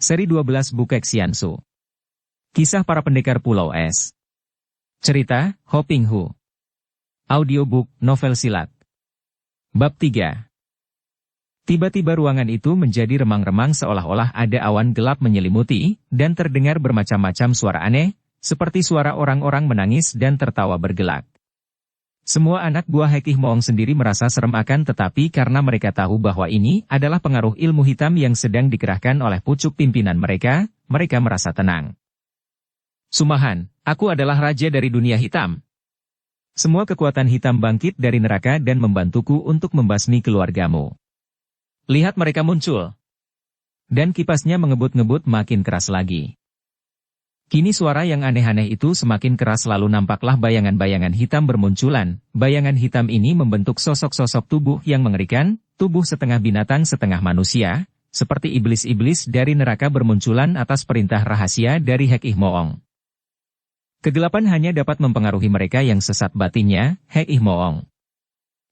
Seri 12 Bukek Xiansu. Kisah para pendekar Pulau Es. Cerita, Ho Ping Hu. Audiobook, novel silat. Bab 3. Tiba-tiba ruangan itu menjadi remang-remang seolah-olah ada awan gelap menyelimuti, dan terdengar bermacam-macam suara aneh, seperti suara orang-orang menangis dan tertawa bergelak. Semua anak buah Hekih Moong sendiri merasa serem akan tetapi karena mereka tahu bahwa ini adalah pengaruh ilmu hitam yang sedang dikerahkan oleh pucuk pimpinan mereka, mereka merasa tenang. Sumahan, aku adalah raja dari dunia hitam. Semua kekuatan hitam bangkit dari neraka dan membantuku untuk membasmi keluargamu. Lihat mereka muncul. Dan kipasnya mengebut-ngebut makin keras lagi. Kini suara yang aneh-aneh itu semakin keras lalu nampaklah bayangan-bayangan hitam bermunculan. Bayangan hitam ini membentuk sosok-sosok tubuh yang mengerikan, tubuh setengah binatang setengah manusia, seperti iblis-iblis dari neraka bermunculan atas perintah rahasia dari Hekih Moong. Kegelapan hanya dapat mempengaruhi mereka yang sesat batinnya, Hekih Moong.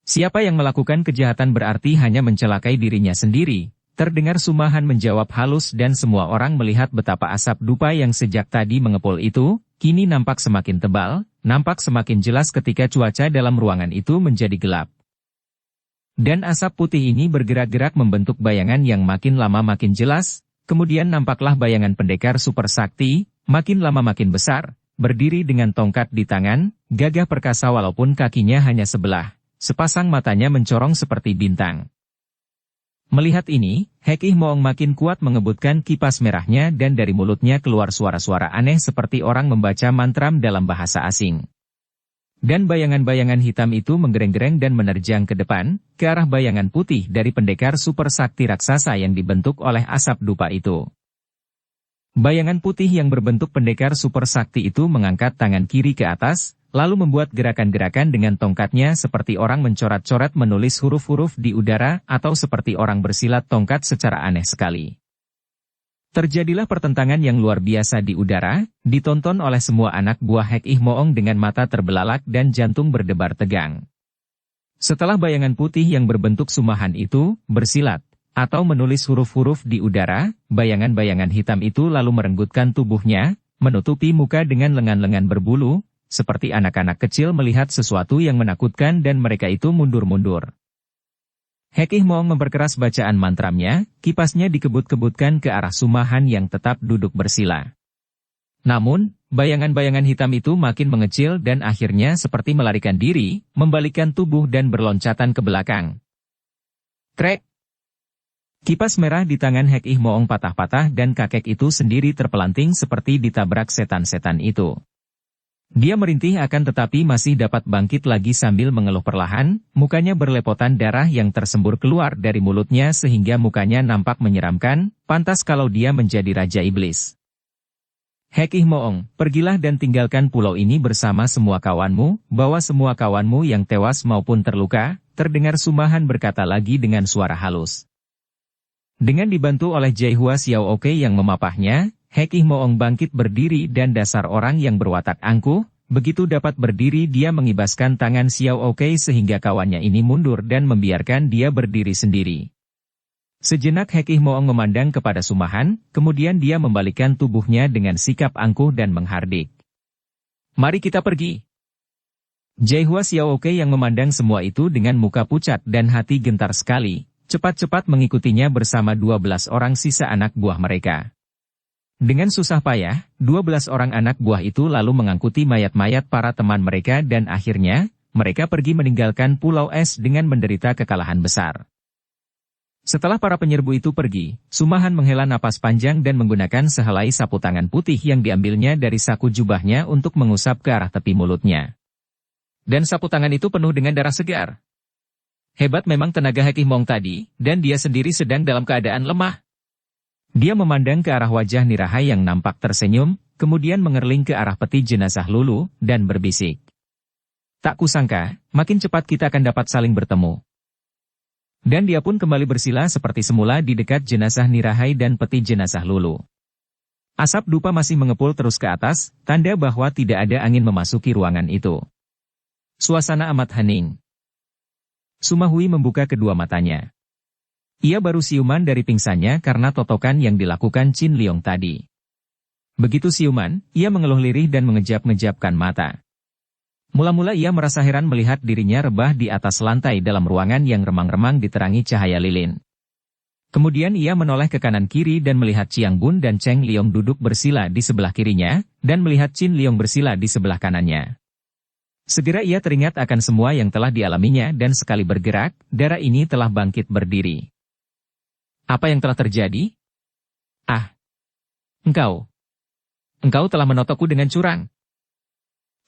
Siapa yang melakukan kejahatan berarti hanya mencelakai dirinya sendiri. Terdengar Sumahan menjawab halus dan semua orang melihat betapa asap dupa yang sejak tadi mengepul itu, kini nampak semakin tebal, nampak semakin jelas ketika cuaca dalam ruangan itu menjadi gelap. Dan asap putih ini bergerak-gerak membentuk bayangan yang makin lama makin jelas, kemudian nampaklah bayangan pendekar super sakti, makin lama makin besar, berdiri dengan tongkat di tangan, gagah perkasa walaupun kakinya hanya sebelah, sepasang matanya mencorong seperti bintang. Melihat ini, Hekih Moong makin kuat mengebutkan kipas merahnya dan dari mulutnya keluar suara-suara aneh seperti orang membaca mantram dalam bahasa asing. Dan bayangan-bayangan hitam itu menggereng-gereng dan menerjang ke depan, ke arah bayangan putih dari pendekar super sakti raksasa yang dibentuk oleh asap dupa itu. Bayangan putih yang berbentuk pendekar super sakti itu mengangkat tangan kiri ke atas, lalu membuat gerakan-gerakan dengan tongkatnya seperti orang mencoret-coret menulis huruf-huruf di udara atau seperti orang bersilat tongkat secara aneh sekali. Terjadilah pertentangan yang luar biasa di udara, ditonton oleh semua anak buah Hekih Moong dengan mata terbelalak dan jantung berdebar tegang. Setelah bayangan putih yang berbentuk sumahan itu bersilat, atau menulis huruf-huruf di udara, bayangan-bayangan hitam itu lalu merenggutkan tubuhnya, menutupi muka dengan lengan-lengan berbulu, seperti anak-anak kecil melihat sesuatu yang menakutkan dan mereka itu mundur-mundur. Hekih Moong memperkeras bacaan mantramnya, kipasnya dikebut-kebutkan ke arah Sumahan yang tetap duduk bersila. Namun, bayangan-bayangan hitam itu makin mengecil dan akhirnya seperti melarikan diri, membalikkan tubuh dan berloncatan ke belakang. Krek! Kipas merah di tangan Hekih Moong patah-patah dan kakek itu sendiri terpelanting seperti ditabrak setan-setan itu. Dia merintih akan tetapi masih dapat bangkit lagi sambil mengeluh perlahan, mukanya berlepotan darah yang tersembur keluar dari mulutnya sehingga mukanya nampak menyeramkan, pantas kalau dia menjadi Raja Iblis. Hekih Moong, pergilah dan tinggalkan pulau ini bersama semua kawanmu, bawa semua kawanmu yang tewas maupun terluka, terdengar Sumahan berkata lagi dengan suara halus. Dengan dibantu oleh Jaihua Xiao Oke yang memapahnya, Hekih Moong bangkit berdiri dan dasar orang yang berwatak angkuh, begitu dapat berdiri dia mengibaskan tangan Xiao Oke sehingga kawannya ini mundur dan membiarkan dia berdiri sendiri. Sejenak Hekih Moong memandang kepada Sumahan, kemudian dia membalikkan tubuhnya dengan sikap angkuh dan menghardik. Mari kita pergi. Jaihua Xiao Oke yang memandang semua itu dengan muka pucat dan hati gentar sekali, cepat-cepat mengikutinya bersama 12 orang sisa anak buah mereka. Dengan susah payah, 12 orang anak buah itu lalu mengangkuti mayat-mayat para teman mereka dan akhirnya, mereka pergi meninggalkan Pulau Es dengan menderita kekalahan besar. Setelah para penyerbu itu pergi, Sumahan menghela napas panjang dan menggunakan sehelai sapu tangan putih yang diambilnya dari saku jubahnya untuk mengusap ke arah tepi mulutnya. Dan sapu tangan itu penuh dengan darah segar. Hebat memang tenaga Hekih Moong tadi, dan dia sendiri sedang dalam keadaan lemah. Dia memandang ke arah wajah Nirahai yang nampak tersenyum, kemudian mengerling ke arah peti jenazah Lulu, dan berbisik. Tak kusangka, makin cepat kita akan dapat saling bertemu. Dan dia pun kembali bersila seperti semula di dekat jenazah Nirahai dan peti jenazah Lulu. Asap dupa masih mengepul terus ke atas, tanda bahwa tidak ada angin memasuki ruangan itu. Suasana amat hening. Sumahui membuka kedua matanya. Ia baru siuman dari pingsannya karena totokan yang dilakukan Qin Liong tadi. Begitu siuman, ia mengeluh lirih dan mengejap-ngejapkan mata. Mula-mula ia merasa heran melihat dirinya rebah di atas lantai dalam ruangan yang remang-remang diterangi cahaya lilin. Kemudian ia menoleh ke kanan kiri dan melihat Chiang Bun dan Cheng Liong duduk bersila di sebelah kirinya, dan melihat Qin Liong bersila di sebelah kanannya. Segera ia teringat akan semua yang telah dialaminya dan sekali bergerak, darah ini telah bangkit berdiri. Apa yang telah terjadi? Ah! Engkau telah menotokku dengan curang.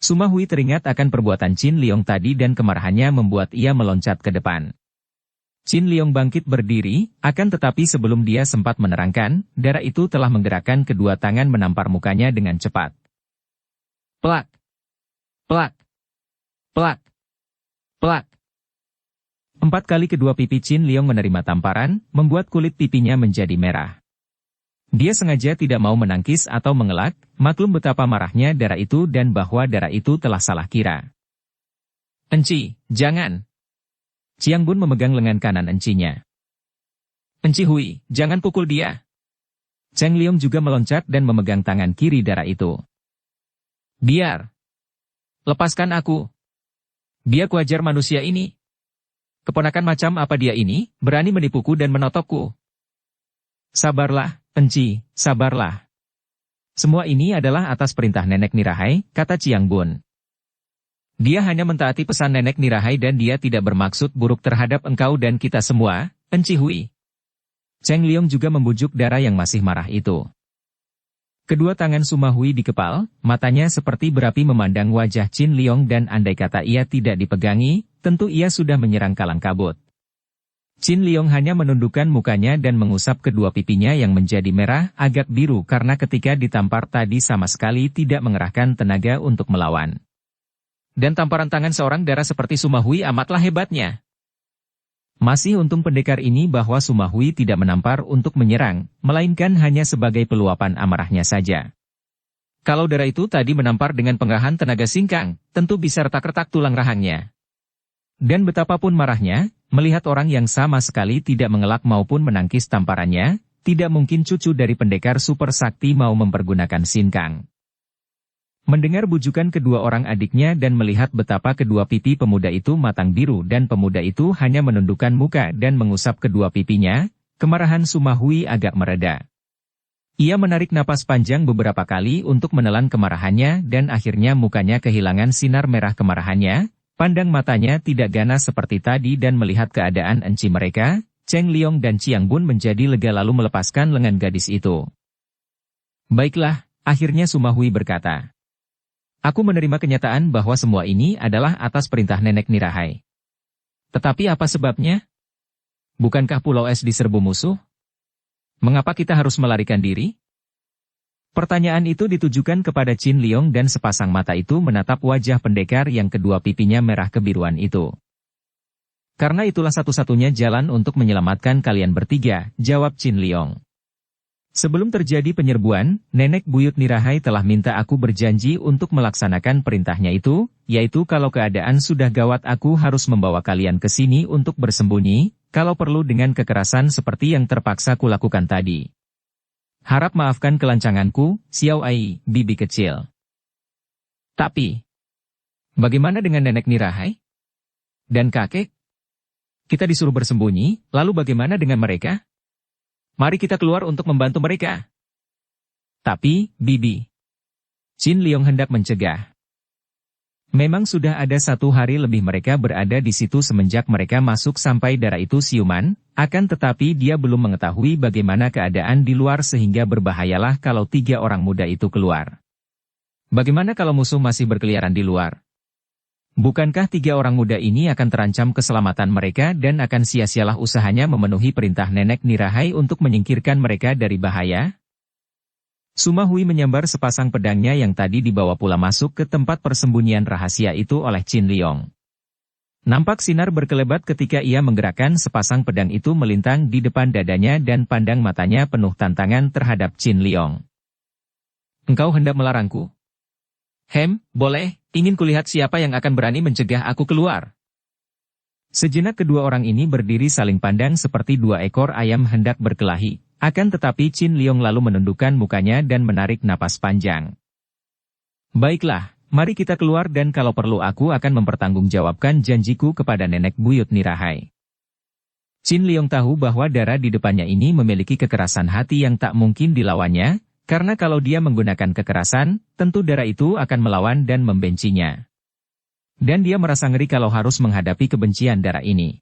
Suma Hui teringat akan perbuatan Qin Liong tadi dan kemarahannya membuat ia meloncat ke depan. Qin Liong bangkit berdiri, akan tetapi sebelum dia sempat menerangkan, darah itu telah menggerakkan kedua tangan menampar mukanya dengan cepat. Plak! Plak! Plak! Plak! 4 kali kedua pipi Qin Liong menerima tamparan, membuat kulit pipinya menjadi merah. Dia sengaja tidak mau menangkis atau mengelak, maklum betapa marahnya darah itu dan bahwa darah itu telah salah kira. Enci, jangan! Chiang Bun memegang lengan kanan encinya. Enci Hui, jangan pukul dia! Cheng Liong juga meloncat dan memegang tangan kiri darah itu. Biar! Lepaskan aku! Biar ku ajar manusia ini! Keponakan macam apa dia ini, berani menipuku dan menotokku. Sabarlah, Enci, sabarlah. Semua ini adalah atas perintah Nenek Nirahai, kata Chiang Bun. Dia hanya mentaati pesan Nenek Nirahai dan dia tidak bermaksud buruk terhadap engkau dan kita semua, Enci Hui. Cheng Liong juga membujuk darah yang masih marah itu. Kedua tangan Suma Hui dikepal, matanya seperti berapi memandang wajah Qin Liong dan andai kata ia tidak dipegangi, tentu ia sudah menyerang kalang kabut. Qin Liong hanya menundukkan mukanya dan mengusap kedua pipinya yang menjadi merah agak biru karena ketika ditampar tadi sama sekali tidak mengerahkan tenaga untuk melawan. Dan tamparan tangan seorang darah seperti Suma Hui amatlah hebatnya. Masih untung pendekar ini bahwa Suma Hui tidak menampar untuk menyerang, melainkan hanya sebagai peluapan amarahnya saja. Kalau darah itu tadi menampar dengan pengerahan tenaga singkang, tentu bisa retak-retak tulang rahangnya. Dan betapapun marahnya, melihat orang yang sama sekali tidak mengelak maupun menangkis tamparannya, tidak mungkin cucu dari pendekar super sakti mau mempergunakan singkang. Mendengar bujukan kedua orang adiknya dan melihat betapa kedua pipi pemuda itu matang biru dan pemuda itu hanya menundukkan muka dan mengusap kedua pipinya, kemarahan Suma Hui agak mereda. Ia menarik napas panjang beberapa kali untuk menelan kemarahannya dan akhirnya mukanya kehilangan sinar merah kemarahannya, pandang matanya tidak ganas seperti tadi dan melihat keadaan enci mereka, Cheng Liong dan Chiang Bun menjadi lega lalu melepaskan lengan gadis itu. Baiklah, akhirnya Suma Hui berkata. Aku menerima kenyataan bahwa semua ini adalah atas perintah Nenek Nirahai. Tetapi apa sebabnya? Bukankah Pulau Es diserbu musuh? Mengapa kita harus melarikan diri? Pertanyaan itu ditujukan kepada Qin Liong dan sepasang mata itu menatap wajah pendekar yang kedua pipinya merah kebiruan itu. Karena itulah satu-satunya jalan untuk menyelamatkan kalian bertiga, jawab Qin Liong. Sebelum terjadi penyerbuan, Nenek Buyut Nirahai telah minta aku berjanji untuk melaksanakan perintahnya itu, yaitu kalau keadaan sudah gawat aku harus membawa kalian ke sini untuk bersembunyi, kalau perlu dengan kekerasan seperti yang terpaksa kulakukan tadi. Harap maafkan kelancanganku, Xiao Ai, bibi kecil. Tapi, bagaimana dengan Nenek Nirahai? Dan kakek? Kita disuruh bersembunyi, lalu bagaimana dengan mereka? Mari kita keluar untuk membantu mereka. Tapi, bibi. Qin Liong hendak mencegah. Memang sudah ada 1 hari lebih mereka berada di situ semenjak mereka masuk sampai darah itu siuman, akan tetapi dia belum mengetahui bagaimana keadaan di luar sehingga berbahayalah kalau 3 orang muda itu keluar. Bagaimana kalau musuh masih berkeliaran di luar? Bukankah 3 orang muda ini akan terancam keselamatan mereka dan akan sia-sialah usahanya memenuhi perintah Nenek Nirahai untuk menyingkirkan mereka dari bahaya? Suma Hui menyambar sepasang pedangnya yang tadi dibawa pula masuk ke tempat persembunyian rahasia itu oleh Qin Liong. Nampak sinar berkelebat ketika ia menggerakkan sepasang pedang itu melintang di depan dadanya dan pandang matanya penuh tantangan terhadap Qin Liong. Engkau hendak melarangku? Boleh, ingin kulihat siapa yang akan berani mencegah aku keluar. Sejenak kedua orang ini berdiri saling pandang seperti dua ekor ayam hendak berkelahi. Akan tetapi Qin Liong lalu menundukkan mukanya dan menarik napas panjang. Baiklah, mari kita keluar dan kalau perlu aku akan mempertanggungjawabkan janjiku kepada nenek buyut Nirahai. Qin Liong tahu bahwa darah di depannya ini memiliki kekerasan hati yang tak mungkin dilawannya, karena kalau dia menggunakan kekerasan, tentu darah itu akan melawan dan membencinya. Dan dia merasa ngeri kalau harus menghadapi kebencian darah ini.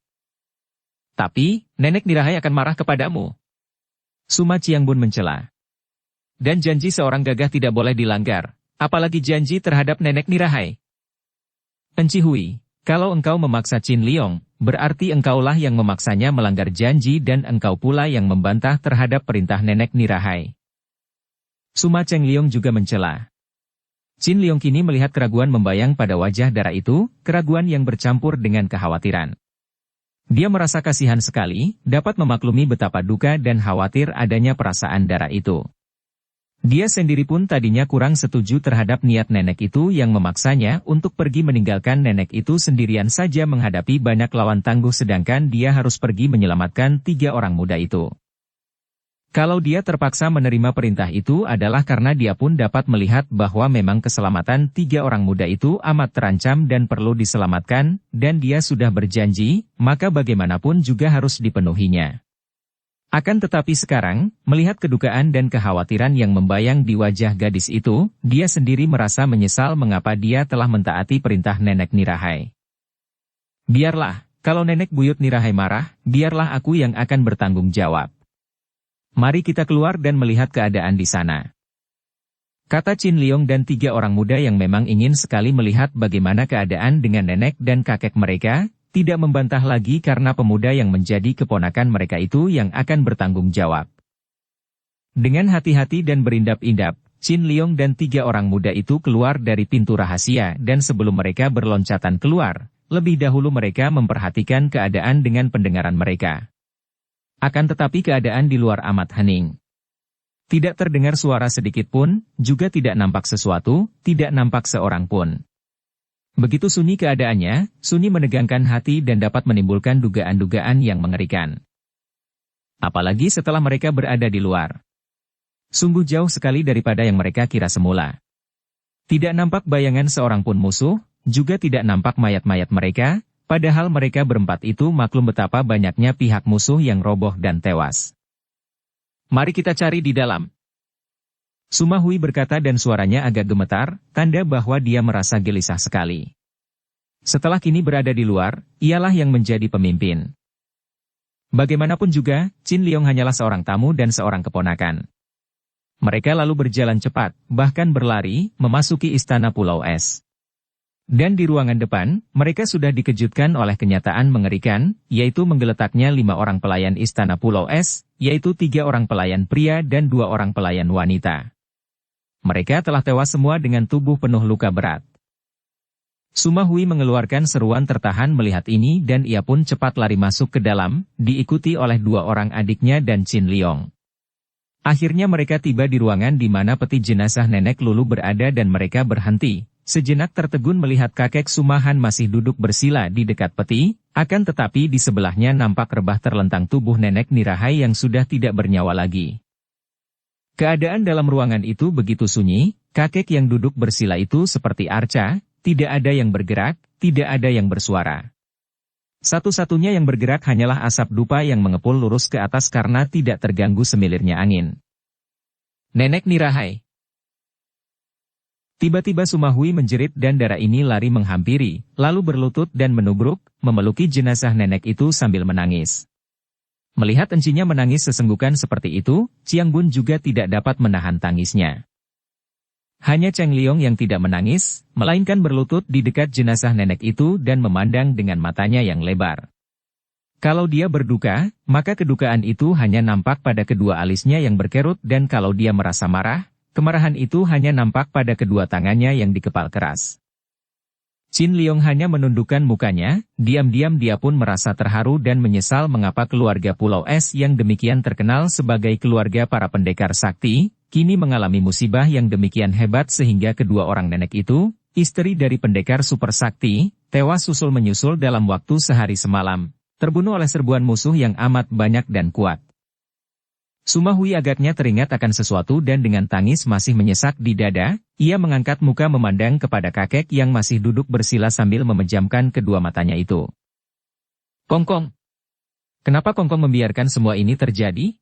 Tapi, nenek Nirahai akan marah kepadamu. Suma Qiangbun mencela. Dan janji seorang gagah tidak boleh dilanggar, apalagi janji terhadap nenek Nirahai. Enci Hui, kalau engkau memaksa Qin Liong, berarti engkaulah yang memaksanya melanggar janji dan engkau pula yang membantah terhadap perintah nenek Nirahai. Suma Cheng Liong juga mencela. Qin Liong kini melihat keraguan membayang pada wajah darah itu, keraguan yang bercampur dengan kekhawatiran. Dia merasa kasihan sekali, dapat memaklumi betapa duka dan khawatir adanya perasaan darah itu. Dia sendiri pun tadinya kurang setuju terhadap niat nenek itu yang memaksanya untuk pergi meninggalkan nenek itu sendirian saja menghadapi banyak lawan tangguh sedangkan dia harus pergi menyelamatkan 3 orang muda itu. Kalau dia terpaksa menerima perintah itu adalah karena dia pun dapat melihat bahwa memang keselamatan 3 orang muda itu amat terancam dan perlu diselamatkan, dan dia sudah berjanji, maka bagaimanapun juga harus dipenuhinya. Akan tetapi sekarang, melihat kedukaan dan kekhawatiran yang membayang di wajah gadis itu, dia sendiri merasa menyesal mengapa dia telah mentaati perintah nenek Nirahai. Biarlah, kalau nenek buyut Nirahai marah, biarlah aku yang akan bertanggung jawab. Mari kita keluar dan melihat keadaan di sana. Kata Qin Liong dan 3 orang muda yang memang ingin sekali melihat bagaimana keadaan dengan nenek dan kakek mereka, tidak membantah lagi karena pemuda yang menjadi keponakan mereka itu yang akan bertanggung jawab. Dengan hati-hati dan berindap-indap, Qin Liong dan 3 orang muda itu keluar dari pintu rahasia dan sebelum mereka berloncatan keluar, lebih dahulu mereka memperhatikan keadaan dengan pendengaran mereka. Akan tetapi keadaan di luar amat hening. Tidak terdengar suara sedikit pun, juga tidak nampak sesuatu, tidak nampak seorang pun. Begitu sunyi keadaannya, sunyi menegangkan hati dan dapat menimbulkan dugaan-dugaan yang mengerikan. Apalagi setelah mereka berada di luar. Sungguh jauh sekali daripada yang mereka kira semula. Tidak nampak bayangan seorang pun musuh, juga tidak nampak mayat-mayat mereka, padahal mereka berempat itu maklum betapa banyaknya pihak musuh yang roboh dan tewas. Mari kita cari di dalam. Suma Hui berkata dan suaranya agak gemetar, tanda bahwa dia merasa gelisah sekali. Setelah kini berada di luar, ialah yang menjadi pemimpin. Bagaimanapun juga, Qin Liong hanyalah seorang tamu dan seorang keponakan. Mereka lalu berjalan cepat, bahkan berlari, memasuki istana Pulau Es. Dan di ruangan depan, mereka sudah dikejutkan oleh kenyataan mengerikan, yaitu menggeletaknya 5 orang pelayan istana Pulau Es, yaitu 3 orang pelayan pria dan 2 orang pelayan wanita. Mereka telah tewas semua dengan tubuh penuh luka berat. Suma Hui mengeluarkan seruan tertahan melihat ini dan ia pun cepat lari masuk ke dalam, diikuti oleh 2 orang adiknya dan Qin Liong. Akhirnya mereka tiba di ruangan di mana peti jenazah nenek Lulu berada dan mereka berhenti. Sejenak tertegun melihat kakek Sumahan masih duduk bersila di dekat peti, akan tetapi di sebelahnya nampak rebah terlentang tubuh nenek Nirahai yang sudah tidak bernyawa lagi. Keadaan dalam ruangan itu begitu sunyi, kakek yang duduk bersila itu seperti arca, tidak ada yang bergerak, tidak ada yang bersuara. Satu-satunya yang bergerak hanyalah asap dupa yang mengepul lurus ke atas karena tidak terganggu semilirnya angin. Nenek Nirahai. Tiba-tiba Suma Hui menjerit dan darah ini lari menghampiri, lalu berlutut dan menubruk, memeluki jenazah nenek itu sambil menangis. Melihat encinya menangis sesenggukan seperti itu, Qiangbun juga tidak dapat menahan tangisnya. Hanya Cheng Liong yang tidak menangis, melainkan berlutut di dekat jenazah nenek itu dan memandang dengan matanya yang lebar. Kalau dia berduka, maka kedukaan itu hanya nampak pada kedua alisnya yang berkerut dan kalau dia merasa marah, kemarahan itu hanya nampak pada kedua tangannya yang dikepal keras. Qin Liong hanya menundukkan mukanya, diam-diam dia pun merasa terharu dan menyesal mengapa keluarga Pulau Es yang demikian terkenal sebagai keluarga para pendekar sakti, kini mengalami musibah yang demikian hebat sehingga kedua orang nenek itu, istri dari pendekar super sakti, tewas susul menyusul dalam waktu sehari semalam, terbunuh oleh serbuan musuh yang amat banyak dan kuat. Suma Hui agaknya teringat akan sesuatu dan dengan tangis masih menyesak di dada, ia mengangkat muka memandang kepada kakek yang masih duduk bersila sambil memejamkan kedua matanya itu. Kongkong. Kenapa Kongkong membiarkan semua ini terjadi?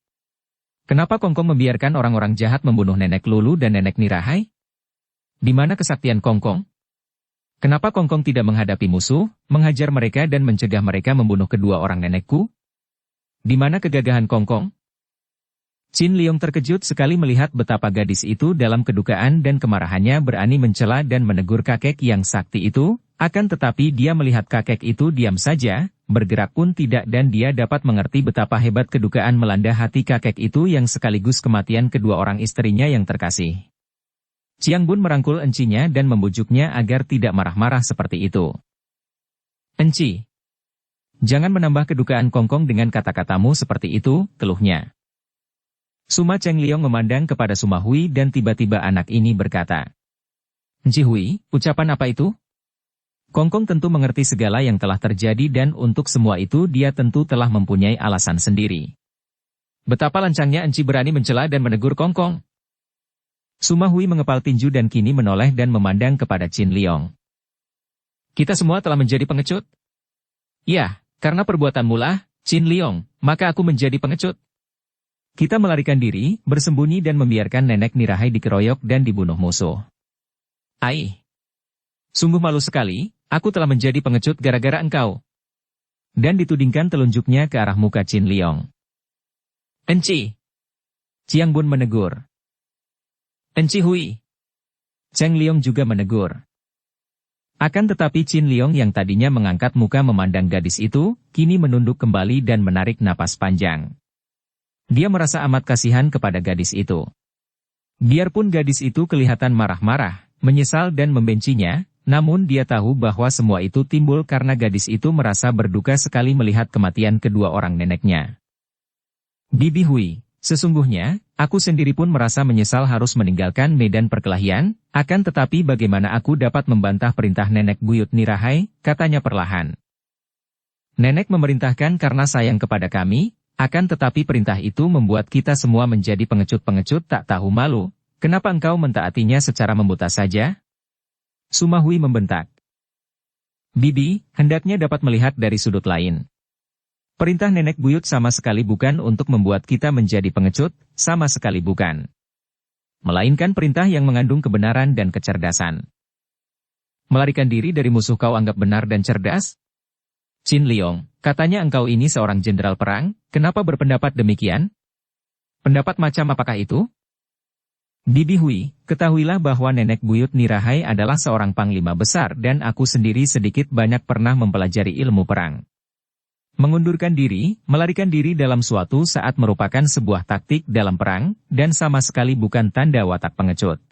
Kenapa Kongkong membiarkan orang-orang jahat membunuh Nenek Lulu dan Nenek Nirahai? Di mana kesaktian Kongkong? Kenapa Kongkong tidak menghadapi musuh, menghajar mereka dan mencegah mereka membunuh kedua orang nenekku? Di mana kegagahan Kongkong? Qin Liong terkejut sekali melihat betapa gadis itu dalam kedukaan dan kemarahannya berani mencela dan menegur kakek yang sakti itu, akan tetapi dia melihat kakek itu diam saja, bergerak pun tidak dan dia dapat mengerti betapa hebat kedukaan melanda hati kakek itu yang sekaligus kematian kedua orang istrinya yang terkasih. Xiang Bun merangkul encinya dan membujuknya agar tidak marah-marah seperti itu. Enci, jangan menambah kedukaan Kongkong dengan kata-katamu seperti itu, keluhnya. Suma Cheng Liong memandang kepada Suma Hui dan tiba-tiba anak ini berkata, Enci Hui, ucapan apa itu? Kongkong tentu mengerti segala yang telah terjadi dan untuk semua itu dia tentu telah mempunyai alasan sendiri. Betapa lancangnya Enci berani mencela dan menegur Kongkong. Suma Hui mengepal tinju dan kini menoleh dan memandang kepada Qin Liong. Kita semua telah menjadi pengecut? Ya, karena perbuatanmu lah, Qin Liong, maka aku menjadi pengecut. Kita melarikan diri, bersembunyi dan membiarkan Nenek Nirahai dikeroyok dan dibunuh musuh. Ai, sungguh malu sekali, aku telah menjadi pengecut gara-gara engkau. Dan ditudingkan telunjuknya ke arah muka Qin Liong. Enci! Xiang Bun menegur. Enci Hui. Cheng Liong juga menegur. Akan tetapi Qin Liong yang tadinya mengangkat muka memandang gadis itu, kini menunduk kembali dan menarik napas panjang. Dia merasa amat kasihan kepada gadis itu. Biarpun gadis itu kelihatan marah-marah, menyesal dan membencinya, namun dia tahu bahwa semua itu timbul karena gadis itu merasa berduka sekali melihat kematian kedua orang neneknya. Bibi Hui, sesungguhnya, aku sendiri pun merasa menyesal harus meninggalkan medan perkelahian, akan tetapi bagaimana aku dapat membantah perintah Nenek Buyut Nirahai, katanya perlahan. Nenek memerintahkan karena sayang kepada kami, akan tetapi perintah itu membuat kita semua menjadi pengecut-pengecut tak tahu malu, kenapa engkau mentaatinya secara membuta saja? Suma Hui membentak. Bibi, hendaknya dapat melihat dari sudut lain. Perintah Nenek Buyut sama sekali bukan untuk membuat kita menjadi pengecut, sama sekali bukan. Melainkan perintah yang mengandung kebenaran dan kecerdasan. Melarikan diri dari musuh kau anggap benar dan cerdas? Qin Liong, katanya engkau ini seorang jenderal perang, kenapa berpendapat demikian? Pendapat macam apakah itu? Bibi Hui, ketahuilah bahwa Nenek Buyut Nirahai adalah seorang panglima besar dan aku sendiri sedikit banyak pernah mempelajari ilmu perang. Mengundurkan diri, melarikan diri dalam suatu saat merupakan sebuah taktik dalam perang, dan sama sekali bukan tanda watak pengecut.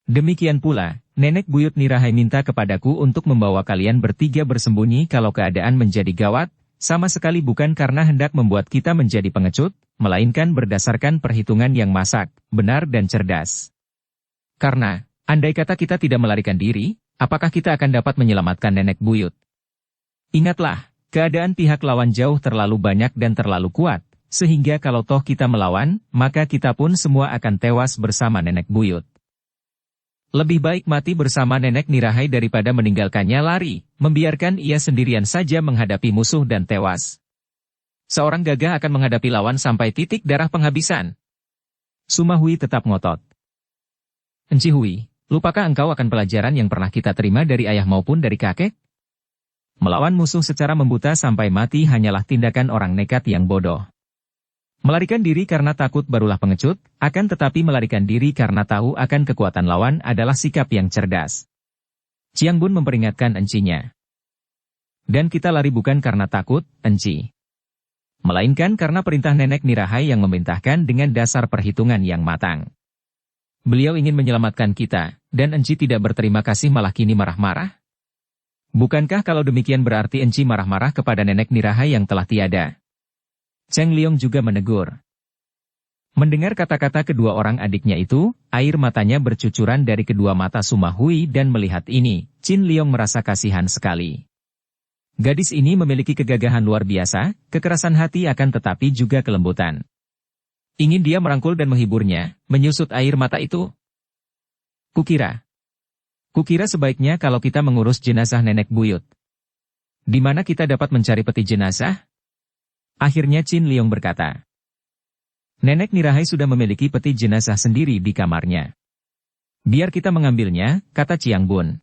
Demikian pula, Nenek Buyut Nirahai minta kepadaku untuk membawa kalian bertiga bersembunyi kalau keadaan menjadi gawat, sama sekali bukan karena hendak membuat kita menjadi pengecut, melainkan berdasarkan perhitungan yang masak, benar dan cerdas. Karena, andai kata kita tidak melarikan diri, apakah kita akan dapat menyelamatkan Nenek Buyut? Ingatlah, keadaan pihak lawan jauh terlalu banyak dan terlalu kuat, sehingga kalau toh kita melawan, maka kita pun semua akan tewas bersama Nenek Buyut. Lebih baik mati bersama Nenek Nirahai daripada meninggalkannya lari, membiarkan ia sendirian saja menghadapi musuh dan tewas. Seorang gagah akan menghadapi lawan sampai titik darah penghabisan. Suma Hui tetap ngotot. Enci Hui, lupakah engkau akan pelajaran yang pernah kita terima dari ayah maupun dari kakek? Melawan musuh secara membuta sampai mati hanyalah tindakan orang nekat yang bodoh. Melarikan diri karena takut barulah pengecut, akan tetapi melarikan diri karena tahu akan kekuatan lawan adalah sikap yang cerdas. Xiang Bun memperingatkan encinya. Dan kita lari bukan karena takut, enci. Melainkan karena perintah Nenek Nirahai yang memerintahkan dengan dasar perhitungan yang matang. Beliau ingin menyelamatkan kita, dan enci tidak berterima kasih malah kini marah-marah? Bukankah kalau demikian berarti enci marah-marah kepada Nenek Nirahai yang telah tiada? Cheng Liong juga menegur. Mendengar kata-kata kedua orang adiknya itu, air matanya bercucuran dari kedua mata Suma Hui dan melihat ini, Qin Liong merasa kasihan sekali. Gadis ini memiliki kegagahan luar biasa, kekerasan hati akan tetapi juga kelembutan. Ingin dia merangkul dan menghiburnya, menyusut air mata itu. Kukira sebaiknya kalau kita mengurus jenazah nenek buyut. Di mana kita dapat mencari peti jenazah? Akhirnya Qin Liong berkata. Nenek Nirahai sudah memiliki peti jenazah sendiri di kamarnya. Biar kita mengambilnya, kata Chiang Bun.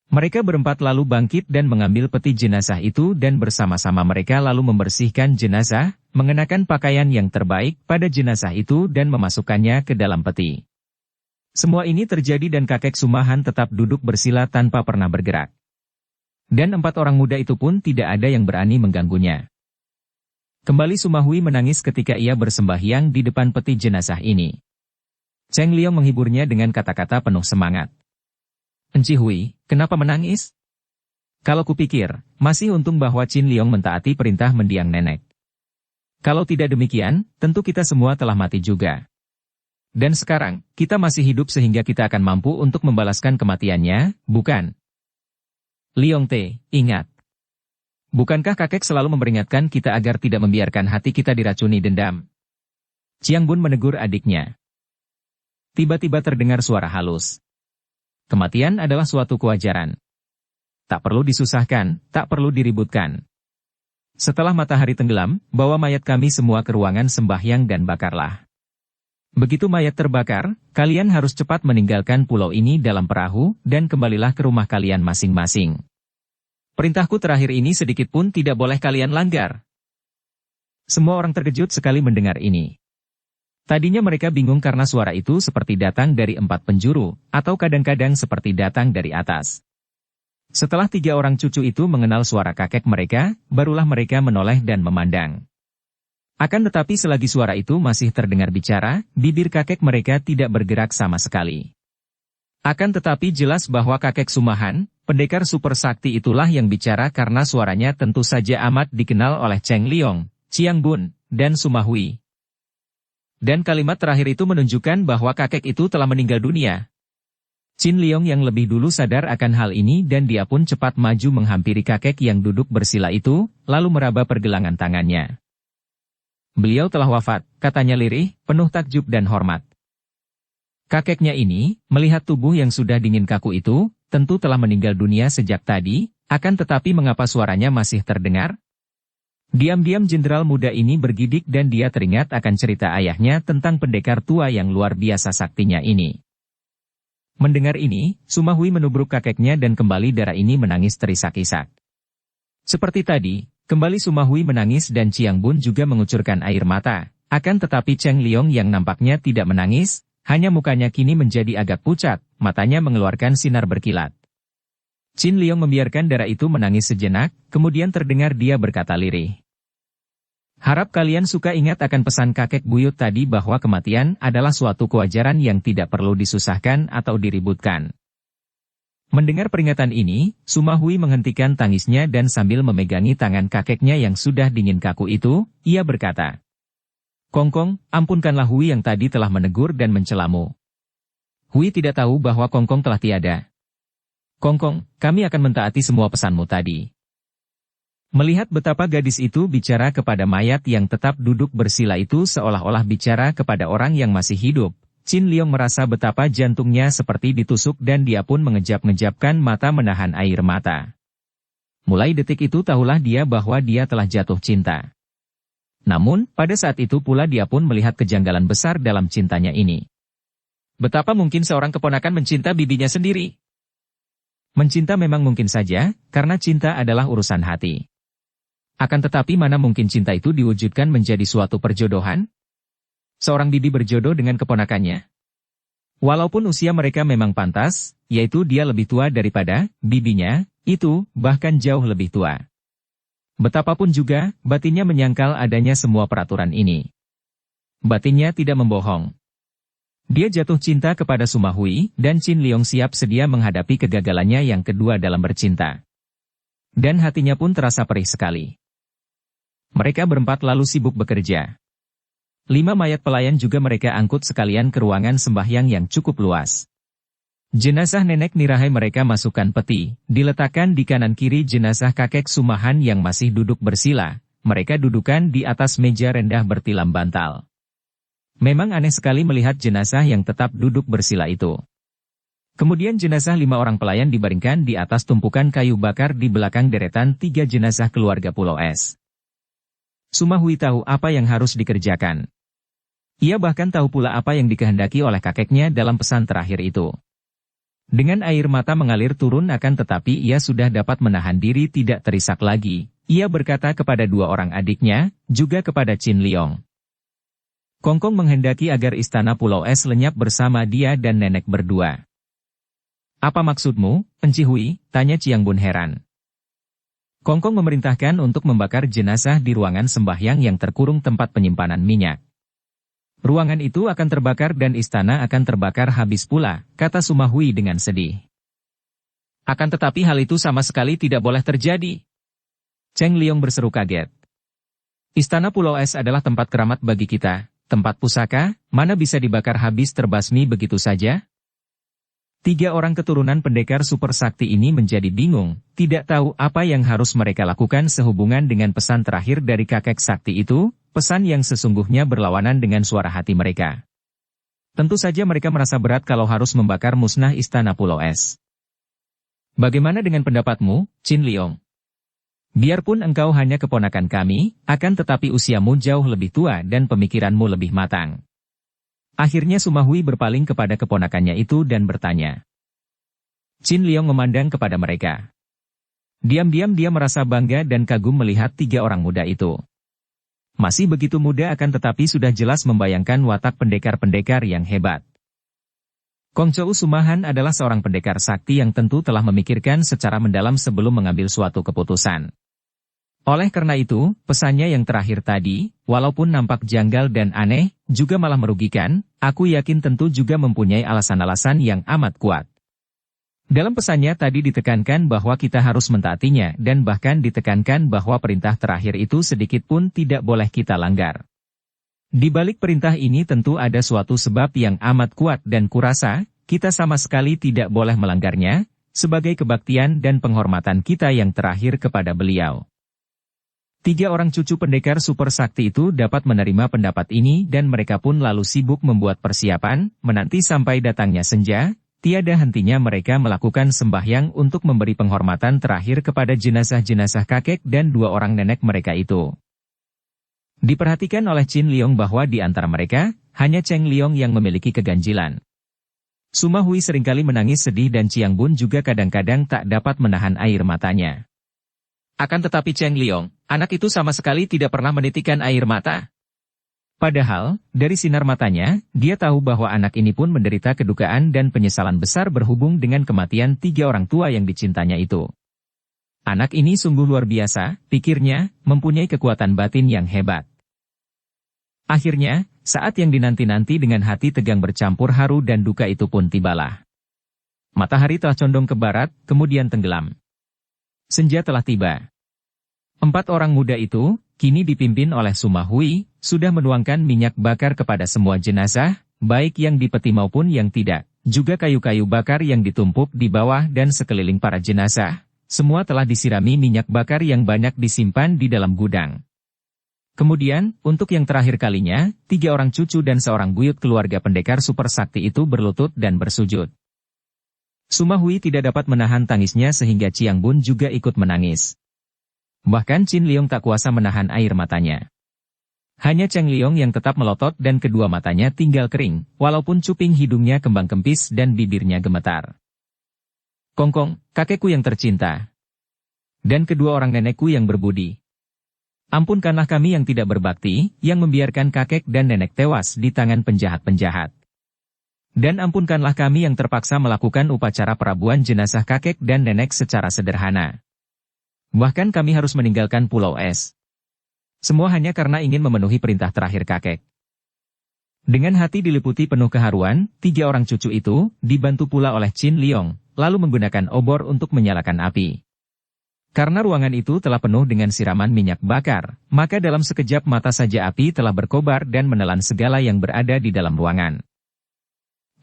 Mereka berempat lalu bangkit dan mengambil peti jenazah itu dan bersama-sama mereka lalu membersihkan jenazah, mengenakan pakaian yang terbaik pada jenazah itu dan memasukkannya ke dalam peti. Semua ini terjadi dan kakek Sumahan tetap duduk bersila tanpa pernah bergerak. Dan 4 orang muda itu pun tidak ada yang berani mengganggunya. Kembali Suma Hui menangis ketika ia bersembahyang di depan peti jenazah ini. Cheng Liong menghiburnya dengan kata-kata penuh semangat. Enci Hui, kenapa menangis? Kalau kupikir, masih untung bahwa Qin Liong mentaati perintah mendiang nenek. Kalau tidak demikian, tentu kita semua telah mati juga. Dan sekarang, kita masih hidup sehingga kita akan mampu untuk membalaskan kematiannya, bukan? Liong Te, ingat. Bukankah kakek selalu memperingatkan kita agar tidak membiarkan hati kita diracuni dendam? Chiang Bun menegur adiknya. Tiba-tiba terdengar suara halus. Kematian adalah suatu kewajaran. Tak perlu disusahkan, tak perlu diributkan. Setelah matahari tenggelam, bawa mayat kami semua ke ruangan sembahyang dan bakarlah. Begitu mayat terbakar, kalian harus cepat meninggalkan pulau ini dalam perahu dan kembalilah ke rumah kalian masing-masing. Perintahku terakhir ini sedikit pun tidak boleh kalian langgar. Semua orang terkejut sekali mendengar ini. Tadinya mereka bingung karena suara itu seperti datang dari 4 penjuru, atau kadang-kadang seperti datang dari atas. Setelah 3 orang cucu itu mengenal suara kakek mereka, barulah mereka menoleh dan memandang. Akan tetapi selagi suara itu masih terdengar bicara, bibir kakek mereka tidak bergerak sama sekali. Akan tetapi jelas bahwa kakek Sumahan, pendekar super sakti itulah yang bicara karena suaranya tentu saja amat dikenal oleh Cheng Liong, Chiang Bun, dan Suma Hui. Dan kalimat terakhir itu menunjukkan bahwa kakek itu telah meninggal dunia. Qin Liong yang lebih dulu sadar akan hal ini dan dia pun cepat maju menghampiri kakek yang duduk bersila itu, lalu meraba pergelangan tangannya. Beliau telah wafat, katanya lirih, penuh takjub dan hormat. Kakeknya ini, melihat tubuh yang sudah dingin kaku itu, tentu telah meninggal dunia sejak tadi, akan tetapi mengapa suaranya masih terdengar? Diam-diam jenderal muda ini bergidik dan dia teringat akan cerita ayahnya tentang pendekar tua yang luar biasa saktinya ini. Mendengar ini, Suma Hui menubruk kakeknya dan kembali darah ini menangis terisak-isak. Seperti tadi, kembali Suma Hui menangis dan Chiang Bun juga mengucurkan air mata, akan tetapi Cheng Liong yang nampaknya tidak menangis, hanya mukanya kini menjadi agak pucat, matanya mengeluarkan sinar berkilat. Qin Liong membiarkan darah itu menangis sejenak, kemudian terdengar dia berkata lirih. Harap kalian suka ingat akan pesan kakek buyut tadi bahwa kematian adalah suatu kewajaran yang tidak perlu disusahkan atau diributkan. Mendengar peringatan ini, Suma Hui menghentikan tangisnya dan sambil memegangi tangan kakeknya yang sudah dingin kaku itu, ia berkata, Kongkong, ampunkanlah Hui yang tadi telah menegur dan mencelamu. Hui tidak tahu bahwa Kongkong telah tiada. Kongkong, kami akan mentaati semua pesanmu tadi. Melihat betapa gadis itu bicara kepada mayat yang tetap duduk bersila itu seolah-olah bicara kepada orang yang masih hidup, Qin Liong merasa betapa jantungnya seperti ditusuk dan dia pun mengejap-ngejapkan mata menahan air mata. Mulai detik itu tahulah dia bahwa dia telah jatuh cinta. Namun, pada saat itu pula dia pun melihat kejanggalan besar dalam cintanya ini. Betapa mungkin seorang keponakan mencinta bibinya sendiri? Mencinta memang mungkin saja, karena cinta adalah urusan hati. Akan tetapi mana mungkin cinta itu diwujudkan menjadi suatu perjodohan? Seorang bibi berjodoh dengan keponakannya. Walaupun usia mereka memang pantas, yaitu dia lebih tua daripada bibinya, itu bahkan jauh lebih tua. Betapapun juga, batinnya menyangkal adanya semua peraturan ini. Batinnya tidak membohong. Dia jatuh cinta kepada Suma Hui, dan Qin Liong siap sedia menghadapi kegagalannya yang kedua dalam bercinta. Dan hatinya pun terasa perih sekali. Mereka berempat lalu sibuk bekerja. 5 mayat pelayan juga mereka angkut sekalian ke ruangan sembahyang yang cukup luas. Jenazah nenek nirahai mereka masukkan peti, diletakkan di kanan kiri jenazah kakek Sumahan yang masih duduk bersila, mereka dudukan di atas meja rendah bertilam bantal. Memang aneh sekali melihat jenazah yang tetap duduk bersila itu. Kemudian jenazah 5 orang pelayan dibaringkan di atas tumpukan kayu bakar di belakang deretan 3 jenazah keluarga Pulau Es. Sumahui tahu apa yang harus dikerjakan. Ia bahkan tahu pula apa yang dikehendaki oleh kakeknya dalam pesan terakhir itu. Dengan air mata mengalir turun akan tetapi ia sudah dapat menahan diri tidak terisak lagi. Ia berkata kepada 2 orang adiknya, juga kepada Chin Liong. Kongkong menghendaki agar istana Pulau Es lenyap bersama dia dan nenek berdua. Apa maksudmu, Enci Hui? Tanya Chiang Bun heran. Kongkong memerintahkan untuk membakar jenazah di ruangan sembahyang yang terkurung tempat penyimpanan minyak. Ruangan itu akan terbakar dan istana akan terbakar habis pula, kata Sumahui dengan sedih. Akan tetapi hal itu sama sekali tidak boleh terjadi. Cheng Liong berseru kaget. Istana Pulau Es adalah tempat keramat bagi kita, tempat pusaka, mana bisa dibakar habis terbasmi begitu saja? 3 orang keturunan pendekar super sakti ini menjadi bingung, tidak tahu apa yang harus mereka lakukan sehubungan dengan pesan terakhir dari kakek sakti itu, pesan yang sesungguhnya berlawanan dengan suara hati mereka. Tentu saja mereka merasa berat kalau harus membakar musnah istana Pulau Es. Bagaimana dengan pendapatmu, Chin Liong? Biarpun engkau hanya keponakan kami, akan tetapi usiamu jauh lebih tua dan pemikiranmu lebih matang. Akhirnya Sumahui berpaling kepada keponakannya itu dan bertanya. Chin Liong memandang kepada mereka. Diam-diam dia merasa bangga dan kagum melihat 3 orang muda itu. Masih begitu muda akan tetapi sudah jelas membayangkan watak pendekar-pendekar yang hebat. Kong Chou Sumahan adalah seorang pendekar sakti yang tentu telah memikirkan secara mendalam sebelum mengambil suatu keputusan. Oleh karena itu, pesannya yang terakhir tadi, walaupun nampak janggal dan aneh, juga malah merugikan, aku yakin tentu juga mempunyai alasan-alasan yang amat kuat. Dalam pesannya tadi ditekankan bahwa kita harus mentaatinya dan bahkan ditekankan bahwa perintah terakhir itu sedikit pun tidak boleh kita langgar. Di balik perintah ini tentu ada suatu sebab yang amat kuat dan kurasa, kita sama sekali tidak boleh melanggarnya, sebagai kebaktian dan penghormatan kita yang terakhir kepada beliau. 3 orang cucu pendekar super sakti itu dapat menerima pendapat ini dan mereka pun lalu sibuk membuat persiapan, menanti sampai datangnya senja, tiada hentinya mereka melakukan sembahyang untuk memberi penghormatan terakhir kepada jenazah-jenazah kakek dan 2 orang nenek mereka itu. Diperhatikan oleh Chin Liong bahwa di antara mereka, hanya Cheng Liong yang memiliki keganjilan. Sumahui seringkali menangis sedih dan Chiang Bun juga kadang-kadang tak dapat menahan air matanya. Akan tetapi Cheng Liong, anak itu sama sekali tidak pernah menitikkan air mata. Padahal, dari sinar matanya, dia tahu bahwa anak ini pun menderita kedukaan dan penyesalan besar berhubung dengan kematian 3 orang tua yang dicintanya itu. Anak ini sungguh luar biasa, pikirnya, mempunyai kekuatan batin yang hebat. Akhirnya, saat yang dinanti-nanti dengan hati tegang bercampur haru dan duka itu pun tibalah. Matahari telah condong ke barat, kemudian tenggelam. Senja telah tiba. 4 orang muda itu, kini dipimpin oleh Sumahui, sudah menuangkan minyak bakar kepada semua jenazah, baik yang di peti maupun yang tidak, juga kayu-kayu bakar yang ditumpuk di bawah dan sekeliling para jenazah, semua telah disirami minyak bakar yang banyak disimpan di dalam gudang. Kemudian, untuk yang terakhir kalinya, 3 orang cucu dan seorang buyut keluarga pendekar super sakti itu berlutut dan bersujud. Sumahui tidak dapat menahan tangisnya sehingga Chiang Bun juga ikut menangis. Bahkan Chin Liong tak kuasa menahan air matanya. Hanya Cheng Liong yang tetap melotot dan kedua matanya tinggal kering, walaupun cuping hidungnya kembang kempis dan bibirnya gemetar. Kongkong, kakekku yang tercinta. Dan kedua orang nenekku yang berbudi. Ampunkanlah kami yang tidak berbakti, yang membiarkan kakek dan nenek tewas di tangan penjahat-penjahat. Dan ampunkanlah kami yang terpaksa melakukan upacara perabuan jenazah kakek dan nenek secara sederhana. Bahkan kami harus meninggalkan Pulau Es. Semua hanya karena ingin memenuhi perintah terakhir kakek. Dengan hati diliputi penuh keharuan, 3 orang cucu itu, dibantu pula oleh Chin Liong, lalu menggunakan obor untuk menyalakan api. Karena ruangan itu telah penuh dengan siraman minyak bakar, maka dalam sekejap mata saja api telah berkobar dan menelan segala yang berada di dalam ruangan.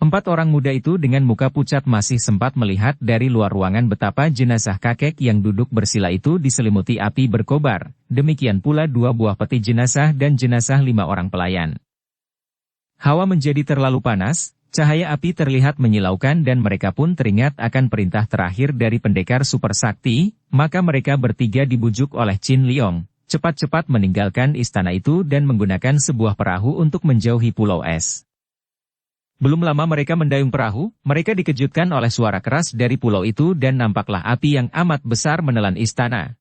4 orang muda itu dengan muka pucat masih sempat melihat dari luar ruangan betapa jenazah kakek yang duduk bersila itu diselimuti api berkobar, demikian pula 2 buah peti jenazah dan jenazah 5 orang pelayan. Hawa menjadi terlalu panas, cahaya api terlihat menyilaukan dan mereka pun teringat akan perintah terakhir dari pendekar super sakti, maka mereka bertiga dibujuk oleh Qin Liong, cepat-cepat meninggalkan istana itu dan menggunakan sebuah perahu untuk menjauhi pulau es. Belum lama mereka mendayung perahu, mereka dikejutkan oleh suara keras dari pulau itu dan nampaklah api yang amat besar menelan istana.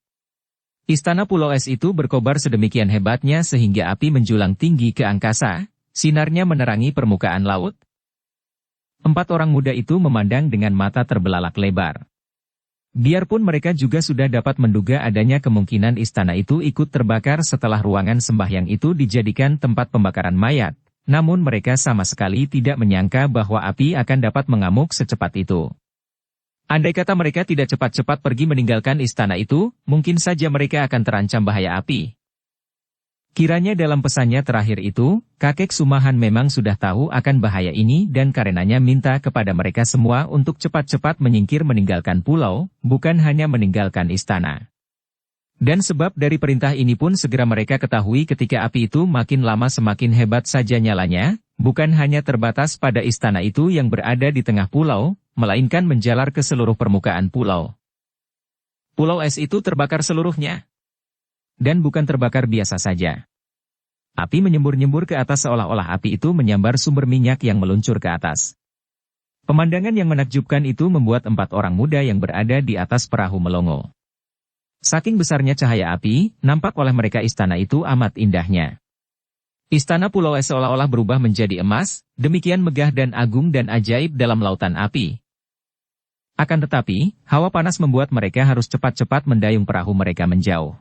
Istana pulau es itu berkobar sedemikian hebatnya sehingga api menjulang tinggi ke angkasa, sinarnya menerangi permukaan laut. 4 orang muda itu memandang dengan mata terbelalak lebar. Biarpun mereka juga sudah dapat menduga adanya kemungkinan istana itu ikut terbakar setelah ruangan sembahyang itu dijadikan tempat pembakaran mayat, namun mereka sama sekali tidak menyangka bahwa api akan dapat mengamuk secepat itu. Andai kata mereka tidak cepat-cepat pergi meninggalkan istana itu, mungkin saja mereka akan terancam bahaya api. Kiranya dalam pesannya terakhir itu, kakek Sumahan memang sudah tahu akan bahaya ini dan karenanya minta kepada mereka semua untuk cepat-cepat menyingkir meninggalkan pulau, bukan hanya meninggalkan istana. Dan sebab dari perintah ini pun segera mereka ketahui ketika api itu makin lama semakin hebat saja nyalanya, bukan hanya terbatas pada istana itu yang berada di tengah pulau, melainkan menjalar ke seluruh permukaan pulau. Pulau es itu terbakar seluruhnya. Dan bukan terbakar biasa saja. Api menyembur-nyembur ke atas seolah-olah api itu menyambar sumber minyak yang meluncur ke atas. Pemandangan yang menakjubkan itu membuat 4 orang muda yang berada di atas perahu melongo. Saking besarnya cahaya api, nampak oleh mereka istana itu amat indahnya. Istana pulau es seolah-olah berubah menjadi emas, demikian megah dan agung dan ajaib dalam lautan api. Akan tetapi, hawa panas membuat mereka harus cepat-cepat mendayung perahu mereka menjauh.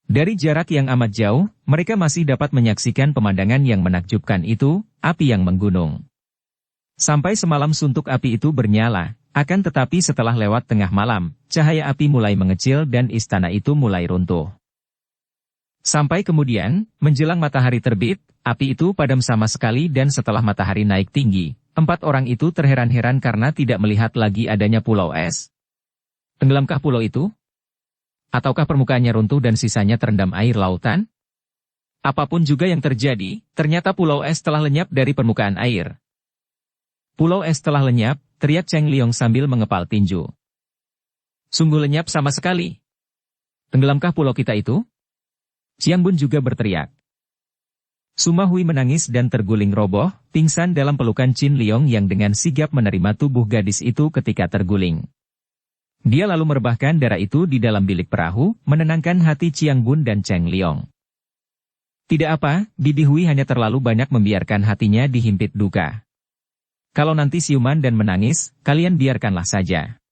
Dari jarak yang amat jauh, mereka masih dapat menyaksikan pemandangan yang menakjubkan itu, api yang menggunung. Sampai semalam suntuk api itu bernyala, akan tetapi setelah lewat tengah malam, cahaya api mulai mengecil dan istana itu mulai runtuh. Sampai kemudian, menjelang matahari terbit, api itu padam sama sekali dan setelah matahari naik tinggi, 4 orang itu terheran-heran karena tidak melihat lagi adanya pulau es. Tenggelamkah pulau itu? Ataukah permukaannya runtuh dan sisanya terendam air lautan? Apapun juga yang terjadi, ternyata pulau es telah lenyap dari permukaan air. Pulau es telah lenyap, teriak Cheng Liong sambil mengepal tinju. Sungguh lenyap sama sekali. Tenggelamkah pulau kita itu? Xiang Bun juga berteriak. Suma Hui menangis dan terguling roboh, pingsan dalam pelukan Qin Liong yang dengan sigap menerima tubuh gadis itu ketika terguling. Dia lalu merebahkan darah itu di dalam bilik perahu, menenangkan hati Xiang Bun dan Cheng Liong. Tidak apa, Bibi Hui hanya terlalu banyak membiarkan hatinya dihimpit duka. Kalau nanti siuman dan menangis, kalian biarkanlah saja.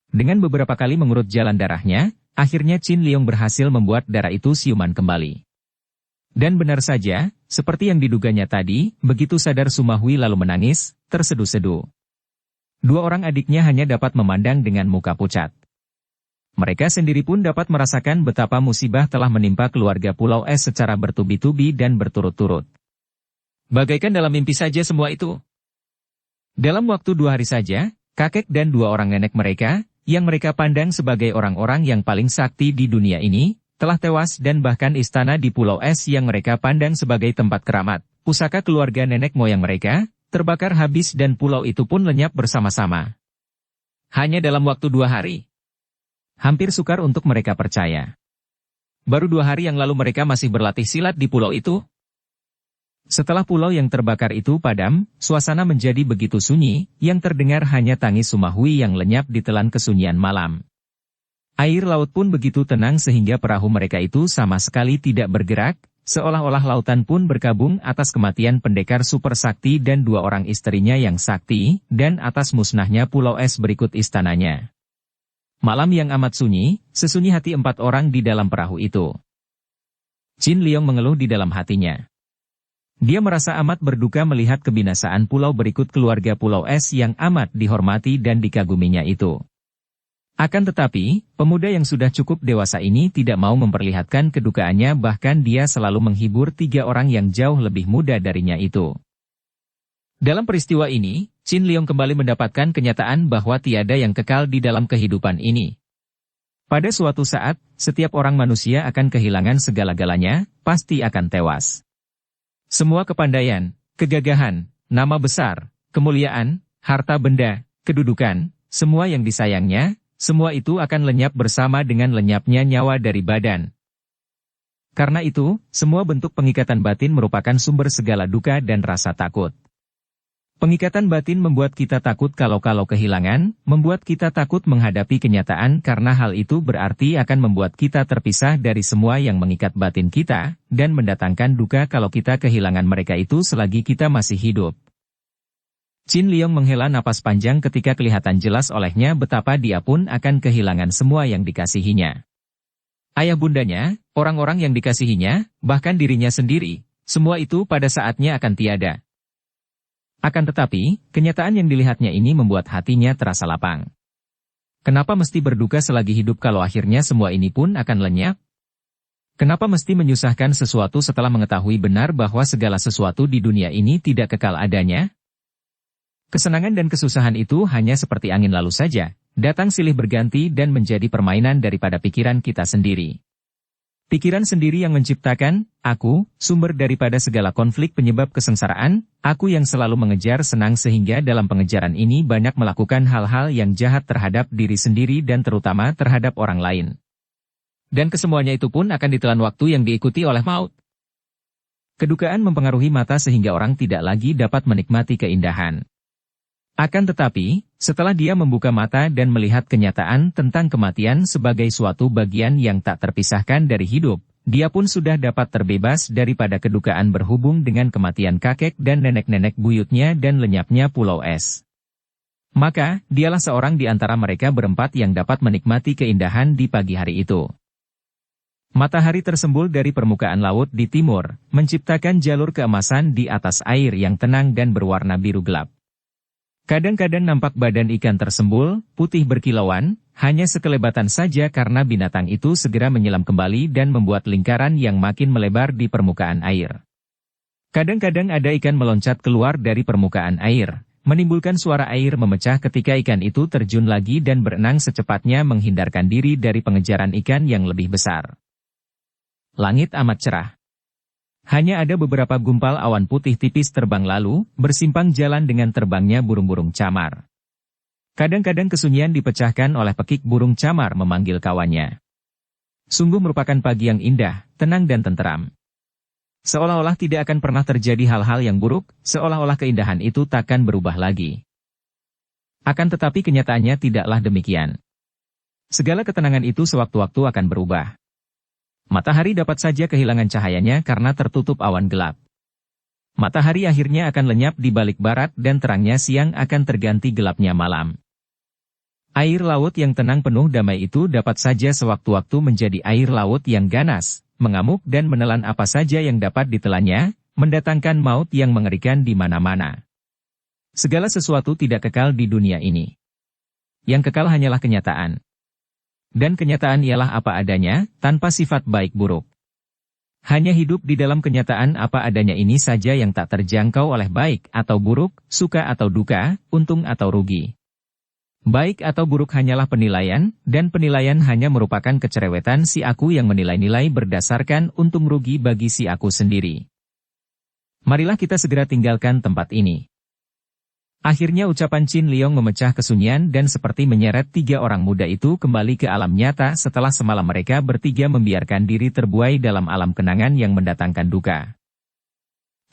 Dengan beberapa kali mengurut jalan darahnya, akhirnya Qin Liong berhasil membuat darah itu siuman kembali. Dan benar saja, seperti yang diduganya tadi, begitu sadar Suma Hui lalu menangis, terseduh-seduh. 2 orang adiknya hanya dapat memandang dengan muka pucat. Mereka sendiri pun dapat merasakan betapa musibah telah menimpa keluarga Pulau Es secara bertubi-tubi dan berturut-turut. Bagaikan dalam mimpi saja semua itu. Dalam waktu 2 hari saja, kakek dan 2 orang nenek mereka, yang mereka pandang sebagai orang-orang yang paling sakti di dunia ini, telah tewas dan bahkan istana di Pulau Es yang mereka pandang sebagai tempat keramat, pusaka keluarga nenek moyang mereka, terbakar habis dan pulau itu pun lenyap bersama-sama. Hanya dalam waktu 2 hari. Hampir sukar untuk mereka percaya. Baru 2 hari yang lalu mereka masih berlatih silat di pulau itu. Setelah pulau yang terbakar itu padam, suasana menjadi begitu sunyi, yang terdengar hanya tangis Suma Hui yang lenyap di telan kesunyian malam. Air laut pun begitu tenang sehingga perahu mereka itu sama sekali tidak bergerak, seolah-olah lautan pun berkabung atas kematian pendekar super sakti dan 2 orang istrinya yang sakti, dan atas musnahnya pulau es berikut istananya. Malam yang amat sunyi, sesunyi hati 4 orang di dalam perahu itu. Qin Liong mengeluh di dalam hatinya. Dia merasa amat berduka melihat kebinasaan pulau berikut keluarga pulau es yang amat dihormati dan dikaguminya itu. Akan tetapi, pemuda yang sudah cukup dewasa ini tidak mau memperlihatkan kedukaannya, bahkan dia selalu menghibur 3 orang yang jauh lebih muda darinya itu. Dalam peristiwa ini, Qin Liang kembali mendapatkan kenyataan bahwa tiada yang kekal di dalam kehidupan ini. Pada suatu saat, setiap orang manusia akan kehilangan segala-galanya, pasti akan tewas. Semua kepandaian, kegagahan, nama besar, kemuliaan, harta benda, kedudukan, semua yang disayangnya, semua itu akan lenyap bersama dengan lenyapnya nyawa dari badan. Karena itu, semua bentuk pengikatan batin merupakan sumber segala duka dan rasa takut. Pengikatan batin membuat kita takut kalau kehilangan, membuat kita takut menghadapi kenyataan karena hal itu berarti akan membuat kita terpisah dari semua yang mengikat batin kita, dan mendatangkan duka kalau kita kehilangan mereka itu selagi kita masih hidup. Qin Liang menghela napas panjang ketika kelihatan jelas olehnya betapa dia pun akan kehilangan semua yang dikasihinya. Ayah bundanya, orang-orang yang dikasihinya, bahkan dirinya sendiri, semua itu pada saatnya akan tiada. Akan tetapi, kenyataan yang dilihatnya ini membuat hatinya terasa lapang. Kenapa mesti berduka selagi hidup kalau akhirnya semua ini pun akan lenyap? Kenapa mesti menyusahkan sesuatu setelah mengetahui benar bahwa segala sesuatu di dunia ini tidak kekal adanya? Kesenangan dan kesusahan itu hanya seperti angin lalu saja, datang silih berganti dan menjadi permainan daripada pikiran kita sendiri. Pikiran sendiri yang menciptakan, aku, sumber daripada segala konflik penyebab kesengsaraan, aku yang selalu mengejar senang sehingga dalam pengejaran ini banyak melakukan hal-hal yang jahat terhadap diri sendiri dan terutama terhadap orang lain. Dan kesemuanya itu pun akan ditelan waktu yang diikuti oleh maut. Kedukaan mempengaruhi mata sehingga orang tidak lagi dapat menikmati keindahan. Akan tetapi, setelah dia membuka mata dan melihat kenyataan tentang kematian sebagai suatu bagian yang tak terpisahkan dari hidup, dia pun sudah dapat terbebas daripada kedukaan berhubung dengan kematian kakek dan nenek-nenek buyutnya dan lenyapnya pulau es. Maka, dialah seorang di antara mereka berempat yang dapat menikmati keindahan di pagi hari itu. Matahari tersembul dari permukaan laut di timur, menciptakan jalur keemasan di atas air yang tenang dan berwarna biru gelap. Kadang-kadang nampak badan ikan tersembul, putih berkilauan, hanya sekelebatan saja karena binatang itu segera menyelam kembali dan membuat lingkaran yang makin melebar di permukaan air. Kadang-kadang ada ikan meloncat keluar dari permukaan air, menimbulkan suara air memecah ketika ikan itu terjun lagi dan berenang secepatnya menghindarkan diri dari pengejaran ikan yang lebih besar. Langit amat cerah. Hanya ada beberapa gumpal awan putih tipis terbang lalu, bersimpang jalan dengan terbangnya burung-burung camar. Kadang-kadang kesunyian dipecahkan oleh pekik burung camar memanggil kawannya. Sungguh merupakan pagi yang indah, tenang dan tenteram. Seolah-olah tidak akan pernah terjadi hal-hal yang buruk, seolah-olah keindahan itu takkan berubah lagi. Akan tetapi kenyataannya tidaklah demikian. Segala ketenangan itu sewaktu-waktu akan berubah. Matahari dapat saja kehilangan cahayanya karena tertutup awan gelap. Matahari akhirnya akan lenyap di balik barat dan terangnya siang akan terganti gelapnya malam. Air laut yang tenang penuh damai itu dapat saja sewaktu-waktu menjadi air laut yang ganas, mengamuk dan menelan apa saja yang dapat ditelannya, mendatangkan maut yang mengerikan di mana-mana. Segala sesuatu tidak kekal di dunia ini. Yang kekal hanyalah kenyataan. Dan kenyataan ialah apa adanya, tanpa sifat baik buruk. Hanya hidup di dalam kenyataan apa adanya ini saja yang tak terjangkau oleh baik atau buruk, suka atau duka, untung atau rugi. Baik atau buruk hanyalah penilaian, dan penilaian hanya merupakan kecerewetan si aku yang menilai-nilai berdasarkan untung rugi bagi si aku sendiri. Marilah kita segera tinggalkan tempat ini. Akhirnya ucapan Qin Liang memecah kesunyian dan seperti menyeret 3 orang muda itu kembali ke alam nyata setelah semalam mereka bertiga membiarkan diri terbuai dalam alam kenangan yang mendatangkan duka.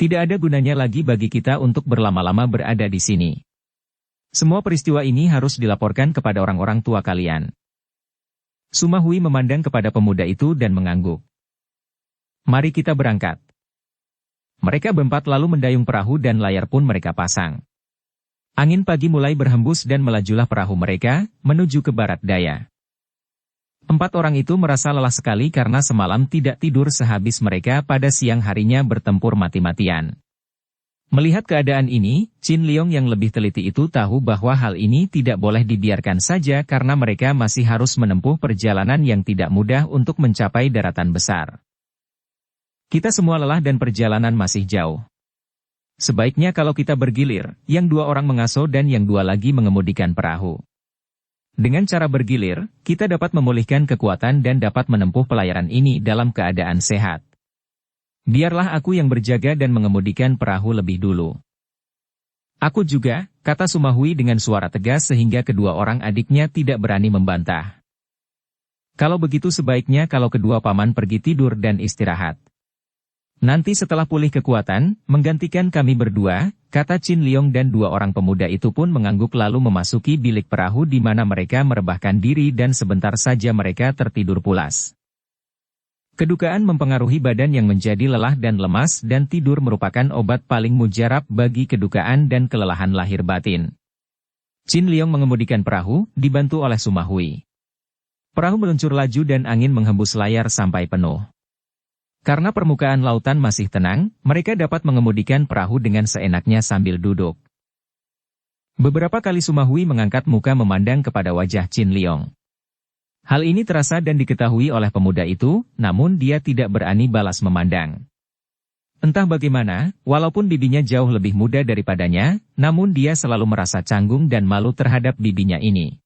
Tidak ada gunanya lagi bagi kita untuk berlama-lama berada di sini. Semua peristiwa ini harus dilaporkan kepada orang-orang tua kalian. Suma Hui memandang kepada pemuda itu dan mengangguk. Mari kita berangkat. Mereka berempat lalu mendayung perahu dan layar pun mereka pasang. Angin pagi mulai berhembus dan melajulah perahu mereka, menuju ke barat daya. 4 orang itu merasa lelah sekali karena semalam tidak tidur sehabis mereka pada siang harinya bertempur mati-matian. Melihat keadaan ini, Qin Liong yang lebih teliti itu tahu bahwa hal ini tidak boleh dibiarkan saja karena mereka masih harus menempuh perjalanan yang tidak mudah untuk mencapai daratan besar. Kita semua lelah dan perjalanan masih jauh. Sebaiknya kalau kita bergilir, yang dua orang mengasuh dan yang dua lagi mengemudikan perahu. Dengan cara bergilir, kita dapat memulihkan kekuatan dan dapat menempuh pelayaran ini dalam keadaan sehat. Biarlah aku yang berjaga dan mengemudikan perahu lebih dulu. Aku juga, kata Sumahui dengan suara tegas sehingga kedua orang adiknya tidak berani membantah. Kalau begitu sebaiknya kalau kedua paman pergi tidur dan istirahat. Nanti setelah pulih kekuatan, menggantikan kami berdua, kata Qin Liong dan dua orang pemuda itu pun mengangguk lalu memasuki bilik perahu di mana mereka merebahkan diri dan sebentar saja mereka tertidur pulas. Kedukaan mempengaruhi badan yang menjadi lelah dan lemas dan tidur merupakan obat paling mujarab bagi kedukaan dan kelelahan lahir batin. Qin Liong mengemudikan perahu, dibantu oleh Sumahui. Perahu meluncur laju dan angin menghembus layar sampai penuh. Karena permukaan lautan masih tenang, mereka dapat mengemudikan perahu dengan seenaknya sambil duduk. Beberapa kali Sumahui mengangkat muka memandang kepada wajah Qin Liong. Hal ini terasa dan diketahui oleh pemuda itu, namun dia tidak berani balas memandang. Entah bagaimana, walaupun bibinya jauh lebih muda daripadanya, namun dia selalu merasa canggung dan malu terhadap bibinya ini.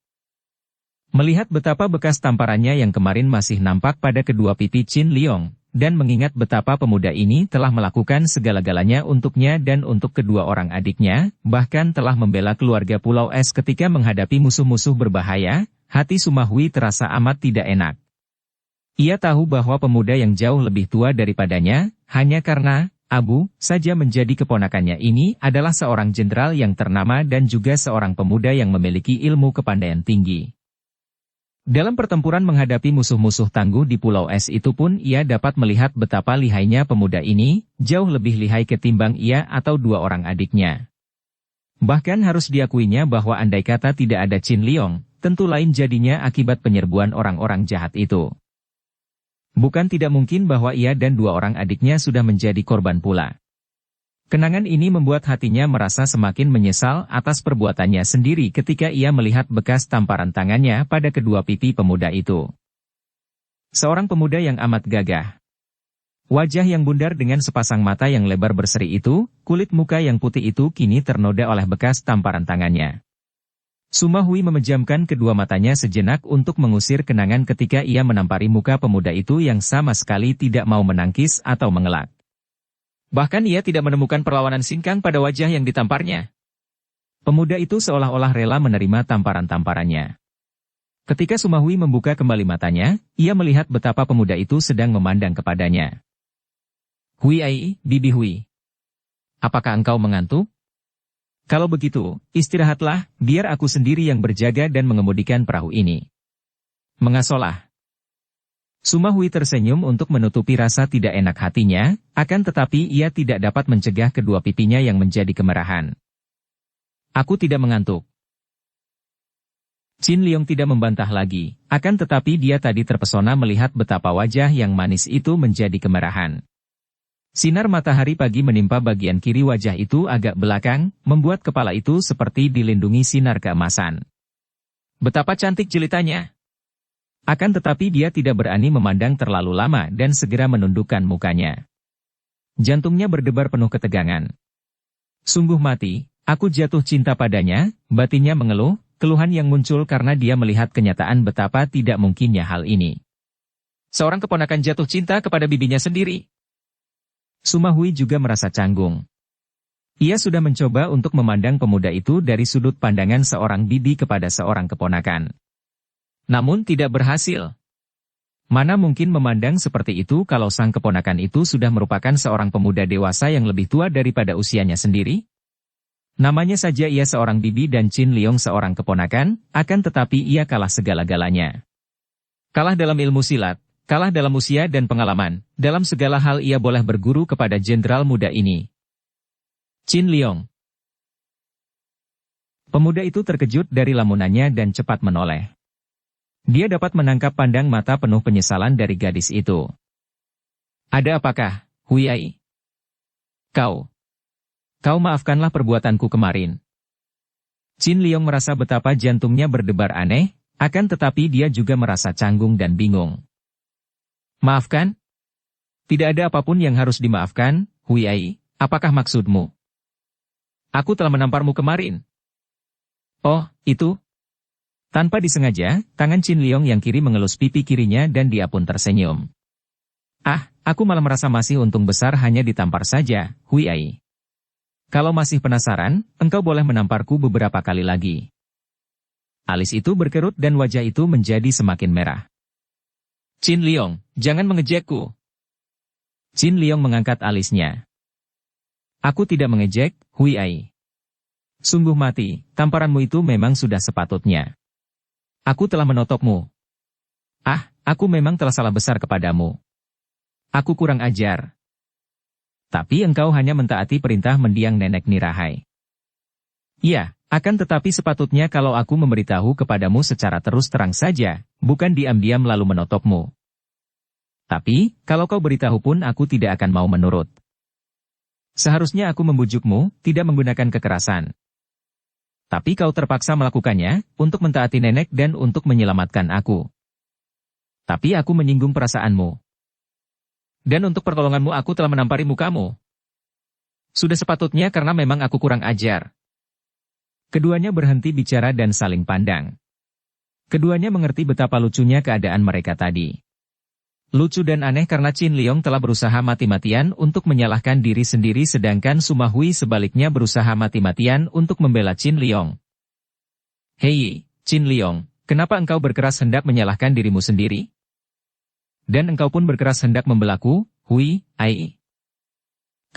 Melihat betapa bekas tamparannya yang kemarin masih nampak pada kedua pipi Qin Liong, dan mengingat betapa pemuda ini telah melakukan segala-galanya untuknya dan untuk kedua orang adiknya, bahkan telah membela keluarga Pulau Es ketika menghadapi musuh-musuh berbahaya, hati Sumahui terasa amat tidak enak. Ia tahu bahwa pemuda yang jauh lebih tua daripadanya, hanya karena Abu saja menjadi keponakannya ini adalah seorang jenderal yang ternama dan juga seorang pemuda yang memiliki ilmu kepandaian tinggi. Dalam pertempuran menghadapi musuh-musuh tangguh di Pulau Es itu pun ia dapat melihat betapa lihainya pemuda ini, jauh lebih lihai ketimbang ia atau dua orang adiknya. Bahkan harus diakuinya bahwa andai kata tidak ada Qin Liong, tentu lain jadinya akibat penyerbuan orang-orang jahat itu. Bukan tidak mungkin bahwa ia dan dua orang adiknya sudah menjadi korban pula. Kenangan ini membuat hatinya merasa semakin menyesal atas perbuatannya sendiri ketika ia melihat bekas tamparan tangannya pada kedua pipi pemuda itu. Seorang pemuda yang amat gagah. Wajah yang bundar dengan sepasang mata yang lebar berseri itu, kulit muka yang putih itu kini ternoda oleh bekas tamparan tangannya. Sumahui memejamkan kedua matanya sejenak untuk mengusir kenangan ketika ia menampari muka pemuda itu yang sama sekali tidak mau menangkis atau mengelak. Bahkan ia tidak menemukan perlawanan singkang pada wajah yang ditamparnya. Pemuda itu seolah-olah rela menerima tamparan-tamparannya. Ketika Sumahui membuka kembali matanya, ia melihat betapa pemuda itu sedang memandang kepadanya. "Hui Ai, Bibi Hui. Apakah engkau mengantuk? Kalau begitu, istirahatlah, biar aku sendiri yang berjaga dan mengemudikan perahu ini." "Mengasolah." Sumahui tersenyum untuk menutupi rasa tidak enak hatinya, akan tetapi ia tidak dapat mencegah kedua pipinya yang menjadi kemerahan. "Aku tidak mengantuk." Qin Liong tidak membantah lagi, akan tetapi dia tadi terpesona melihat betapa wajah yang manis itu menjadi kemerahan. Sinar matahari pagi menimpa bagian kiri wajah itu agak belakang, membuat kepala itu seperti dilindungi sinar keemasan. Betapa cantik jelitanya! Akan tetapi dia tidak berani memandang terlalu lama dan segera menundukkan mukanya. Jantungnya berdebar penuh ketegangan. Sungguh mati, aku jatuh cinta padanya, batinnya mengeluh, keluhan yang muncul karena dia melihat kenyataan betapa tidak mungkinnya hal ini. Seorang keponakan jatuh cinta kepada bibinya sendiri. Sumahui juga merasa canggung. Ia sudah mencoba untuk memandang pemuda itu dari sudut pandangan seorang bibi kepada seorang keponakan. Namun tidak berhasil. Mana mungkin memandang seperti itu kalau sang keponakan itu sudah merupakan seorang pemuda dewasa yang lebih tua daripada usianya sendiri? Namanya saja ia seorang bibi dan Qin Liong seorang keponakan, akan tetapi ia kalah segala-galanya. Kalah dalam ilmu silat, kalah dalam usia dan pengalaman, dalam segala hal ia boleh berguru kepada jenderal muda ini. Qin Liong. Pemuda itu terkejut dari lamunannya dan cepat menoleh. Dia dapat menangkap pandang mata penuh penyesalan dari gadis itu. "Ada apakah, Hui Ai? Kau Kau maafkanlah perbuatanku kemarin. Qin Liong merasa betapa jantungnya berdebar aneh, akan tetapi dia juga merasa canggung dan bingung. Maafkan? Tidak ada apapun yang harus dimaafkan, Hui Ai, apakah maksudmu? Aku telah menamparmu kemarin. Oh, itu? Tanpa disengaja, tangan Qin Liong yang kiri mengelus pipi kirinya dan dia pun tersenyum. Ah, aku malah merasa masih untung besar hanya ditampar saja, Hui Ai. Kalau masih penasaran, engkau boleh menamparku beberapa kali lagi. Alis itu berkerut dan wajah itu menjadi semakin merah. Qin Liong, jangan mengejekku. Qin Liong mengangkat alisnya. Aku tidak mengejek, Hui Ai. Sungguh mati, tamparanmu itu memang sudah sepatutnya. Aku telah menotokmu. Ah, aku memang telah salah besar kepadamu. Aku kurang ajar. Tapi engkau hanya mentaati perintah mendiang nenek Nirahai. Ya, akan tetapi sepatutnya kalau aku memberitahu kepadamu secara terus terang saja, bukan diam-diam lalu menotokmu. Tapi, kalau kau beritahu pun aku tidak akan mau menurut. Seharusnya aku membujukmu, tidak menggunakan kekerasan. Tapi kau terpaksa melakukannya, untuk mentaati nenek dan untuk menyelamatkan aku. Tapi aku menyinggung perasaanmu. Dan untuk pertolonganmu aku telah menampari mukamu. Sudah sepatutnya karena memang aku kurang ajar. Keduanya berhenti bicara dan saling pandang. Keduanya mengerti betapa lucunya keadaan mereka tadi. Lucu dan aneh karena Qin Liong telah berusaha mati-matian untuk menyalahkan diri sendiri sedangkan Suma Hui sebaliknya berusaha mati-matian untuk membela Qin Liong. Hei, Qin Liong, kenapa engkau berkeras hendak menyalahkan dirimu sendiri? Dan engkau pun berkeras hendak membelaku, Hui Ai.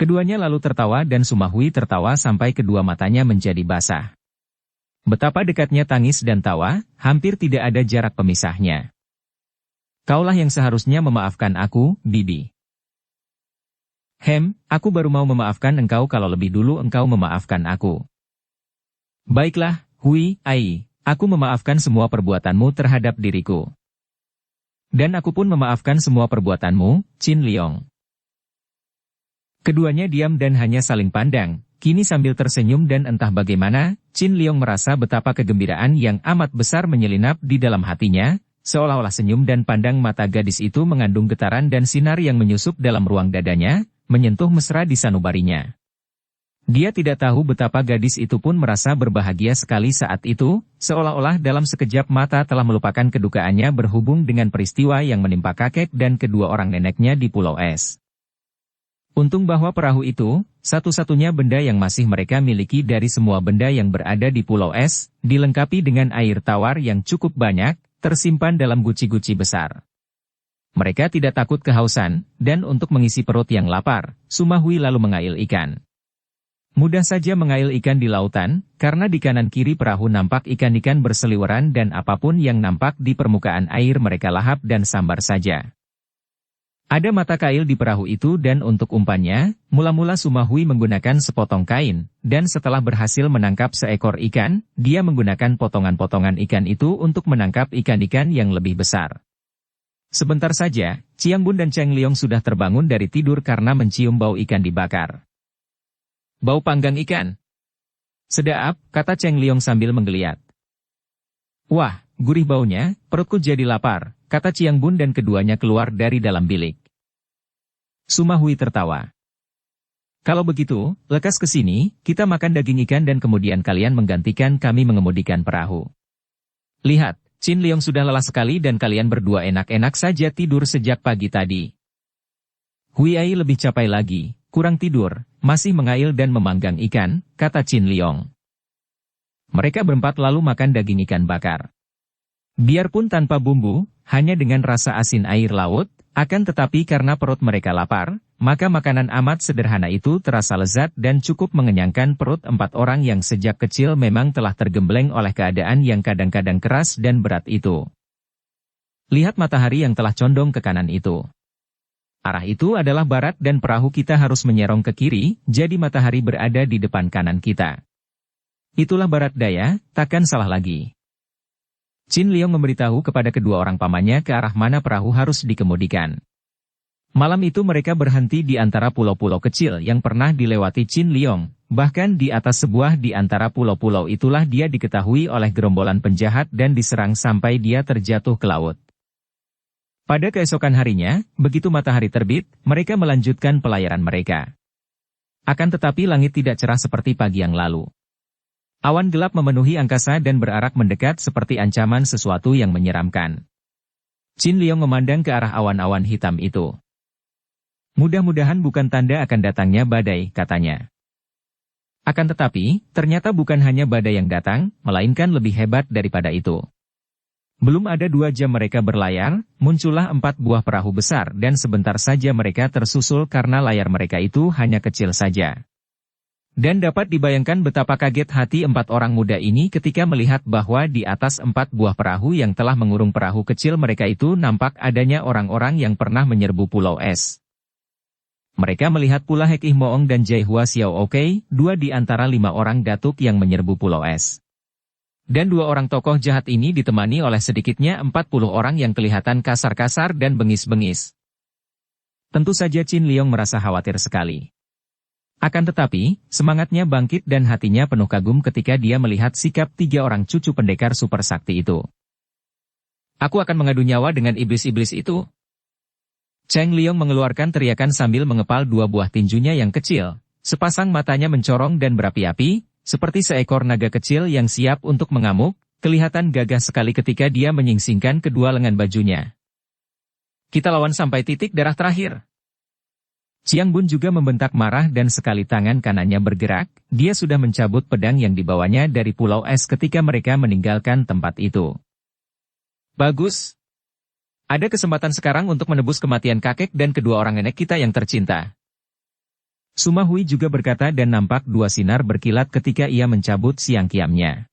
Keduanya lalu tertawa dan Suma Hui tertawa sampai kedua matanya menjadi basah. Betapa dekatnya tangis dan tawa, hampir tidak ada jarak pemisahnya. Kaulah yang seharusnya memaafkan aku, Bibi. Aku baru mau memaafkan engkau kalau lebih dulu engkau memaafkan aku. Baiklah, Hui Ai, aku memaafkan semua perbuatanmu terhadap diriku. Dan aku pun memaafkan semua perbuatanmu, Qin Liong. Keduanya diam dan hanya saling pandang, kini sambil tersenyum dan entah bagaimana, Qin Liong merasa betapa kegembiraan yang amat besar menyelinap di dalam hatinya, seolah-olah senyum dan pandang mata gadis itu mengandung getaran dan sinar yang menyusup dalam ruang dadanya, menyentuh mesra di sanubarinya. Dia tidak tahu betapa gadis itu pun merasa berbahagia sekali saat itu, seolah-olah dalam sekejap mata telah melupakan kedukaannya berhubung dengan peristiwa yang menimpa kakek dan kedua orang neneknya di Pulau Es. Untung bahwa perahu itu, satu-satunya benda yang masih mereka miliki dari semua benda yang berada di Pulau Es, dilengkapi dengan air tawar yang cukup banyak, tersimpan dalam guci-guci besar. Mereka tidak takut kehausan, dan untuk mengisi perut yang lapar, Suma Hui lalu mengail ikan. Mudah saja mengail ikan di lautan, karena di kanan kiri perahu nampak ikan-ikan berseliweran dan apapun yang nampak di permukaan air mereka lahap dan sambar saja. Ada mata kail di perahu itu dan untuk umpannya, mula-mula Suma Hui menggunakan sepotong kain, dan setelah berhasil menangkap seekor ikan, dia menggunakan potongan-potongan ikan itu untuk menangkap ikan-ikan yang lebih besar. Sebentar saja, Chiang Bun dan Cheng Liong sudah terbangun dari tidur karena mencium bau ikan dibakar. Bau panggang ikan. Sedap, kata Cheng Liong sambil menggeliat. Wah, gurih baunya, perutku jadi lapar, kata Chiang Bun dan keduanya keluar dari dalam bilik. Suma Hui tertawa. Kalau begitu, lekas ke sini, kita makan daging ikan dan kemudian kalian menggantikan kami mengemudikan perahu. Lihat, Qin Liong sudah lelah sekali dan kalian berdua enak-enak saja tidur sejak pagi tadi. Hui Ai lebih capai lagi, kurang tidur, masih mengail dan memanggang ikan, kata Qin Liong. Mereka berempat lalu makan daging ikan bakar. Biarpun tanpa bumbu, hanya dengan rasa asin air laut, akan tetapi karena perut mereka lapar, maka makanan amat sederhana itu terasa lezat dan cukup mengenyangkan perut empat orang yang sejak kecil memang telah tergembleng oleh keadaan yang kadang-kadang keras dan berat itu. Lihat matahari yang telah condong ke kanan itu. Arah itu adalah barat dan perahu kita harus menyerong ke kiri, jadi matahari berada di depan kanan kita. Itulah barat daya, takkan salah lagi. Qin Liong memberitahu kepada kedua orang pamannya ke arah mana perahu harus dikemudikan. Malam itu mereka berhenti di antara pulau-pulau kecil yang pernah dilewati Qin Liong, Bahkan di atas sebuah di antara pulau-pulau itulah dia diketahui oleh gerombolan penjahat dan diserang sampai dia terjatuh ke laut. Pada keesokan harinya, begitu matahari terbit, mereka melanjutkan pelayaran mereka. Akan tetapi langit tidak cerah seperti pagi yang lalu. Awan gelap memenuhi angkasa dan berarak mendekat seperti ancaman sesuatu yang menyeramkan. Qin Liong memandang ke arah awan-awan hitam itu. Mudah-mudahan bukan tanda akan datangnya badai, katanya. Akan tetapi, ternyata bukan hanya badai yang datang, melainkan lebih hebat daripada itu. Belum ada 2 jam mereka berlayar, muncullah 4 buah perahu besar dan sebentar saja mereka tersusul karena layar mereka itu hanya kecil saja. Dan dapat dibayangkan betapa kaget hati 4 orang muda ini ketika melihat bahwa di atas 4 buah perahu yang telah mengurung perahu kecil mereka itu nampak adanya orang-orang yang pernah menyerbu Pulau Es. Mereka melihat pula Hek Ih Moong dan Jai Hua Xiao Okey, 2 di antara 5 orang datuk yang menyerbu Pulau Es. Dan 2 orang tokoh jahat ini ditemani oleh sedikitnya 40 orang yang kelihatan kasar-kasar dan bengis-bengis. Tentu saja Qin Liong merasa khawatir sekali. Akan tetapi, semangatnya bangkit dan hatinya penuh kagum ketika dia melihat sikap 3 orang cucu pendekar super sakti itu. Aku akan mengadu nyawa dengan iblis-iblis itu. Cheng Liong mengeluarkan teriakan sambil mengepal 2 buah tinjunya yang kecil. Sepasang matanya mencorong dan berapi-api, seperti seekor naga kecil yang siap untuk mengamuk, kelihatan gagah sekali ketika dia menyingsingkan kedua lengan bajunya. Kita lawan sampai titik darah terakhir. Chiang Bun juga membentak marah dan sekali tangan kanannya bergerak, dia sudah mencabut pedang yang dibawanya dari Pulau Es ketika mereka meninggalkan tempat itu. Bagus. Ada kesempatan sekarang untuk menebus kematian kakek dan kedua orang nenek kita yang tercinta. Suma Hui juga berkata dan nampak 2 sinar berkilat ketika ia mencabut siang kiamnya.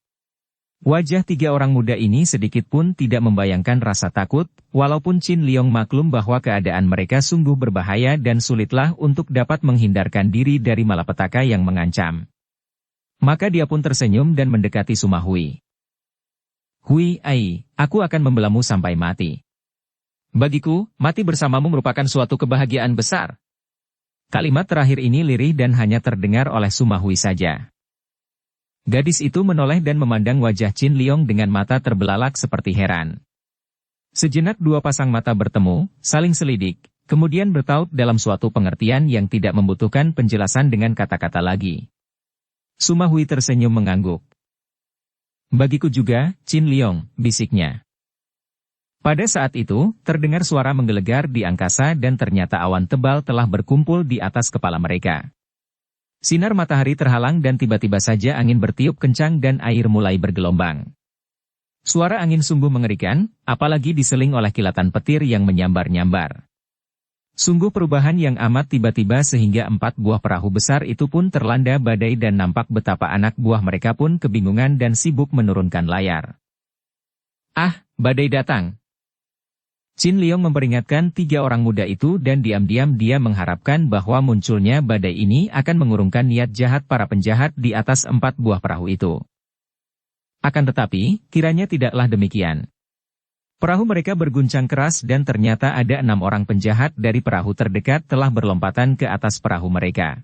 Wajah 3 orang muda ini sedikit pun tidak membayangkan rasa takut, walaupun Qin Liong maklum bahwa keadaan mereka sungguh berbahaya dan sulitlah untuk dapat menghindarkan diri dari malapetaka yang mengancam. Maka dia pun tersenyum dan mendekati Suma Hui. Hui Ai, aku akan membelamu sampai mati. Bagiku, mati bersamamu merupakan suatu kebahagiaan besar. Kalimat terakhir ini lirih dan hanya terdengar oleh Suma Hui saja. Gadis itu menoleh dan memandang wajah Qin Liong dengan mata terbelalak seperti heran. Sejenak 2 pasang mata bertemu, saling selidik, kemudian bertaut dalam suatu pengertian yang tidak membutuhkan penjelasan dengan kata-kata lagi. Suma Hui tersenyum mengangguk. Bagiku juga, Qin Liong, bisiknya. Pada saat itu, terdengar suara menggelegar di angkasa dan ternyata awan tebal telah berkumpul di atas kepala mereka. Sinar matahari terhalang dan tiba-tiba saja angin bertiup kencang dan air mulai bergelombang. Suara angin sungguh mengerikan, apalagi diseling oleh kilatan petir yang menyambar-nyambar. Sungguh perubahan yang amat tiba-tiba sehingga 4 buah perahu besar itu pun terlanda badai dan nampak betapa anak buah mereka pun kebingungan dan sibuk menurunkan layar. Ah, badai datang. Qin Liong memperingatkan 3 orang muda itu dan diam-diam dia mengharapkan bahwa munculnya badai ini akan mengurungkan niat jahat para penjahat di atas 4 buah perahu itu. Akan tetapi, kiranya tidaklah demikian. Perahu mereka berguncang keras dan ternyata ada 6 orang penjahat dari perahu terdekat telah berlompatan ke atas perahu mereka.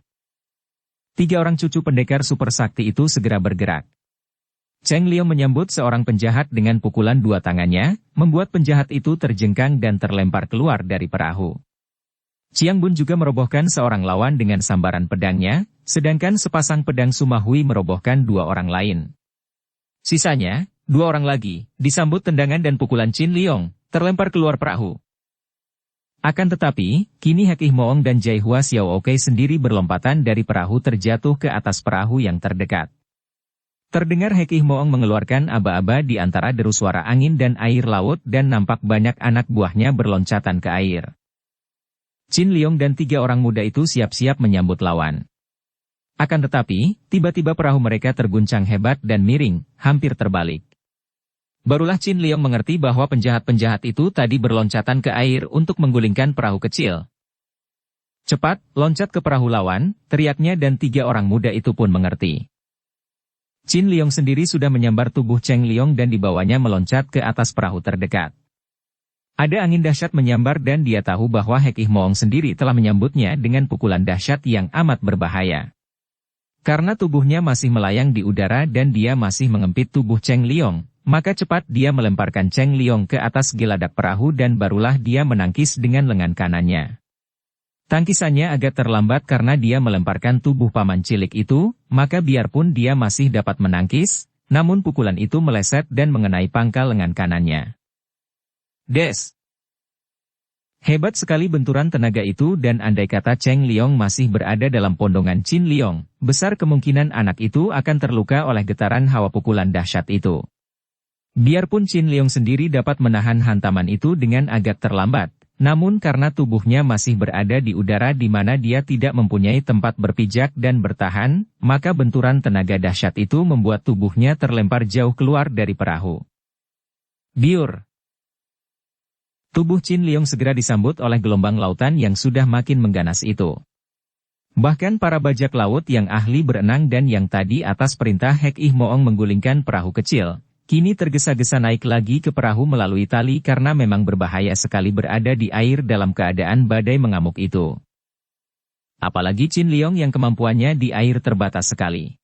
3 orang cucu pendekar super sakti itu segera bergerak. Cheng Liong menyambut seorang penjahat dengan pukulan 2 tangannya, membuat penjahat itu terjengkang dan terlempar keluar dari perahu. Chiang Bun juga merobohkan seorang lawan dengan sambaran pedangnya, sedangkan sepasang pedang Suma Hui merobohkan 2 orang lain. Sisanya, 2 orang lagi, disambut tendangan dan pukulan Qin Liong, terlempar keluar perahu. Akan tetapi, kini Hek Ih Moong dan Jai Hua Xiao Okey sendiri berlompatan dari perahu terjatuh ke atas perahu yang terdekat. Terdengar Hek Ih Moong mengeluarkan aba-aba di antara deru suara angin dan air laut dan nampak banyak anak buahnya berloncatan ke air. Qin Liong dan 3 orang muda itu siap-siap menyambut lawan. Akan tetapi, tiba-tiba perahu mereka terguncang hebat dan miring, hampir terbalik. Barulah Qin Liong mengerti bahwa penjahat-penjahat itu tadi berloncatan ke air untuk menggulingkan perahu kecil. Cepat, loncat ke perahu lawan, teriaknya dan 3 orang muda itu pun mengerti. Qin Liong sendiri sudah menyambar tubuh Cheng Liong dan dibawanya meloncat ke atas perahu terdekat. Ada angin dahsyat menyambar dan dia tahu bahwa Hek Ih Moong sendiri telah menyambutnya dengan pukulan dahsyat yang amat berbahaya. Karena tubuhnya masih melayang di udara dan dia masih mengempit tubuh Cheng Liong, maka cepat dia melemparkan Cheng Liong ke atas geladak perahu dan barulah dia menangkis dengan lengan kanannya. Tangkisannya agak terlambat karena dia melemparkan tubuh paman cilik itu, maka biarpun dia masih dapat menangkis, namun pukulan itu meleset dan mengenai pangkal lengan kanannya. Des! Hebat sekali benturan tenaga itu dan andai kata Cheng Liong masih berada dalam pondongan Qin Liong, besar kemungkinan anak itu akan terluka oleh getaran hawa pukulan dahsyat itu. Biarpun Qin Liong sendiri dapat menahan hantaman itu dengan agak terlambat, namun karena tubuhnya masih berada di udara di mana dia tidak mempunyai tempat berpijak dan bertahan, maka benturan tenaga dahsyat itu membuat tubuhnya terlempar jauh keluar dari perahu. Biur! Tubuh Qin Liong segera disambut oleh gelombang lautan yang sudah makin mengganas itu. Bahkan para bajak laut yang ahli berenang dan yang tadi atas perintah Hek Ih Moong menggulingkan perahu kecil, kini tergesa-gesa naik lagi ke perahu melalui tali karena memang berbahaya sekali berada di air dalam keadaan badai mengamuk itu. Apalagi Qin Liong yang kemampuannya di air terbatas sekali.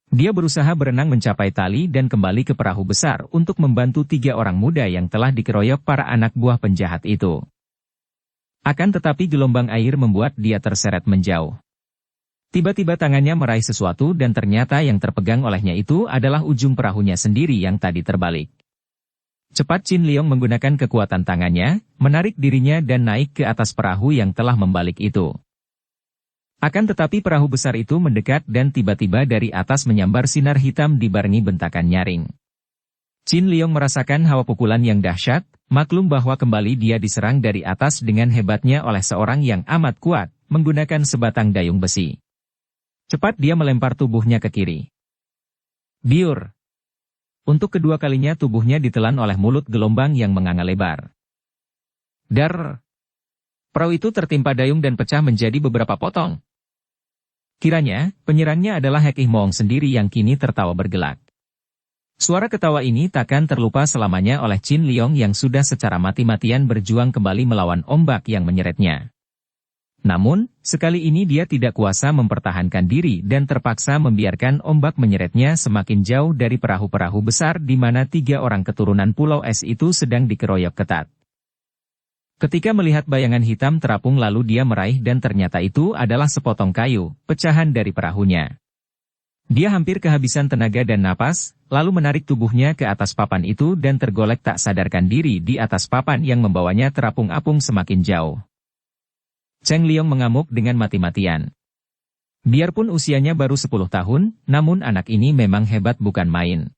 Dia berusaha berenang mencapai tali dan kembali ke perahu besar untuk membantu 3 orang muda yang telah dikeroyok para anak buah penjahat itu. Akan tetapi gelombang air membuat dia terseret menjauh. Tiba-tiba tangannya meraih sesuatu dan ternyata yang terpegang olehnya itu adalah ujung perahunya sendiri yang tadi terbalik. Cepat Qin Liong menggunakan kekuatan tangannya, menarik dirinya dan naik ke atas perahu yang telah membalik itu. Akan tetapi perahu besar itu mendekat dan tiba-tiba dari atas menyambar sinar hitam dibarengi bentakan nyaring. Qin Liong merasakan hawa pukulan yang dahsyat, maklum bahwa kembali dia diserang dari atas dengan hebatnya oleh seorang yang amat kuat, menggunakan sebatang dayung besi. Cepat dia melempar tubuhnya ke kiri. Biur! Untuk kedua kalinya tubuhnya ditelan oleh mulut gelombang yang menganga lebar. Dar! Perahu itu tertimpa dayung dan pecah menjadi beberapa potong. Kiranya, penyerangnya adalah Hek Ih Moong sendiri yang kini tertawa bergelak. Suara ketawa ini takkan terlupa selamanya oleh Qin Liong yang sudah secara mati-matian berjuang kembali melawan ombak yang menyeretnya. Namun, sekali ini dia tidak kuasa mempertahankan diri dan terpaksa membiarkan ombak menyeretnya semakin jauh dari perahu-perahu besar di mana 3 orang keturunan Pulau Es itu sedang dikeroyok ketat. Ketika melihat bayangan hitam terapung lalu dia meraih dan ternyata itu adalah sepotong kayu, pecahan dari perahunya. Dia hampir kehabisan tenaga dan napas, lalu menarik tubuhnya ke atas papan itu dan tergolek tak sadarkan diri di atas papan yang membawanya terapung-apung semakin jauh. Cheng Liong mengamuk dengan mati-matian. Biarpun usianya baru 10 tahun, namun anak ini memang hebat bukan main.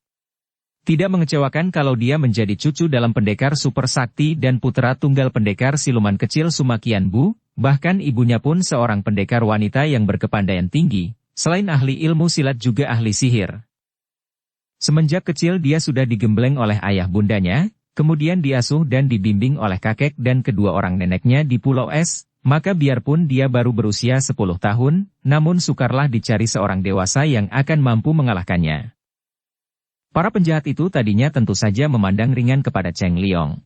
Tidak mengecewakan kalau dia menjadi cucu dalam pendekar super sakti dan putra tunggal pendekar siluman kecil Sumakian Bu, bahkan ibunya pun seorang pendekar wanita yang berkepandaian tinggi, selain ahli ilmu silat juga ahli sihir. Semenjak kecil dia sudah digembleng oleh ayah bundanya, kemudian diasuh dan dibimbing oleh kakek dan kedua orang neneknya di Pulau Es, maka biarpun dia baru berusia 10 tahun, namun sukarlah dicari seorang dewasa yang akan mampu mengalahkannya. Para penjahat itu tadinya tentu saja memandang ringan kepada Cheng Liong.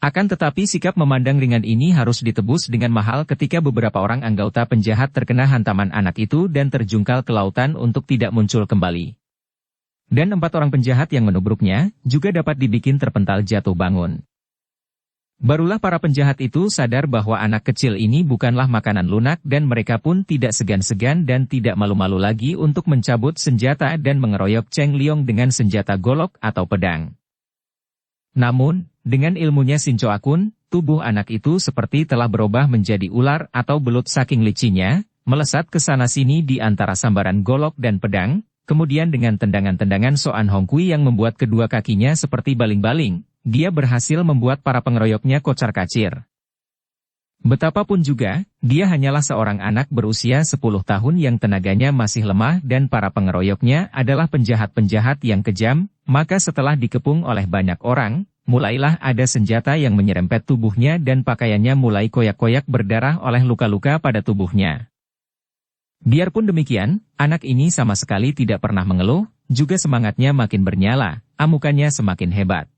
Akan tetapi sikap memandang ringan ini harus ditebus dengan mahal ketika beberapa orang anggota penjahat terkena hantaman anak itu dan terjungkal ke lautan untuk tidak muncul kembali. Dan 4 orang penjahat yang menubruknya juga dapat dibikin terpental jatuh bangun. Barulah para penjahat itu sadar bahwa anak kecil ini bukanlah makanan lunak dan mereka pun tidak segan-segan dan tidak malu-malu lagi untuk mencabut senjata dan mengeroyok Cheng Liong dengan senjata golok atau pedang. Namun, dengan ilmunya Sin Choa Kun, tubuh anak itu seperti telah berubah menjadi ular atau belut saking licinya, melesat ke sana-sini di antara sambaran golok dan pedang, kemudian dengan tendangan-tendangan Soan Hong Kui yang membuat kedua kakinya seperti baling-baling. Dia berhasil membuat para pengeroyoknya kocar-kacir. Betapapun juga, dia hanyalah seorang anak berusia 10 tahun yang tenaganya masih lemah dan para pengeroyoknya adalah penjahat-penjahat yang kejam, maka setelah dikepung oleh banyak orang, mulailah ada senjata yang menyerempet tubuhnya dan pakaiannya mulai koyak-koyak berdarah oleh luka-luka pada tubuhnya. Biarpun demikian, anak ini sama sekali tidak pernah mengeluh, juga semangatnya makin bernyala, amukannya semakin hebat.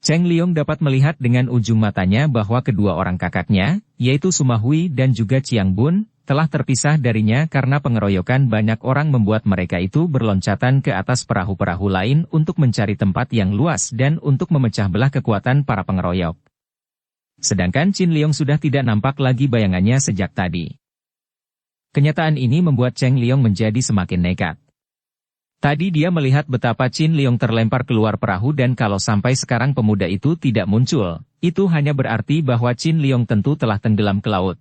Cheng Liong dapat melihat dengan ujung matanya bahwa kedua orang kakaknya, yaitu Suma Hui dan juga Chiang Bun, telah terpisah darinya karena pengeroyokan banyak orang membuat mereka itu berloncatan ke atas perahu-perahu lain untuk mencari tempat yang luas dan untuk memecah belah kekuatan para pengeroyok. Sedangkan Qin Liong sudah tidak nampak lagi bayangannya sejak tadi. Kenyataan ini membuat Cheng Liong menjadi semakin nekat. Tadi dia melihat betapa Qin Liong terlempar keluar perahu dan kalau sampai sekarang pemuda itu tidak muncul, itu hanya berarti bahwa Qin Liong tentu telah tenggelam ke laut.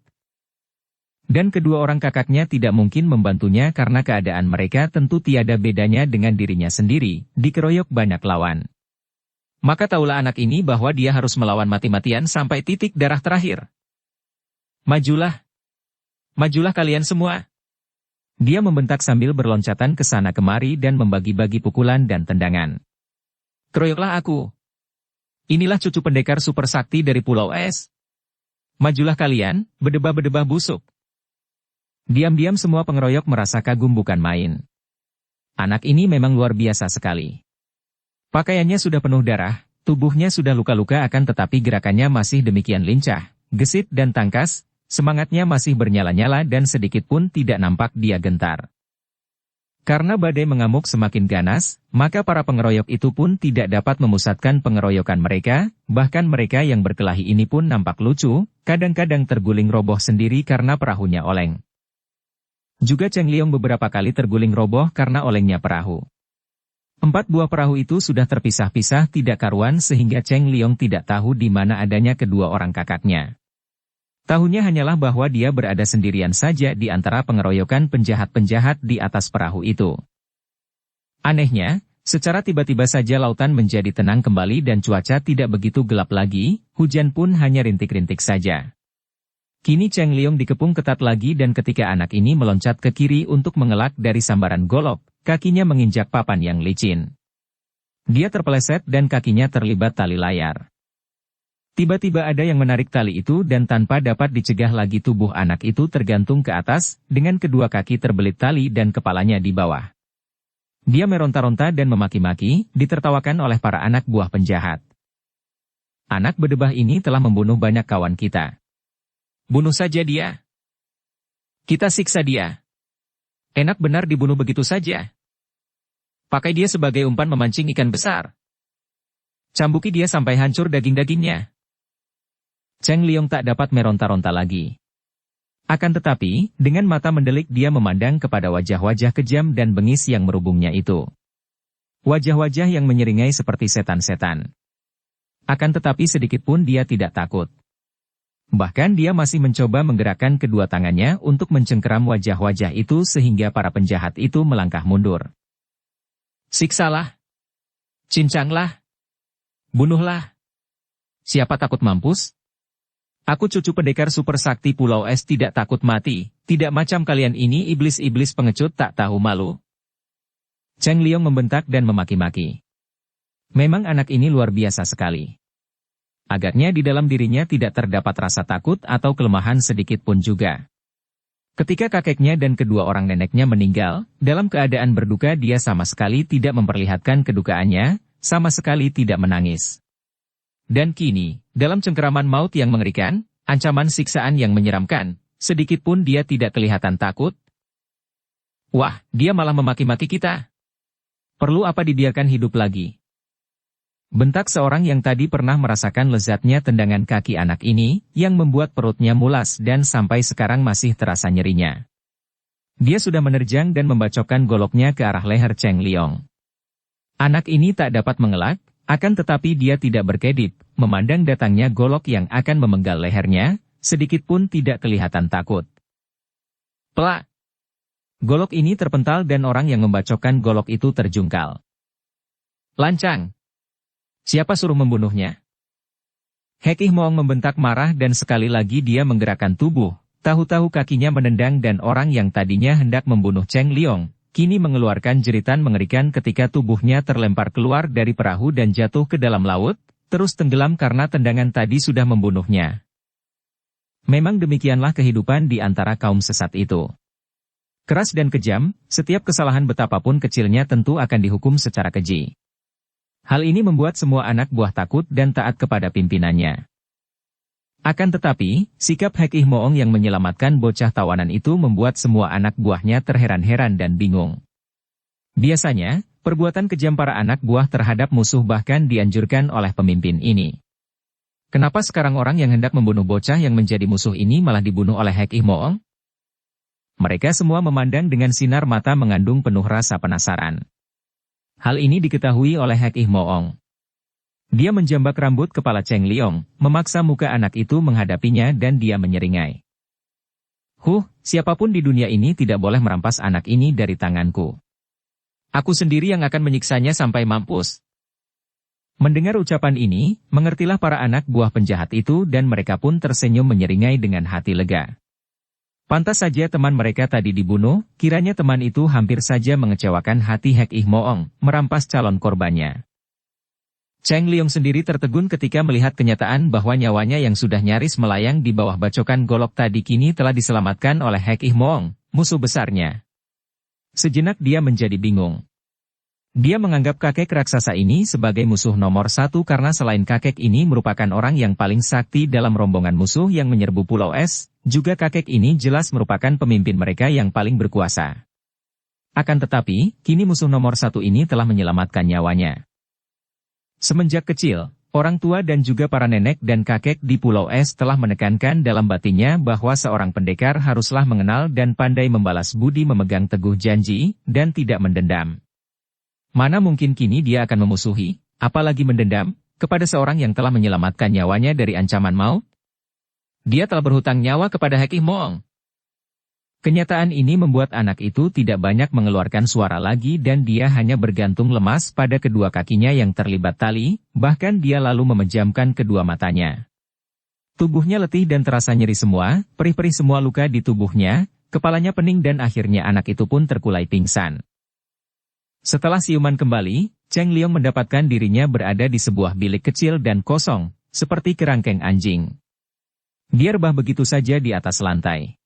Dan kedua orang kakaknya tidak mungkin membantunya karena keadaan mereka tentu tiada bedanya dengan dirinya sendiri, dikeroyok banyak lawan. Maka taulah anak ini bahwa dia harus melawan mati-matian sampai titik darah terakhir. Majulah! Majulah kalian semua! Dia membentak sambil berloncatan ke sana kemari dan membagi-bagi pukulan dan tendangan. Keroyoklah aku! Inilah cucu pendekar super sakti dari Pulau Es. Majulah kalian, berdebah-berdebah busuk. Diam-diam semua pengeroyok merasa kagum bukan main. Anak ini memang luar biasa sekali. Pakaiannya sudah penuh darah, tubuhnya sudah luka-luka akan tetapi gerakannya masih demikian lincah, gesit dan tangkas, semangatnya masih bernyala-nyala dan sedikit pun tidak nampak dia gentar. Karena badai mengamuk semakin ganas, maka para pengeroyok itu pun tidak dapat memusatkan pengeroyokan mereka, bahkan mereka yang berkelahi ini pun nampak lucu, kadang-kadang terguling roboh sendiri karena perahunya oleng. Juga Cheng Liong beberapa kali terguling roboh karena olengnya perahu. 4 buah perahu itu sudah terpisah-pisah tidak karuan sehingga Cheng Liong tidak tahu di mana adanya kedua orang kakaknya. Tahunya hanyalah bahwa dia berada sendirian saja di antara pengeroyokan penjahat-penjahat di atas perahu itu. Anehnya, secara tiba-tiba saja lautan menjadi tenang kembali dan cuaca tidak begitu gelap lagi, hujan pun hanya rintik-rintik saja. Kini Cheng Liong dikepung ketat lagi dan ketika anak ini meloncat ke kiri untuk mengelak dari sambaran golok, kakinya menginjak papan yang licin. Dia terpeleset dan kakinya terlibat tali layar. Tiba-tiba ada yang menarik tali itu dan tanpa dapat dicegah lagi tubuh anak itu tergantung ke atas, dengan kedua kaki terbelit tali dan kepalanya di bawah. Dia meronta-ronta dan memaki-maki, ditertawakan oleh para anak buah penjahat. Anak berdebah ini telah membunuh banyak kawan kita. Bunuh saja dia. Kita siksa dia. Enak benar dibunuh begitu saja. Pakai dia sebagai umpan memancing ikan besar. Cambuki dia sampai hancur daging-dagingnya. Cheng Liong tak dapat meronta-ronta lagi. Akan tetapi, dengan mata mendelik dia memandang kepada wajah-wajah kejam dan bengis yang merubungnya itu. Wajah-wajah yang menyeringai seperti setan-setan. Akan tetapi sedikit pun dia tidak takut. Bahkan dia masih mencoba menggerakkan kedua tangannya untuk mencengkeram wajah-wajah itu sehingga para penjahat itu melangkah mundur. Siksalah. Cincanglah. Bunuhlah. Siapa takut mampus? Aku cucu pendekar super sakti Pulau Es tidak takut mati, tidak macam kalian ini iblis-iblis pengecut tak tahu malu. Cheng Liong membentak dan memaki-maki. Memang anak ini luar biasa sekali. Agaknya di dalam dirinya tidak terdapat rasa takut atau kelemahan sedikit pun juga. Ketika kakeknya dan kedua orang neneknya meninggal, dalam keadaan berduka dia sama sekali tidak memperlihatkan kedukaannya, sama sekali tidak menangis. Dan kini, dalam cengkeraman maut yang mengerikan, ancaman siksaan yang menyeramkan, sedikit pun dia tidak kelihatan takut. Wah, dia malah memaki-maki kita. Perlu apa dibiarkan hidup lagi? Bentak seorang yang tadi pernah merasakan lezatnya tendangan kaki anak ini, yang membuat perutnya mulas dan sampai sekarang masih terasa nyerinya. Dia sudah menerjang dan membacokkan goloknya ke arah leher Cheng Liong. Anak ini tak dapat mengelak, akan tetapi dia tidak berkedip, memandang datangnya golok yang akan memenggal lehernya, sedikit pun tidak kelihatan takut. Plak! Golok ini terpental dan orang yang membacokkan golok itu terjungkal. Lancang! Siapa suruh membunuhnya? Hekih Moong membentak marah dan sekali lagi dia menggerakkan tubuh, tahu-tahu kakinya menendang dan orang yang tadinya hendak membunuh Cheng Liong, kini mengeluarkan jeritan mengerikan ketika tubuhnya terlempar keluar dari perahu dan jatuh ke dalam laut, terus tenggelam karena tendangan tadi sudah membunuhnya. Memang demikianlah kehidupan di antara kaum sesat itu. Keras dan kejam, setiap kesalahan betapapun kecilnya tentu akan dihukum secara keji. Hal ini membuat semua anak buah takut dan taat kepada pimpinannya. Akan tetapi, sikap Hek Ih Moong yang menyelamatkan bocah tawanan itu membuat semua anak buahnya terheran-heran dan bingung. Biasanya, perbuatan kejam para anak buah terhadap musuh bahkan dianjurkan oleh pemimpin ini. Kenapa sekarang orang yang hendak membunuh bocah yang menjadi musuh ini malah dibunuh oleh Hek Ih Moong? Mereka semua memandang dengan sinar mata mengandung penuh rasa penasaran. Hal ini diketahui oleh Hek Ih Moong. Dia menjambak rambut kepala Cheng Liong, memaksa muka anak itu menghadapinya dan dia menyeringai. Siapapun di dunia ini tidak boleh merampas anak ini dari tanganku. Aku sendiri yang akan menyiksanya sampai mampus. Mendengar ucapan ini, mengertilah para anak buah penjahat itu dan mereka pun tersenyum menyeringai dengan hati lega. Pantas saja teman mereka tadi dibunuh, kiranya teman itu hampir saja mengecewakan hati Hek Ih Moong, merampas calon korbannya. Cheng Liong sendiri tertegun ketika melihat kenyataan bahwa nyawanya yang sudah nyaris melayang di bawah bacokan golok tadi kini telah diselamatkan oleh Hek Ih Moong, musuh besarnya. Sejenak dia menjadi bingung. Dia menganggap kakek raksasa ini sebagai musuh nomor satu karena selain kakek ini merupakan orang yang paling sakti dalam rombongan musuh yang menyerbu Pulau Es, juga kakek ini jelas merupakan pemimpin mereka yang paling berkuasa. Akan tetapi, kini musuh nomor satu ini telah menyelamatkan nyawanya. Semenjak kecil, orang tua dan juga para nenek dan kakek di Pulau Es telah menekankan dalam batinnya bahwa seorang pendekar haruslah mengenal dan pandai membalas budi, memegang teguh janji, dan tidak mendendam. Mana mungkin kini dia akan memusuhi, apalagi mendendam, kepada seorang yang telah menyelamatkan nyawanya dari ancaman maut? Dia telah berhutang nyawa kepada Hek Ih Moong. Kenyataan ini membuat anak itu tidak banyak mengeluarkan suara lagi dan dia hanya bergantung lemas pada kedua kakinya yang terlibat tali, bahkan dia lalu memejamkan kedua matanya. Tubuhnya letih dan terasa nyeri semua, perih-perih semua luka di tubuhnya, kepalanya pening dan akhirnya anak itu pun terkulai pingsan. Setelah siuman kembali, Cheng Liong mendapatkan dirinya berada di sebuah bilik kecil dan kosong, seperti kerangkeng anjing. Dia rebah begitu saja di atas lantai.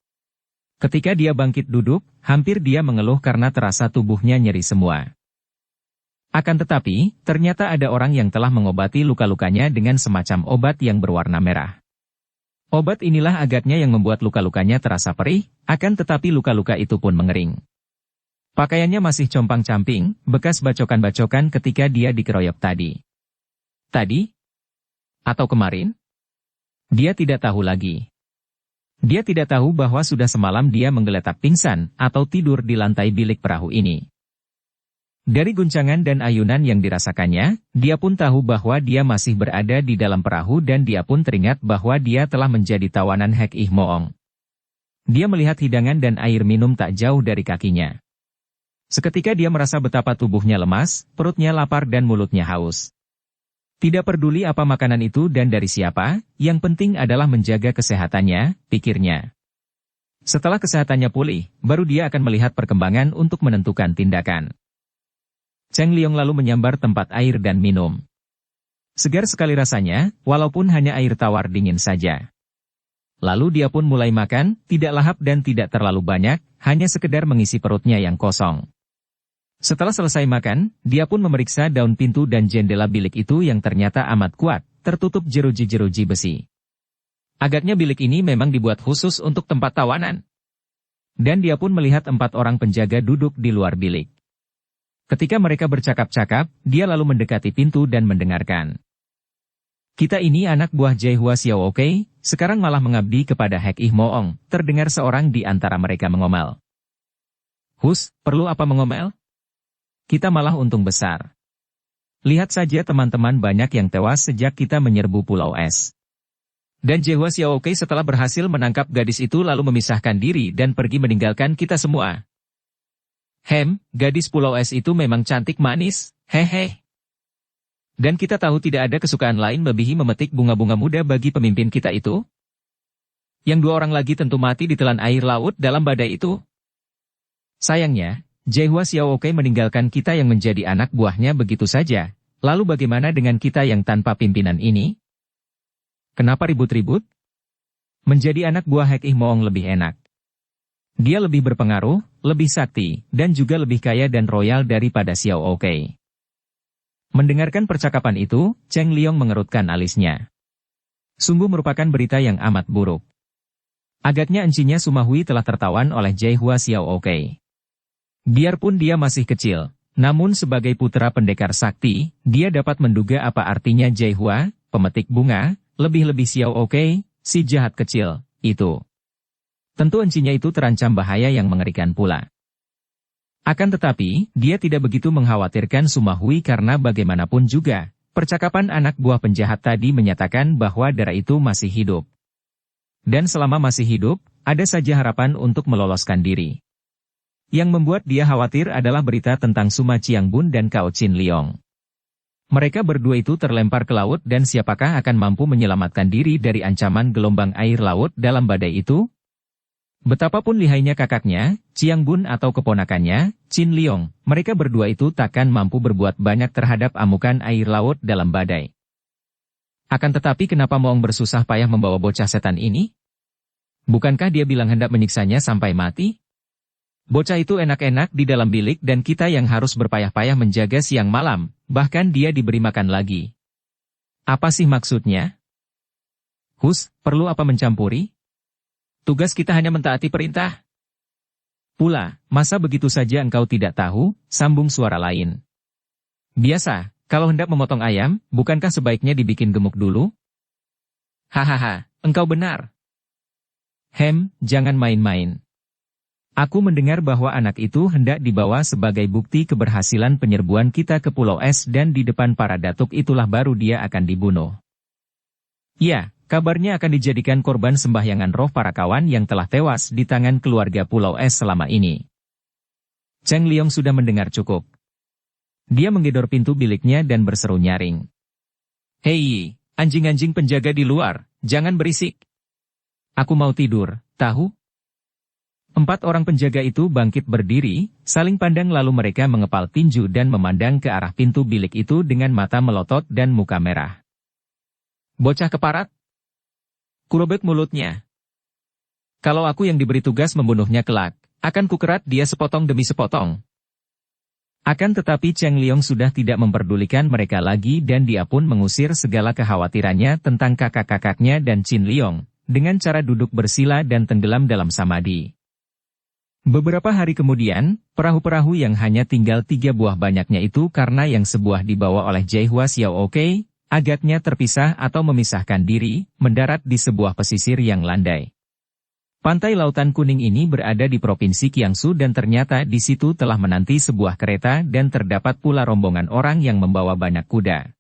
Ketika dia bangkit duduk, hampir dia mengeluh karena terasa tubuhnya nyeri semua. Akan tetapi, ternyata ada orang yang telah mengobati luka-lukanya dengan semacam obat yang berwarna merah. Obat inilah agaknya yang membuat luka-lukanya terasa perih, akan tetapi luka-luka itu pun mengering. Pakaiannya masih compang-camping, bekas bacokan-bacokan ketika dia dikeroyok tadi. Tadi? Atau kemarin? Dia tidak tahu lagi. Dia tidak tahu bahwa sudah semalam dia menggeletak pingsan atau tidur di lantai bilik perahu ini. Dari guncangan dan ayunan yang dirasakannya, dia pun tahu bahwa dia masih berada di dalam perahu dan dia pun teringat bahwa dia telah menjadi tawanan Hek Ih Moong. Dia melihat hidangan dan air minum tak jauh dari kakinya. Seketika dia merasa betapa tubuhnya lemas, perutnya lapar dan mulutnya haus. Tidak peduli apa makanan itu dan dari siapa, yang penting adalah menjaga kesehatannya, pikirnya. Setelah kesehatannya pulih, baru dia akan melihat perkembangan untuk menentukan tindakan. Cheng Liong lalu menyambar tempat air dan minum. Segar sekali rasanya, walaupun hanya air tawar dingin saja. Lalu dia pun mulai makan, tidak lahap dan tidak terlalu banyak, hanya sekedar mengisi perutnya yang kosong. Setelah selesai makan, dia pun memeriksa daun pintu dan jendela bilik itu yang ternyata amat kuat, tertutup jeruji-jeruji besi. Agaknya bilik ini memang dibuat khusus untuk tempat tawanan. Dan dia pun melihat 4 orang penjaga duduk di luar bilik. Ketika mereka bercakap-cakap, dia lalu mendekati pintu dan mendengarkan. Kita ini anak buah Jaihua Xiao Oke, sekarang malah mengabdi kepada Hek Ih Moong, terdengar seorang di antara mereka mengomel. Perlu apa mengomel? Kita malah untung besar. Lihat saja teman-teman banyak yang tewas sejak kita menyerbu Pulau Es. Dan Jaihua Xiao Oke setelah berhasil menangkap gadis itu lalu memisahkan diri dan pergi meninggalkan kita semua. Gadis Pulau Es itu memang cantik manis, hehe. Dan kita tahu tidak ada kesukaan lain melebihi memetik bunga-bunga muda bagi pemimpin kita itu. Yang 2 orang lagi tentu mati ditelan air laut dalam badai itu. Sayangnya, Jaihua Xiao Oke meninggalkan kita yang menjadi anak buahnya begitu saja. Lalu bagaimana dengan kita yang tanpa pimpinan ini? Kenapa ribut-ribut? Menjadi anak buah Hek Ih Moong lebih enak. Dia lebih berpengaruh, lebih sakti, dan juga lebih kaya dan royal daripada Xiao Oke. Mendengarkan percakapan itu, Cheng Liong mengerutkan alisnya. Sungguh merupakan berita yang amat buruk. Agaknya encinya Sumahui telah tertawan oleh Jaihua Xiao Oke. Biarpun dia masih kecil, namun sebagai putra pendekar sakti, dia dapat menduga apa artinya Jaihua, pemetik bunga, lebih-lebih Xiao Oke, si jahat kecil, itu. Tentu encinya itu terancam bahaya yang mengerikan pula. Akan tetapi, dia tidak begitu mengkhawatirkan Sumahui karena bagaimanapun juga, percakapan anak buah penjahat tadi menyatakan bahwa Dara itu masih hidup. Dan selama masih hidup, ada saja harapan untuk meloloskan diri. Yang membuat dia khawatir adalah berita tentang Suma Qiangbun dan Cao Qin Liong. Mereka berdua itu terlempar ke laut dan siapakah akan mampu menyelamatkan diri dari ancaman gelombang air laut dalam badai itu? Betapapun lihainya kakaknya, Qiangbun atau keponakannya, Qin Liong, mereka berdua itu takkan mampu berbuat banyak terhadap amukan air laut dalam badai. Akan tetapi kenapa Moong bersusah payah membawa bocah setan ini? Bukankah dia bilang hendak menyiksanya sampai mati? Bocah itu enak-enak di dalam bilik dan kita yang harus berpayah-payah menjaga siang malam, bahkan dia diberi makan lagi. Apa sih maksudnya? Hus, perlu apa mencampuri? Tugas kita hanya mentaati perintah. Pula, masa begitu saja engkau tidak tahu, sambung suara lain. Biasa, kalau hendak memotong ayam, bukankah sebaiknya dibikin gemuk dulu? Hahaha, engkau benar. Jangan main-main. Aku mendengar bahwa anak itu hendak dibawa sebagai bukti keberhasilan penyerbuan kita ke Pulau Es dan di depan para datuk itulah baru dia akan dibunuh. Ya, kabarnya akan dijadikan korban sembahyangan roh para kawan yang telah tewas di tangan keluarga Pulau Es selama ini. Cheng Liong sudah mendengar cukup. Dia menggedor pintu biliknya dan berseru nyaring. Hei, anjing-anjing penjaga di luar, jangan berisik. Aku mau tidur, tahu? 4 orang penjaga itu bangkit berdiri, saling pandang lalu mereka mengepal tinju dan memandang ke arah pintu bilik itu dengan mata melotot dan muka merah. Bocah keparat? Kurobek mulutnya. Kalau aku yang diberi tugas membunuhnya kelak, akan kukerat dia sepotong demi sepotong. Akan tetapi Cheng Liong sudah tidak memperdulikan mereka lagi dan dia pun mengusir segala kekhawatirannya tentang kakak-kakaknya dan Qin Liong, dengan cara duduk bersila dan tenggelam dalam samadi. Beberapa hari kemudian, perahu-perahu yang hanya tinggal 3 buah banyaknya itu karena yang sebuah dibawa oleh Jaihua Xiao Oke, agaknya terpisah atau memisahkan diri, mendarat di sebuah pesisir yang landai. Pantai Lautan Kuning ini berada di Provinsi Jiangsu dan ternyata di situ telah menanti sebuah kereta dan terdapat pula rombongan orang yang membawa banyak kuda.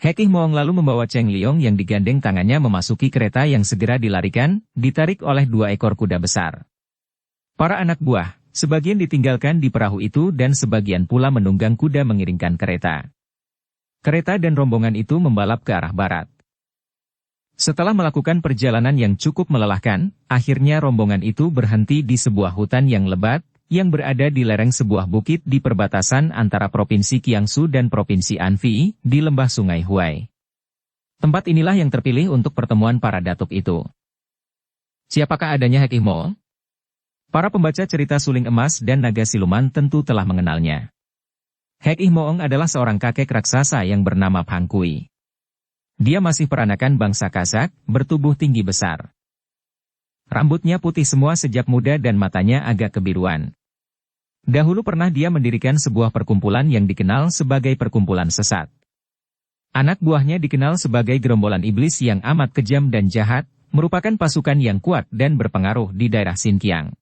Hekih Moong lalu membawa Cheng Liong yang digandeng tangannya memasuki kereta yang segera dilarikan, ditarik oleh 2 ekor kuda besar. Para anak buah, sebagian ditinggalkan di perahu itu dan sebagian pula menunggang kuda mengiringkan kereta. Kereta dan rombongan itu membalap ke arah barat. Setelah melakukan perjalanan yang cukup melelahkan, akhirnya rombongan itu berhenti di sebuah hutan yang lebat, yang berada di lereng sebuah bukit di perbatasan antara Provinsi Jiangsu dan Provinsi Anhui, di lembah Sungai Huai. Tempat inilah yang terpilih untuk pertemuan para datuk itu. Siapakah adanya Hekih Moong? Para pembaca cerita Suling Emas dan Naga Siluman tentu telah mengenalnya. Hekih Moong adalah seorang kakek raksasa yang bernama Phang Kui. Dia masih peranakan bangsa Kazak, bertubuh tinggi besar. Rambutnya putih semua sejak muda dan matanya agak kebiruan. Dahulu pernah dia mendirikan sebuah perkumpulan yang dikenal sebagai perkumpulan sesat. Anak buahnya dikenal sebagai gerombolan iblis yang amat kejam dan jahat, merupakan pasukan yang kuat dan berpengaruh di daerah Xinjiang.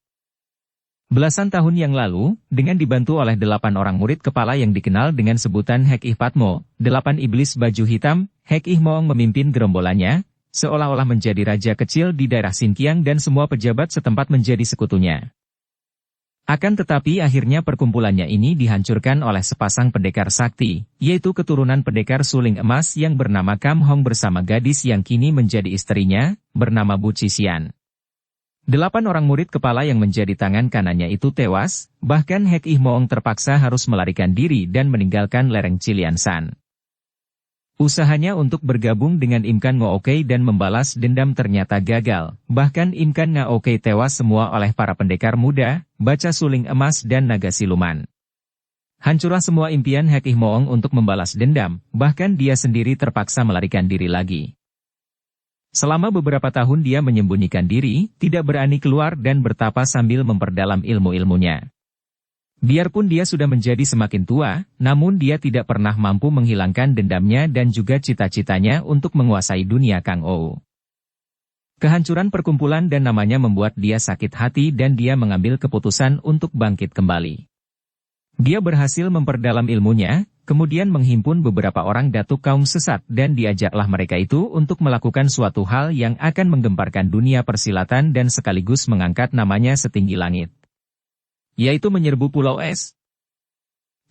Belasan tahun yang lalu, dengan dibantu oleh 8 orang murid kepala yang dikenal dengan sebutan Hekih Patmo, 8 iblis baju hitam, Hekih Moong memimpin gerombolannya, seolah-olah menjadi raja kecil di daerah Xinjiang dan semua pejabat setempat menjadi sekutunya. Akan tetapi akhirnya perkumpulannya ini dihancurkan oleh sepasang pendekar sakti, yaitu keturunan pendekar Suling Emas yang bernama Kam Hong bersama gadis yang kini menjadi istrinya, bernama Bu Cisian. 8 orang murid kepala yang menjadi tangan kanannya itu tewas, bahkan Hekih Moong terpaksa harus melarikan diri dan meninggalkan lereng Ciliansan. Usahanya untuk bergabung dengan Imkan Ngooke dan membalas dendam ternyata gagal, bahkan Imkan Ngooke tewas semua oleh para pendekar muda, baca Suling Emas dan Naga Siluman. Hancurlah semua impian Hekih Moong untuk membalas dendam, bahkan dia sendiri terpaksa melarikan diri lagi. Selama beberapa tahun dia menyembunyikan diri, tidak berani keluar dan bertapa sambil memperdalam ilmu-ilmunya. Biarpun dia sudah menjadi semakin tua, namun dia tidak pernah mampu menghilangkan dendamnya dan juga cita-citanya untuk menguasai dunia Kang Ou. Kehancuran perkumpulan dan namanya membuat dia sakit hati dan dia mengambil keputusan untuk bangkit kembali. Dia berhasil memperdalam ilmunya, kemudian menghimpun beberapa orang datuk kaum sesat dan diajaklah mereka itu untuk melakukan suatu hal yang akan menggemparkan dunia persilatan dan sekaligus mengangkat namanya setinggi langit. Yaitu menyerbu Pulau Es.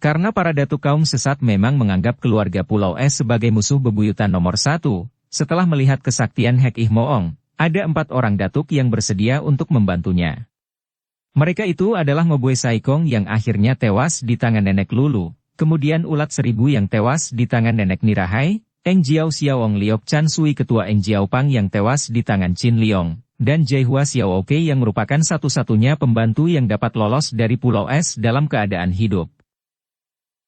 Karena para datuk kaum sesat memang menganggap keluarga Pulau Es sebagai musuh bebuyutan nomor 1, setelah melihat kesaktian Hek Ih Moong, ada 4 orang datuk yang bersedia untuk membantunya. Mereka itu adalah Ngobwe Saikong yang akhirnya tewas di tangan Nenek Lulu, kemudian Ulat Seribu yang tewas di tangan Nenek Nirahai, Eng Jiao Xiaowong Liok Chan Sui Ketua Eng Jiao Pang yang tewas di tangan Chin Liong, dan Jaihua Xiao Oke yang merupakan satu-satunya pembantu yang dapat lolos dari Pulau Es dalam keadaan hidup.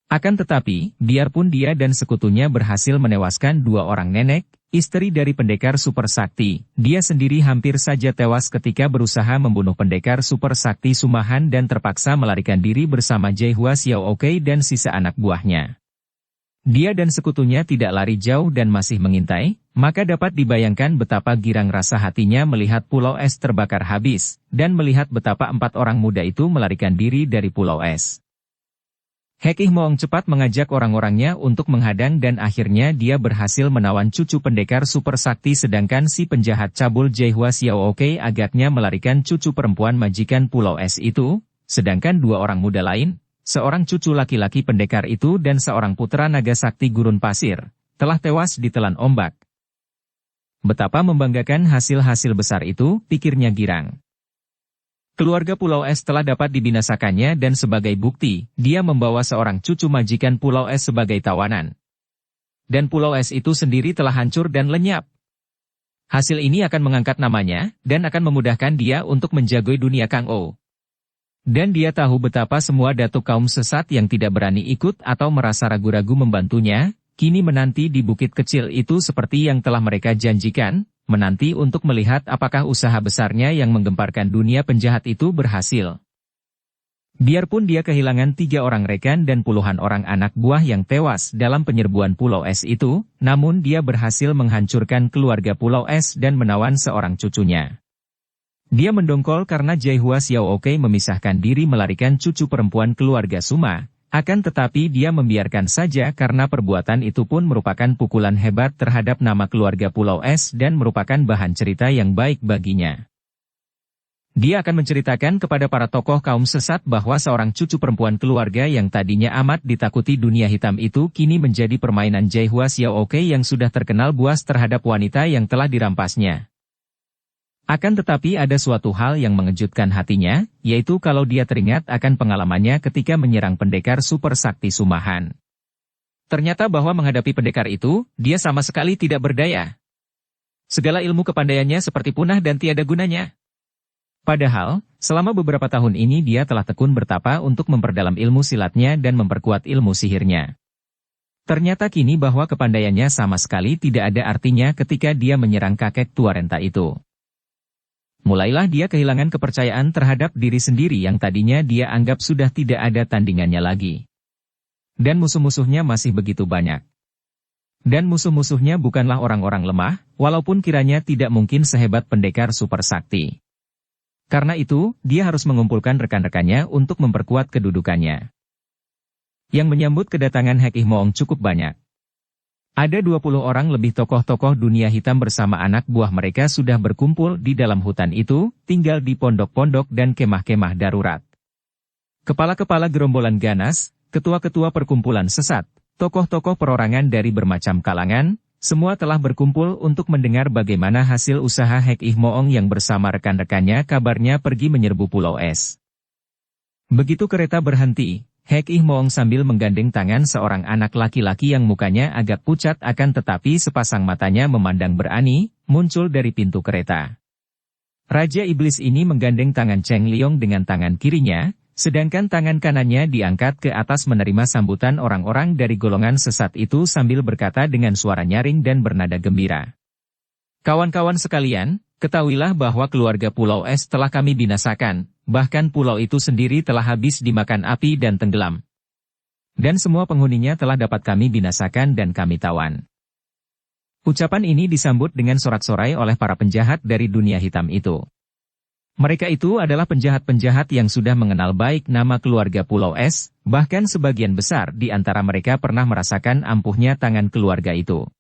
Akan tetapi, biarpun dia dan sekutunya berhasil menewaskan 2 orang nenek, istri dari pendekar super sakti, dia sendiri hampir saja tewas ketika berusaha membunuh pendekar super sakti Sumahan dan terpaksa melarikan diri bersama Jaihua Xiao Oke dan sisa anak buahnya. Dia dan sekutunya tidak lari jauh dan masih mengintai, maka dapat dibayangkan betapa girang rasa hatinya melihat Pulau Es terbakar habis, dan melihat betapa 4 orang muda itu melarikan diri dari Pulau Es. Hek Ih Moong cepat mengajak orang-orangnya untuk menghadang dan akhirnya dia berhasil menawan cucu pendekar super sakti sedangkan si penjahat cabul Jaihua Xiao Oke agaknya melarikan cucu perempuan majikan Pulau Es itu, sedangkan 2 orang muda lain, seorang cucu laki-laki pendekar itu dan seorang putra naga sakti gurun pasir, telah tewas ditelan ombak. Betapa membanggakan hasil-hasil besar itu, pikirnya girang. Keluarga Pulau Es telah dapat dibinasakannya dan sebagai bukti, dia membawa seorang cucu majikan Pulau Es sebagai tawanan. Dan Pulau Es itu sendiri telah hancur dan lenyap. Hasil ini akan mengangkat namanya, dan akan memudahkan dia untuk menjagoi dunia Kang Ou. Dan dia tahu betapa semua datuk kaum sesat yang tidak berani ikut atau merasa ragu-ragu membantunya, kini menanti di bukit kecil itu seperti yang telah mereka janjikan, menanti untuk melihat apakah usaha besarnya yang menggemparkan dunia penjahat itu berhasil. Biarpun dia kehilangan 3 orang rekan dan puluhan orang anak buah yang tewas dalam penyerbuan Pulau Es itu, namun dia berhasil menghancurkan keluarga Pulau Es dan menawan seorang cucunya. Dia mendongkol karena Jaihua Xiao Oke memisahkan diri melarikan cucu perempuan keluarga Suma. Akan tetapi dia membiarkan saja karena perbuatan itu pun merupakan pukulan hebat terhadap nama keluarga Pulau Es dan merupakan bahan cerita yang baik baginya. Dia akan menceritakan kepada para tokoh kaum sesat bahwa seorang cucu perempuan keluarga yang tadinya amat ditakuti dunia hitam itu kini menjadi permainan Jaihua Xiao Oke yang sudah terkenal buas terhadap wanita yang telah dirampasnya. Akan tetapi ada suatu hal yang mengejutkan hatinya, yaitu kalau dia teringat akan pengalamannya ketika menyerang pendekar super sakti Sumahan. Ternyata bahwa menghadapi pendekar itu, dia sama sekali tidak berdaya. Segala ilmu kepandaiannya seperti punah dan tiada gunanya. Padahal, selama beberapa tahun ini dia telah tekun bertapa untuk memperdalam ilmu silatnya dan memperkuat ilmu sihirnya. Ternyata kini bahwa kepandaiannya sama sekali tidak ada artinya ketika dia menyerang kakek tua renta itu. Mulailah dia kehilangan kepercayaan terhadap diri sendiri yang tadinya dia anggap sudah tidak ada tandingannya lagi. Dan musuh-musuhnya masih begitu banyak. Dan musuh-musuhnya bukanlah orang-orang lemah, walaupun kiranya tidak mungkin sehebat pendekar super sakti. Karena itu, dia harus mengumpulkan rekan-rekannya untuk memperkuat kedudukannya. Yang menyambut kedatangan Hek Ih Moong cukup banyak. Ada 20 orang lebih tokoh-tokoh dunia hitam bersama anak buah mereka sudah berkumpul di dalam hutan itu, tinggal di pondok-pondok dan kemah-kemah darurat. Kepala-kepala gerombolan ganas, ketua-ketua perkumpulan sesat, tokoh-tokoh perorangan dari bermacam kalangan, semua telah berkumpul untuk mendengar bagaimana hasil usaha Hek Ih Moong yang bersama rekan-rekannya kabarnya pergi menyerbu Pulau Es. Begitu kereta berhenti, Hek Ih Moong sambil menggandeng tangan seorang anak laki-laki yang mukanya agak pucat akan tetapi sepasang matanya memandang berani, muncul dari pintu kereta. Raja Iblis ini menggandeng tangan Cheng Liong dengan tangan kirinya, sedangkan tangan kanannya diangkat ke atas menerima sambutan orang-orang dari golongan sesat itu sambil berkata dengan suara nyaring dan bernada gembira. Kawan-kawan sekalian, ketahuilah bahwa keluarga Pulau Es telah kami binasakan, bahkan pulau itu sendiri telah habis dimakan api dan tenggelam. Dan semua penghuninya telah dapat kami binasakan dan kami tawan. Ucapan ini disambut dengan sorak-sorai oleh para penjahat dari dunia hitam itu. Mereka itu adalah penjahat-penjahat yang sudah mengenal baik nama keluarga Pulau Es, bahkan sebagian besar di antara mereka pernah merasakan ampuhnya tangan keluarga itu.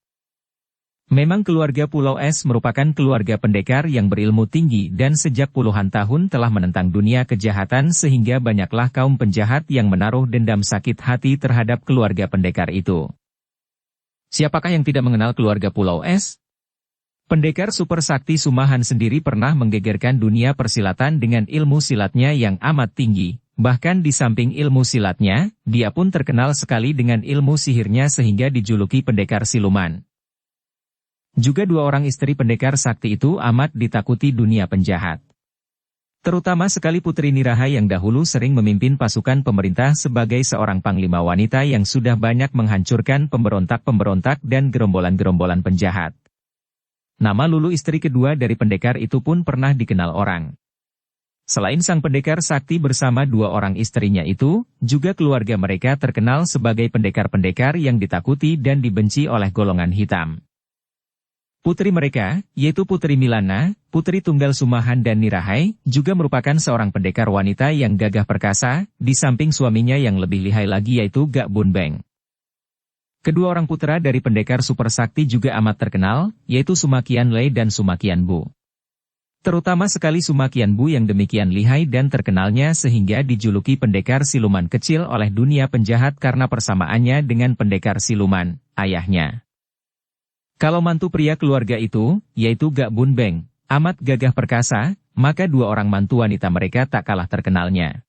Memang keluarga Pulau Es merupakan keluarga pendekar yang berilmu tinggi dan sejak puluhan tahun telah menentang dunia kejahatan sehingga banyaklah kaum penjahat yang menaruh dendam sakit hati terhadap keluarga pendekar itu. Siapakah yang tidak mengenal keluarga Pulau Es? Pendekar super sakti Sumahan sendiri pernah menggegerkan dunia persilatan dengan ilmu silatnya yang amat tinggi. Bahkan di samping ilmu silatnya, dia pun terkenal sekali dengan ilmu sihirnya sehingga dijuluki pendekar siluman. Juga dua orang istri pendekar sakti itu amat ditakuti dunia penjahat. Terutama sekali Putri Niraha yang dahulu sering memimpin pasukan pemerintah sebagai seorang panglima wanita yang sudah banyak menghancurkan pemberontak-pemberontak dan gerombolan-gerombolan penjahat. Nama Lulu istri kedua dari pendekar itu pun pernah dikenal orang. Selain sang pendekar sakti bersama dua orang istrinya itu, juga keluarga mereka terkenal sebagai pendekar-pendekar yang ditakuti dan dibenci oleh golongan hitam. Putri mereka, yaitu Putri Milana, Putri Tunggal Sumahan dan Nirahai, juga merupakan seorang pendekar wanita yang gagah perkasa, di samping suaminya yang lebih lihai lagi yaitu Gak Bun Beng. Kedua orang putra dari pendekar super sakti juga amat terkenal, yaitu Sumakian Lei dan Sumakian Bu. Terutama sekali Sumakian Bu yang demikian lihai dan terkenalnya sehingga dijuluki pendekar siluman kecil oleh dunia penjahat karena persamaannya dengan pendekar siluman, ayahnya. Kalau mantu pria keluarga itu, yaitu Gak Bun Beng, amat gagah perkasa, maka dua orang mantu wanita mereka tak kalah terkenalnya.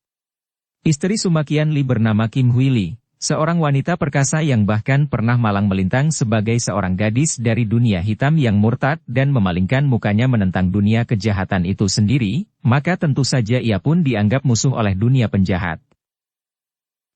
Istri Sumakian Li bernama Kim Hui Li. Seorang wanita perkasa yang bahkan pernah malang melintang sebagai seorang gadis dari dunia hitam yang murtad dan memalingkan mukanya menentang dunia kejahatan itu sendiri, maka tentu saja ia pun dianggap musuh oleh dunia penjahat.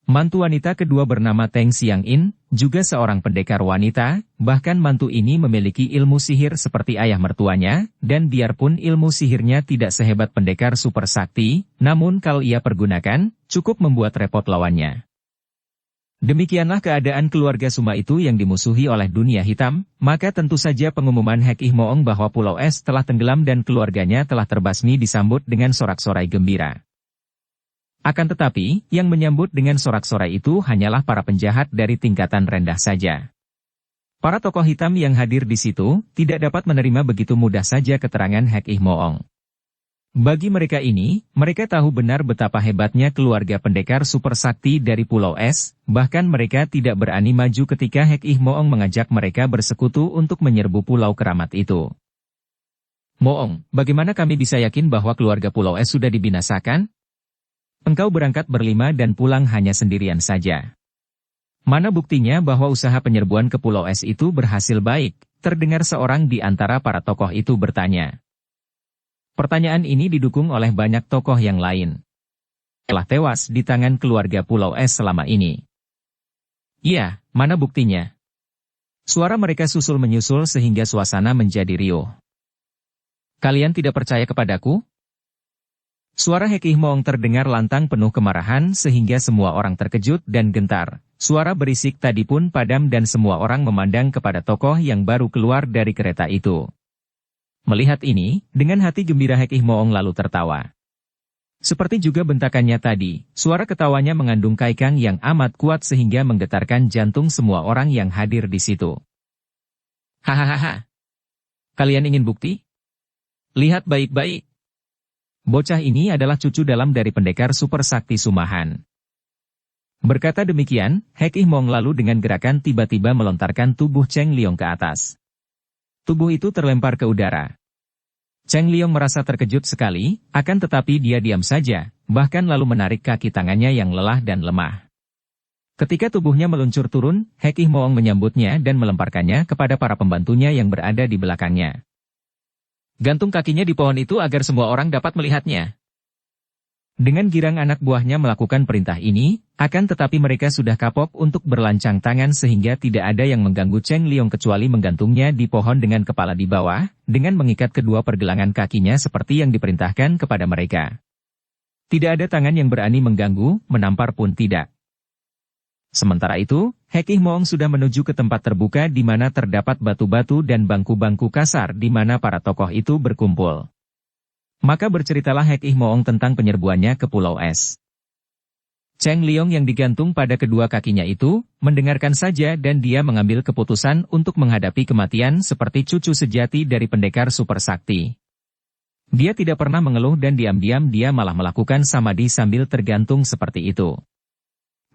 Mantu wanita kedua bernama Teng Xiang In, juga seorang pendekar wanita, bahkan mantu ini memiliki ilmu sihir seperti ayah mertuanya, dan biarpun ilmu sihirnya tidak sehebat pendekar super sakti, namun kalau ia pergunakan, cukup membuat repot lawannya. Demikianlah keadaan keluarga Suma itu yang dimusuhi oleh dunia hitam, maka tentu saja pengumuman Hek Ih Moong bahwa Pulau Es telah tenggelam dan keluarganya telah terbasmi disambut dengan sorak-sorai gembira. Akan tetapi, yang menyambut dengan sorak-sorai itu hanyalah para penjahat dari tingkatan rendah saja. Para tokoh hitam yang hadir di situ, tidak dapat menerima begitu mudah saja keterangan Hek Ih Moong. Bagi mereka ini, mereka tahu benar betapa hebatnya keluarga pendekar super sakti dari Pulau Es, bahkan mereka tidak berani maju ketika Hek Ih Moong mengajak mereka bersekutu untuk menyerbu Pulau Keramat itu. Moong, bagaimana kami bisa yakin bahwa keluarga Pulau Es sudah dibinasakan? Engkau berangkat berlima dan pulang hanya sendirian saja. Mana buktinya bahwa usaha penyerbuan ke Pulau Es itu berhasil baik? Terdengar seorang di antara para tokoh itu bertanya. Pertanyaan ini didukung oleh banyak tokoh yang lain. Telah tewas di tangan keluarga Pulau Es selama ini. Iya, mana buktinya? Suara mereka susul menyusul sehingga suasana menjadi riuh. Kalian tidak percaya kepadaku? Suara Hek Ih Moong terdengar lantang penuh kemarahan sehingga semua orang terkejut dan gentar. Suara berisik tadi pun padam dan semua orang memandang kepada tokoh yang baru keluar dari kereta itu. Melihat ini, dengan hati gembira Hek Ih Moong lalu tertawa. Seperti juga bentakannya tadi, suara ketawanya mengandung kaikang yang amat kuat sehingga menggetarkan jantung semua orang yang hadir di situ. Hahaha. Kalian ingin bukti? Lihat baik-baik. Bocah ini adalah cucu dalam dari pendekar super sakti Sumahan. Berkata demikian, Hek Ih Moong lalu dengan gerakan tiba-tiba melontarkan tubuh Cheng Liong ke atas. Tubuh itu terlempar ke udara. Cheng Liong merasa terkejut sekali, akan tetapi dia diam saja, bahkan lalu menarik kaki tangannya yang lelah dan lemah. Ketika tubuhnya meluncur turun, Hek Ih Moong menyambutnya dan melemparkannya kepada para pembantunya yang berada di belakangnya. Gantung kakinya di pohon itu agar semua orang dapat melihatnya. Dengan girang anak buahnya melakukan perintah ini, akan tetapi mereka sudah kapok untuk berlancang tangan sehingga tidak ada yang mengganggu Cheng Liong kecuali menggantungnya di pohon dengan kepala di bawah, dengan mengikat kedua pergelangan kakinya seperti yang diperintahkan kepada mereka. Tidak ada tangan yang berani mengganggu, menampar pun tidak. Sementara itu, Hekih Moong sudah menuju ke tempat terbuka di mana terdapat batu-batu dan bangku-bangku kasar di mana para tokoh itu berkumpul. Maka berceritalah Hekih Moong tentang penyerbuannya ke Pulau Es. Cheng Liong yang digantung pada kedua kakinya itu, mendengarkan saja dan dia mengambil keputusan untuk menghadapi kematian seperti cucu sejati dari pendekar super sakti. Dia tidak pernah mengeluh dan diam-diam dia malah melakukan samadhi sambil tergantung seperti itu.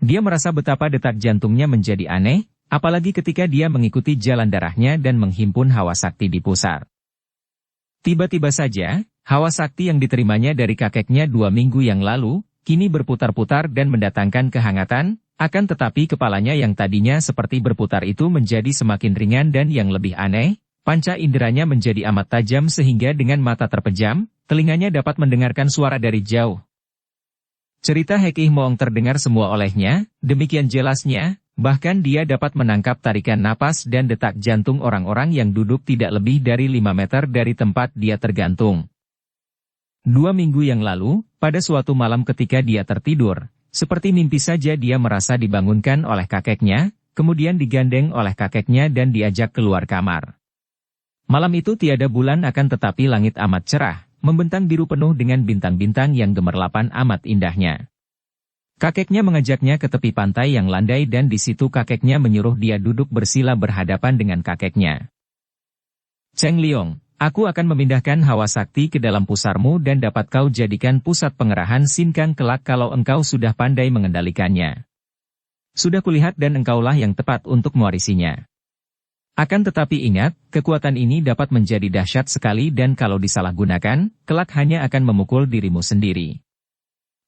Dia merasa betapa detak jantungnya menjadi aneh, apalagi ketika dia mengikuti jalan darahnya dan menghimpun hawa sakti di pusar. Tiba-tiba saja, hawa sakti yang diterimanya dari kakeknya 2 minggu yang lalu, kini berputar-putar dan mendatangkan kehangatan, akan tetapi kepalanya yang tadinya seperti berputar itu menjadi semakin ringan dan yang lebih aneh, panca inderanya menjadi amat tajam sehingga dengan mata terpejam, telinganya dapat mendengarkan suara dari jauh. Cerita Hekih Moong terdengar semua olehnya, demikian jelasnya, bahkan dia dapat menangkap tarikan napas dan detak jantung orang-orang yang duduk tidak lebih dari 5 meter dari tempat dia tergantung. 2 minggu yang lalu, pada suatu malam ketika dia tertidur, seperti mimpi saja dia merasa dibangunkan oleh kakeknya, kemudian digandeng oleh kakeknya dan diajak keluar kamar. Malam itu tiada bulan akan tetapi langit amat cerah, membentang biru penuh dengan bintang-bintang yang gemerlapan amat indahnya. Kakeknya mengajaknya ke tepi pantai yang landai dan di situ kakeknya menyuruh dia duduk bersila berhadapan dengan kakeknya. Cheng Liong, aku akan memindahkan hawa sakti ke dalam pusarmu dan dapat kau jadikan pusat pengerahan Sinkang kelak kalau engkau sudah pandai mengendalikannya. Sudah kulihat dan engkaulah yang tepat untuk mewarisinya. Akan tetapi ingat, kekuatan ini dapat menjadi dahsyat sekali dan kalau disalahgunakan, kelak hanya akan memukul dirimu sendiri.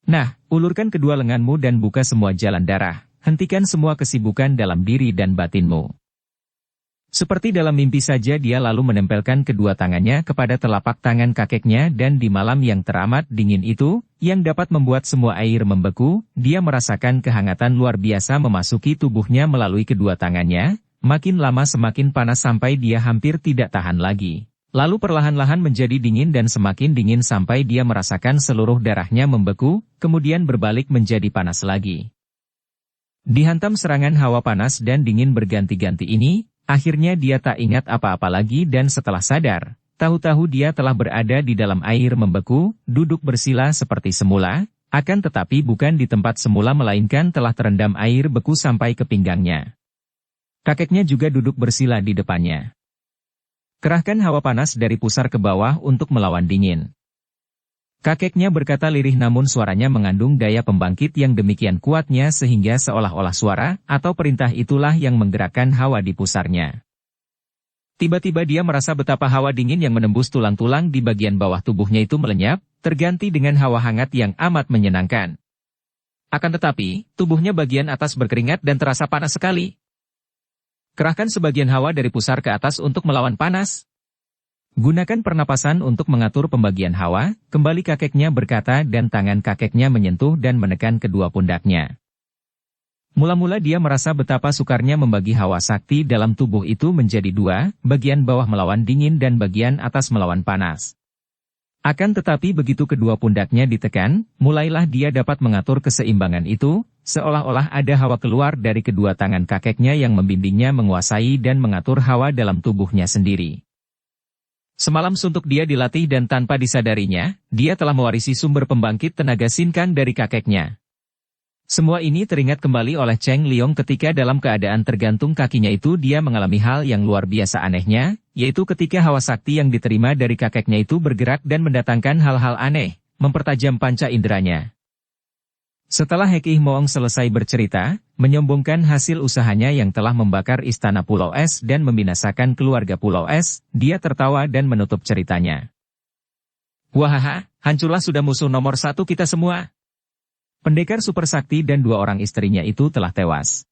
Nah, ulurkan kedua lenganmu dan buka semua jalan darah, hentikan semua kesibukan dalam diri dan batinmu. Seperti dalam mimpi saja dia lalu menempelkan kedua tangannya kepada telapak tangan kakeknya dan di malam yang teramat dingin itu, yang dapat membuat semua air membeku, dia merasakan kehangatan luar biasa memasuki tubuhnya melalui kedua tangannya, makin lama semakin panas sampai dia hampir tidak tahan lagi. Lalu perlahan-lahan menjadi dingin dan semakin dingin sampai dia merasakan seluruh darahnya membeku, kemudian berbalik menjadi panas lagi. Dihantam serangan hawa panas dan dingin berganti-ganti ini, akhirnya dia tak ingat apa-apa lagi dan setelah sadar, tahu-tahu dia telah berada di dalam air membeku, duduk bersila seperti semula, akan tetapi bukan di tempat semula melainkan telah terendam air beku sampai ke pinggangnya. Kakeknya juga duduk bersila di depannya. Kerahkan hawa panas dari pusar ke bawah untuk melawan dingin. Kakeknya berkata lirih namun suaranya mengandung daya pembangkit yang demikian kuatnya sehingga seolah-olah suara atau perintah itulah yang menggerakkan hawa di pusarnya. Tiba-tiba dia merasa betapa hawa dingin yang menembus tulang-tulang di bagian bawah tubuhnya itu melenyap, terganti dengan hawa hangat yang amat menyenangkan. Akan tetapi, tubuhnya bagian atas berkeringat dan terasa panas sekali. Kerahkan sebagian hawa dari pusar ke atas untuk melawan panas. Gunakan pernapasan untuk mengatur pembagian hawa, kembali kakeknya berkata dan tangan kakeknya menyentuh dan menekan kedua pundaknya. Mula-mula dia merasa betapa sukarnya membagi hawa sakti dalam tubuh itu menjadi 2, bagian bawah melawan dingin dan bagian atas melawan panas. Akan tetapi begitu kedua pundaknya ditekan, mulailah dia dapat mengatur keseimbangan itu, seolah-olah ada hawa keluar dari kedua tangan kakeknya yang membimbingnya menguasai dan mengatur hawa dalam tubuhnya sendiri. Semalam suntuk dia dilatih dan tanpa disadarinya, dia telah mewarisi sumber pembangkit tenaga Sinkang dari kakeknya. Semua ini teringat kembali oleh Cheng Liong ketika dalam keadaan tergantung kakinya itu dia mengalami hal yang luar biasa anehnya, yaitu ketika hawa sakti yang diterima dari kakeknya itu bergerak dan mendatangkan hal-hal aneh, mempertajam panca inderanya. Setelah Hekih Moong selesai bercerita, menyombongkan hasil usahanya yang telah membakar istana Pulau Es dan membinasakan keluarga Pulau Es, dia tertawa dan menutup ceritanya. Wahaha, hancurlah sudah musuh nomor 1 kita semua. Pendekar super sakti dan 2 orang istrinya itu telah tewas.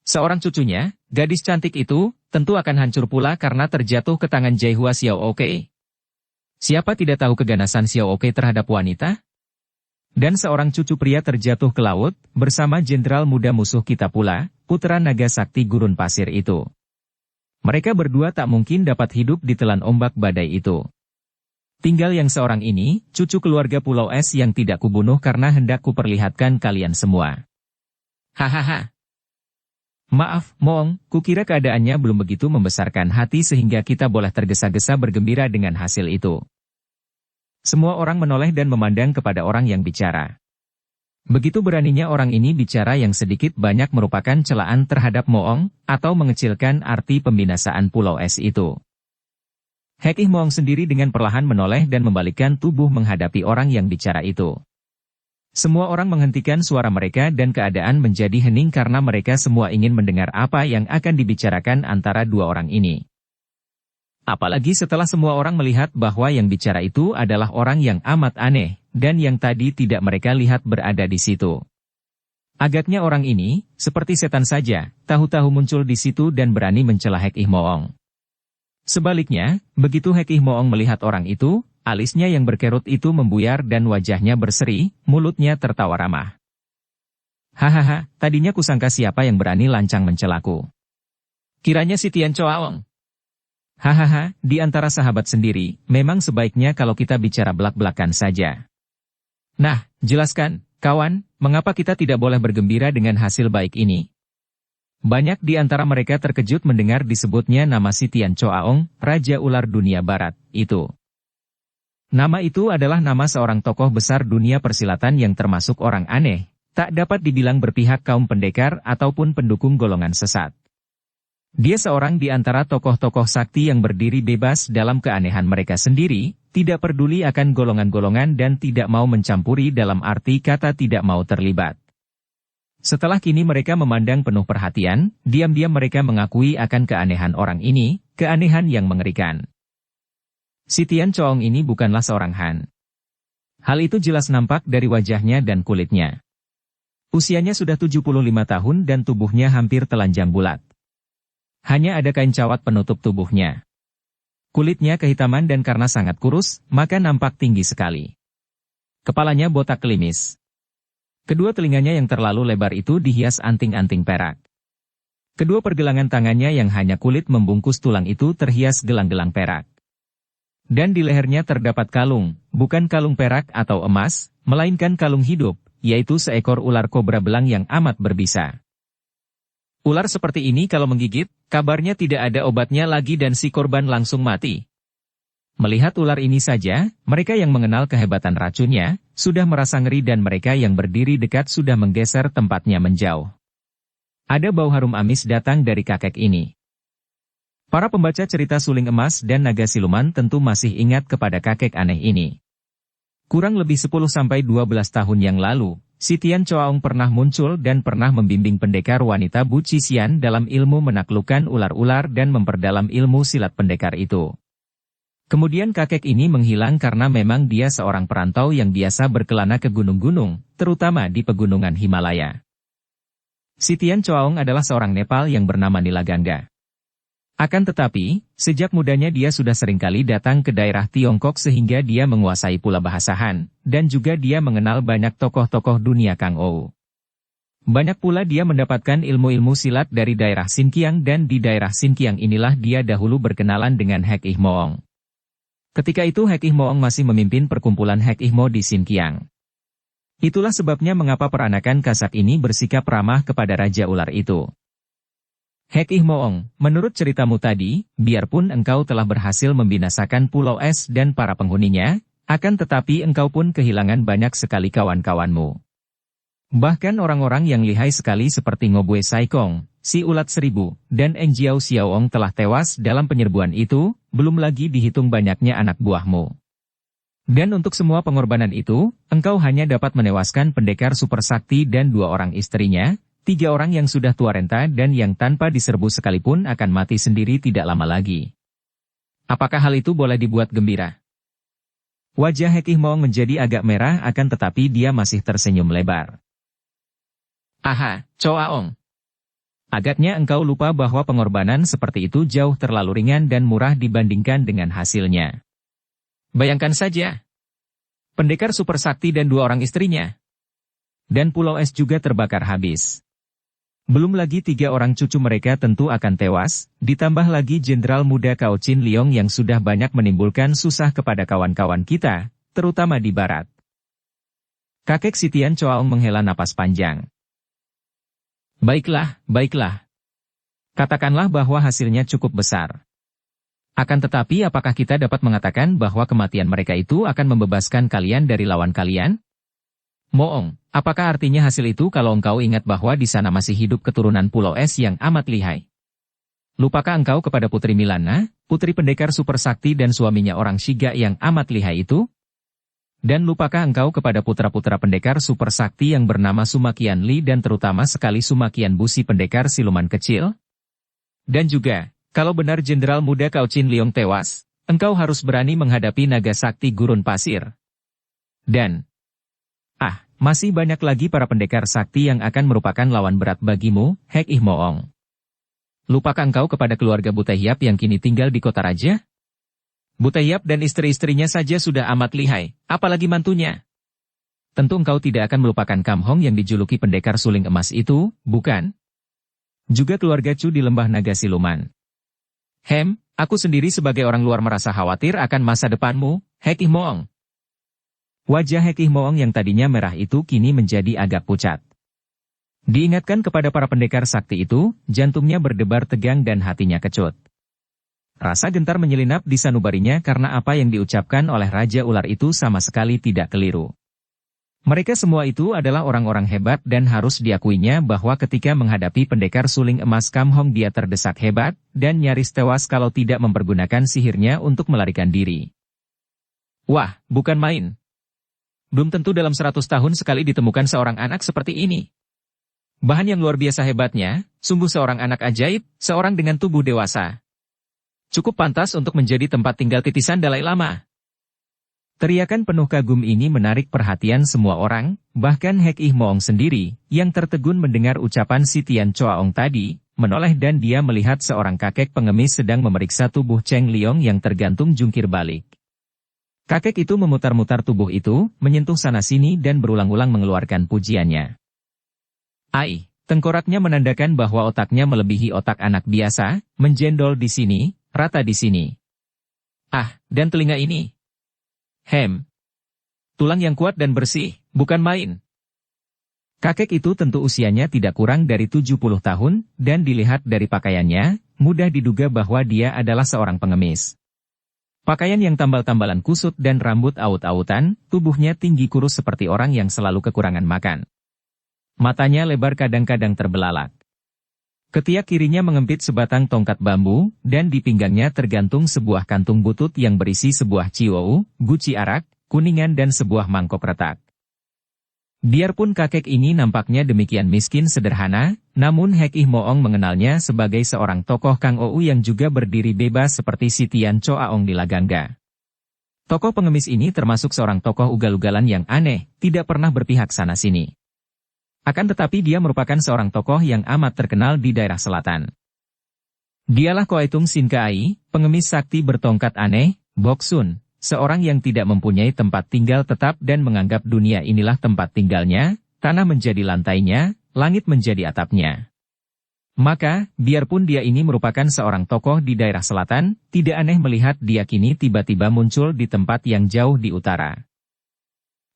Seorang cucunya, gadis cantik itu, tentu akan hancur pula karena terjatuh ke tangan Jaihua Xiao Oke. Siapa tidak tahu keganasan Xiao Oke terhadap wanita? Dan seorang cucu pria terjatuh ke laut, bersama jenderal muda musuh kita pula, putra naga sakti gurun pasir itu. Mereka berdua tak mungkin dapat hidup ditelan ombak badai itu. Tinggal yang seorang ini, cucu keluarga Pulau Es yang tidak kubunuh karena hendak kuperlihatkan kalian semua. Hahaha. Maaf, Moong, kukira keadaannya belum begitu membesarkan hati sehingga kita boleh tergesa-gesa bergembira dengan hasil itu. Semua orang menoleh dan memandang kepada orang yang bicara. Begitu beraninya orang ini bicara yang sedikit banyak merupakan celaan terhadap Moong, atau mengecilkan arti pembinasaan Pulau Es itu. Hek Ih Moong sendiri dengan perlahan menoleh dan membalikkan tubuh menghadapi orang yang bicara itu. Semua orang menghentikan suara mereka dan keadaan menjadi hening karena mereka semua ingin mendengar apa yang akan dibicarakan antara dua orang ini. Apalagi setelah semua orang melihat bahwa yang bicara itu adalah orang yang amat aneh, dan yang tadi tidak mereka lihat berada di situ. Agaknya orang ini, seperti setan saja, tahu-tahu muncul di situ dan berani mencela Hek Ih Moong. Sebaliknya, begitu Hek Ih Moong melihat orang itu, alisnya yang berkerut itu membuyar dan wajahnya berseri, mulutnya tertawa ramah. Hahaha, tadinya kusangka siapa yang berani lancang mencelaku. Kiranya si Tian Choaong. Hahaha, di antara sahabat sendiri, memang sebaiknya kalau kita bicara belak-belakan saja. Nah, jelaskan, kawan, mengapa kita tidak boleh bergembira dengan hasil baik ini? Banyak di antara mereka terkejut mendengar disebutnya nama si Tian Choaong, Raja Ular Dunia Barat, itu. Nama itu adalah nama seorang tokoh besar dunia persilatan yang termasuk orang aneh, tak dapat dibilang berpihak kaum pendekar ataupun pendukung golongan sesat. Dia seorang di antara tokoh-tokoh sakti yang berdiri bebas dalam keanehan mereka sendiri, tidak peduli akan golongan-golongan dan tidak mau mencampuri dalam arti kata tidak mau terlibat. Setelah kini mereka memandang penuh perhatian, diam-diam mereka mengakui akan keanehan orang ini, keanehan yang mengerikan. Si Tian Choaong ini bukanlah seorang Han. Hal itu jelas nampak dari wajahnya dan kulitnya. Usianya sudah 75 tahun dan tubuhnya hampir telanjang bulat. Hanya ada kain cawat penutup tubuhnya. Kulitnya kehitaman dan karena sangat kurus, maka nampak tinggi sekali. Kepalanya botak klimis. Kedua telinganya yang terlalu lebar itu dihias anting-anting perak. Kedua pergelangan tangannya yang hanya kulit membungkus tulang itu terhias gelang-gelang perak. Dan di lehernya terdapat kalung, bukan kalung perak atau emas, melainkan kalung hidup, yaitu seekor ular kobra belang yang amat berbisa. Ular seperti ini kalau menggigit, kabarnya tidak ada obatnya lagi dan si korban langsung mati. Melihat ular ini saja, mereka yang mengenal kehebatan racunnya, sudah merasa ngeri dan mereka yang berdiri dekat sudah menggeser tempatnya menjauh. Ada bau harum amis datang dari kakek ini. Para pembaca cerita suling emas dan naga siluman tentu masih ingat kepada kakek aneh ini. Kurang lebih 10-12 tahun yang lalu, si Tian Choaong pernah muncul dan pernah membimbing pendekar wanita Bu Cisian dalam ilmu menaklukkan ular-ular dan memperdalam ilmu silat pendekar itu. Kemudian kakek ini menghilang karena memang dia seorang perantau yang biasa berkelana ke gunung-gunung, terutama di pegunungan Himalaya. Si Tian Choaong adalah seorang Nepal yang bernama Nilaganga. Akan tetapi, sejak mudanya dia sudah seringkali datang ke daerah Tiongkok sehingga dia menguasai pula bahasa Han, dan juga dia mengenal banyak tokoh-tokoh dunia Kang Ou. Banyak pula dia mendapatkan ilmu-ilmu silat dari daerah Xinjiang dan di daerah Xinjiang inilah dia dahulu berkenalan dengan Hek Ih Moong. Ketika itu Hek Ih Moong masih memimpin perkumpulan Hek Ih Mo di Xinjiang. Itulah sebabnya mengapa peranakan kasak ini bersikap ramah kepada Raja Ular itu. Hek Ih Moong, menurut ceritamu tadi, biarpun engkau telah berhasil membinasakan Pulau Es dan para penghuninya, akan tetapi engkau pun kehilangan banyak sekali kawan-kawanmu. Bahkan orang-orang yang lihai sekali seperti Ngobue Saikong, si Ulat Seribu, dan Eng Jiao Xiaoong telah tewas dalam penyerbuan itu, belum lagi dihitung banyaknya anak buahmu. Dan untuk semua pengorbanan itu, engkau hanya dapat menewaskan pendekar super sakti dan 2 orang istrinya, 3 orang yang sudah tua renta dan yang tanpa diserbu sekalipun akan mati sendiri tidak lama lagi. Apakah hal itu boleh dibuat gembira? Wajah Hek Ih Moong menjadi agak merah akan tetapi dia masih tersenyum lebar. Aha, Choaong. Agaknya engkau lupa bahwa pengorbanan seperti itu jauh terlalu ringan dan murah dibandingkan dengan hasilnya. Bayangkan saja. pendekar super sakti dan 2 orang istrinya. Dan Pulau Es juga terbakar habis. Belum lagi 3 orang cucu mereka tentu akan tewas, ditambah lagi Jenderal Muda Cao Chin Leong yang sudah banyak menimbulkan susah kepada kawan-kawan kita, terutama di barat. Kakek Sitian Choaong menghela napas panjang. Baiklah, baiklah. Katakanlah bahwa hasilnya cukup besar. Akan tetapi apakah kita dapat mengatakan bahwa kematian mereka itu akan membebaskan kalian dari lawan kalian? Moong, apakah artinya hasil itu kalau engkau ingat bahwa di sana masih hidup keturunan Pulau Es yang amat lihai? Lupakah engkau kepada Putri Milana, putri pendekar super sakti dan suaminya orang Shiga yang amat lihai itu? Dan lupakah engkau kepada putra-putra pendekar super sakti yang bernama Sumakian Li dan terutama sekali Sumakian Busi pendekar siluman kecil? Dan juga, kalau benar Jenderal Muda Cao Chin Leong tewas, engkau harus berani menghadapi naga sakti gurun pasir. Dan masih banyak lagi para pendekar sakti yang akan merupakan lawan berat bagimu, Hek Ih Moong. Lupakah engkau kepada keluarga Butahiap yang kini tinggal di kota raja? Butahiap dan istri-istrinya saja sudah amat lihai, apalagi mantunya. Tentu engkau tidak akan melupakan Kam Hong yang dijuluki pendekar suling emas itu, bukan? Juga keluarga Chu di Lembah Naga Siluman. Aku sendiri sebagai orang luar merasa khawatir akan masa depanmu, Hek Ih Moong. Wajah Hek Ih Moong yang tadinya merah itu kini menjadi agak pucat. Diingatkan kepada para pendekar sakti itu, jantungnya berdebar tegang dan hatinya kecut. Rasa gentar menyelinap di sanubarinya karena apa yang diucapkan oleh Raja Ular itu sama sekali tidak keliru. Mereka semua itu adalah orang-orang hebat dan harus diakuinya bahwa ketika menghadapi pendekar suling emas Kam Hong dia terdesak hebat, dan nyaris tewas kalau tidak mempergunakan sihirnya untuk melarikan diri. Wah, bukan main. Belum tentu dalam 100 tahun sekali ditemukan seorang anak seperti ini. Bahan yang luar biasa hebatnya, sungguh seorang anak ajaib, seorang dengan tubuh dewasa. Cukup pantas untuk menjadi tempat tinggal titisan Dalai Lama. Teriakan penuh kagum ini menarik perhatian semua orang, bahkan Hek Ih Moong sendiri, yang tertegun mendengar ucapan Sitian Choaong tadi, menoleh dan dia melihat seorang kakek pengemis sedang memeriksa tubuh Cheng Liong yang tergantung jungkir balik. Kakek itu memutar-mutar tubuh itu, menyentuh sana-sini dan berulang-ulang mengeluarkan pujiannya. Tengkoraknya menandakan bahwa otaknya melebihi otak anak biasa, menjendol di sini, rata di sini. Dan telinga ini. Tulang yang kuat dan bersih, bukan main. Kakek itu tentu usianya tidak kurang dari 70 tahun, dan dilihat dari pakaiannya, mudah diduga bahwa dia adalah seorang pengemis. Pakaian yang tambal-tambalan kusut dan rambut aut-autan, tubuhnya tinggi kurus seperti orang yang selalu kekurangan makan. Matanya lebar kadang-kadang terbelalak. Ketiak kirinya mengempit sebatang tongkat bambu, dan di pinggangnya tergantung sebuah kantung butut yang berisi sebuah ciwou, guci arak, kuningan dan sebuah mangkok retak. Biarpun kakek ini nampaknya demikian miskin sederhana, namun Hek Ih Moong mengenalnya sebagai seorang tokoh Kang Ou yang juga berdiri bebas seperti Sitian Choaong di Lagangga. Tokoh pengemis ini termasuk seorang tokoh ugal-ugalan yang aneh, tidak pernah berpihak sana-sini. Akan tetapi dia merupakan seorang tokoh yang amat terkenal di daerah selatan. Dialah Koaitung Sin Kai, pengemis sakti bertongkat aneh, Boksun. Seorang yang tidak mempunyai tempat tinggal tetap dan menganggap dunia inilah tempat tinggalnya, tanah menjadi lantainya, langit menjadi atapnya. Maka, biarpun dia ini merupakan seorang tokoh di daerah selatan, tidak aneh melihat dia kini tiba-tiba muncul di tempat yang jauh di utara.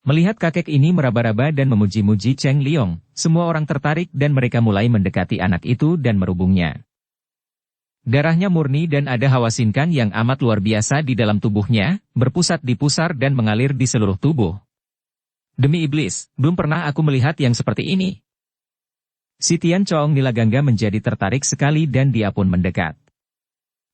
Melihat kakek ini meraba-raba dan memuji-muji Cheng Liong, semua orang tertarik dan mereka mulai mendekati anak itu dan merubungnya. Darahnya murni dan ada hawa sinkang yang amat luar biasa di dalam tubuhnya, berpusat di pusar dan mengalir di seluruh tubuh. Demi iblis, belum pernah aku melihat yang seperti ini. Sitian Choaong Nilagangga menjadi tertarik sekali dan dia pun mendekat.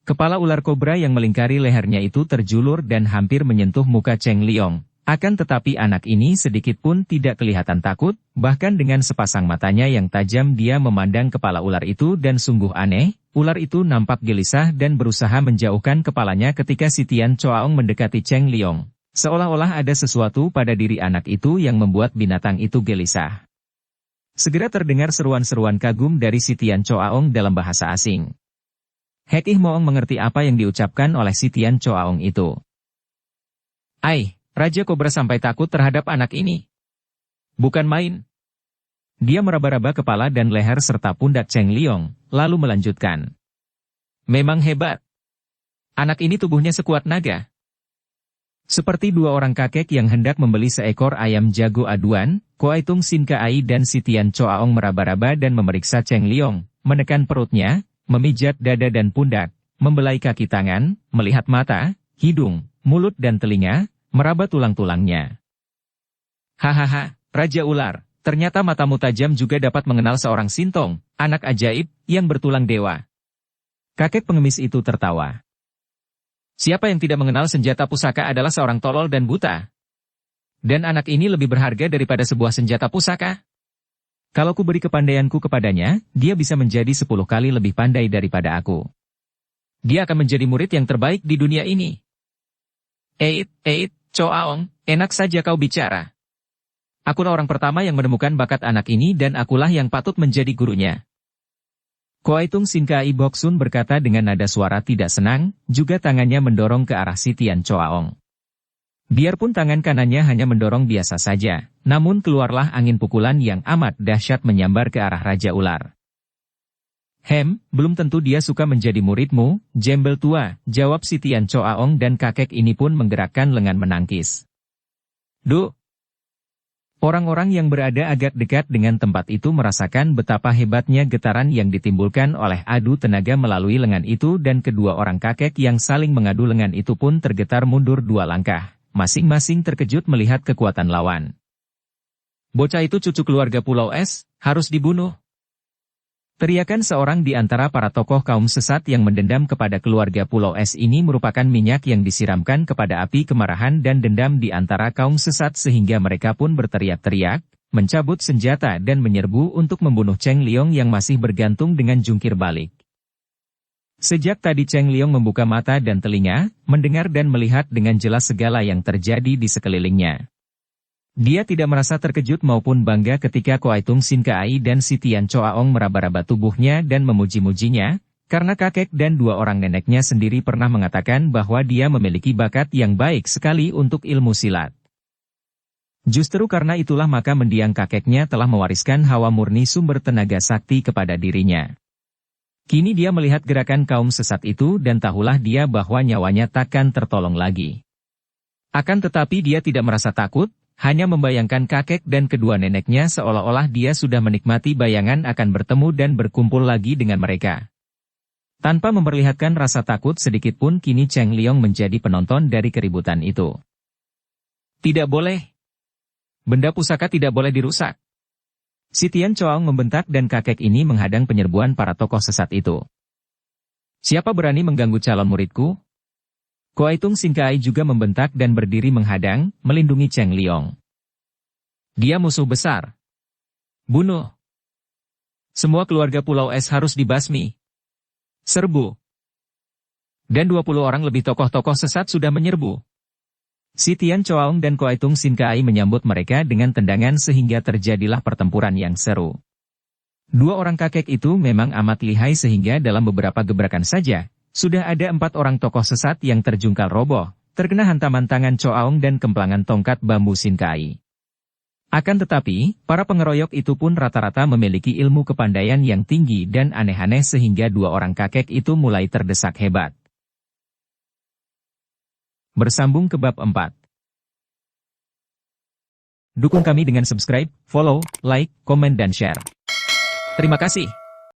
Kepala ular kobra yang melingkari lehernya itu terjulur dan hampir menyentuh muka Cheng Liong. Akan tetapi anak ini sedikit pun tidak kelihatan takut, bahkan dengan sepasang matanya yang tajam dia memandang kepala ular itu dan sungguh aneh, ular itu nampak gelisah dan berusaha menjauhkan kepalanya ketika Sitian Choaong mendekati Cheng Liong. Seolah-olah ada sesuatu pada diri anak itu yang membuat binatang itu gelisah. Segera terdengar seruan-seruan kagum dari Sitian Choaong dalam bahasa asing. Hek Ih Moong mengerti apa yang diucapkan oleh Sitian Choaong itu. Raja Kobra sampai takut terhadap anak ini. Bukan main. Dia meraba-raba kepala dan leher serta pundak Cheng Liong, lalu melanjutkan. Memang hebat. Anak ini tubuhnya sekuat naga. Seperti dua orang kakek yang hendak membeli seekor ayam jago aduan, Koaitung Sin Kai dan Sitian Choaong meraba-raba dan memeriksa Cheng Liong, menekan perutnya, memijat dada dan pundak, membelai kaki tangan, melihat mata, hidung, mulut dan telinga, meraba tulang-tulangnya. Hahaha, Raja Ular, ternyata matamu tajam juga dapat mengenal seorang Sintong, anak ajaib, yang bertulang dewa. Kakek pengemis itu tertawa. Siapa yang tidak mengenal senjata pusaka adalah seorang tolol dan buta. Dan anak ini lebih berharga daripada sebuah senjata pusaka. Kalau ku beri kepandaianku kepadanya, dia bisa menjadi 10 kali lebih pandai daripada aku. Dia akan menjadi murid yang terbaik di dunia ini. Choaong, enak saja kau bicara. Akulah orang pertama yang menemukan bakat anak ini dan akulah yang patut menjadi gurunya. Koaitung Sin Kai Boksun berkata dengan nada suara tidak senang, juga tangannya mendorong ke arah Sitian Choaong. Biarpun tangan kanannya hanya mendorong biasa saja, namun keluarlah angin pukulan yang amat dahsyat menyambar ke arah Raja Ular. Belum tentu dia suka menjadi muridmu, jembel tua, jawab Sitian Choaong dan kakek ini pun menggerakkan lengan menangkis. Duh! Orang-orang yang berada agak dekat dengan tempat itu merasakan betapa hebatnya getaran yang ditimbulkan oleh adu tenaga melalui lengan itu dan kedua orang kakek yang saling mengadu lengan itu pun tergetar mundur 2 langkah, masing-masing terkejut melihat kekuatan lawan. Bocah itu cucu keluarga Pulau Es, harus dibunuh. Teriakan seorang di antara para tokoh kaum sesat yang mendendam kepada keluarga Pulau Es ini merupakan minyak yang disiramkan kepada api kemarahan dan dendam di antara kaum sesat sehingga mereka pun berteriak-teriak, mencabut senjata dan menyerbu untuk membunuh Cheng Liong yang masih bergantung dengan jungkir balik. Sejak tadi Cheng Liong membuka mata dan telinga, mendengar dan melihat dengan jelas segala yang terjadi di sekelilingnya. Dia tidak merasa terkejut maupun bangga ketika Koaitung Sin Kai dan Sitian Choaong meraba-raba tubuhnya dan memuji-mujinya, karena kakek dan 2 orang neneknya sendiri pernah mengatakan bahwa dia memiliki bakat yang baik sekali untuk ilmu silat. Justru karena itulah maka mendiang kakeknya telah mewariskan hawa murni sumber tenaga sakti kepada dirinya. Kini dia melihat gerakan kaum sesat itu dan tahulah dia bahwa nyawanya takkan tertolong lagi. Akan tetapi dia tidak merasa takut, hanya membayangkan kakek dan kedua neneknya seolah-olah dia sudah menikmati bayangan akan bertemu dan berkumpul lagi dengan mereka. Tanpa memperlihatkan rasa takut sedikit pun kini Cheng Liong menjadi penonton dari keributan itu. Tidak boleh. Benda pusaka tidak boleh dirusak. Sitian Choaong membentak dan kakek ini menghadang penyerbuan para tokoh sesat itu. Siapa berani mengganggu calon muridku? Koaitung Sin Kai juga membentak dan berdiri menghadang, melindungi Cheng Liong. Dia musuh besar. Bunuh. Semua keluarga Pulau Es harus dibasmi. Serbu. Dan 20 orang lebih tokoh-tokoh sesat sudah menyerbu. Sitian Choaong dan Koaitung Sin Kai menyambut mereka dengan tendangan sehingga terjadilah pertempuran yang seru. 2 orang kakek itu memang amat lihai sehingga dalam beberapa gebrakan saja, sudah ada 4 orang tokoh sesat yang terjungkal roboh, terkena hantaman tangan Choaong dan kemplangan tongkat bambu Sin Kai. Akan tetapi, para pengeroyok itu pun rata-rata memiliki ilmu kepandaian yang tinggi dan aneh-aneh sehingga 2 orang kakek itu mulai terdesak hebat. Bersambung ke bab 4. Dukung kami dengan subscribe, follow, like, komen dan share. Terima kasih.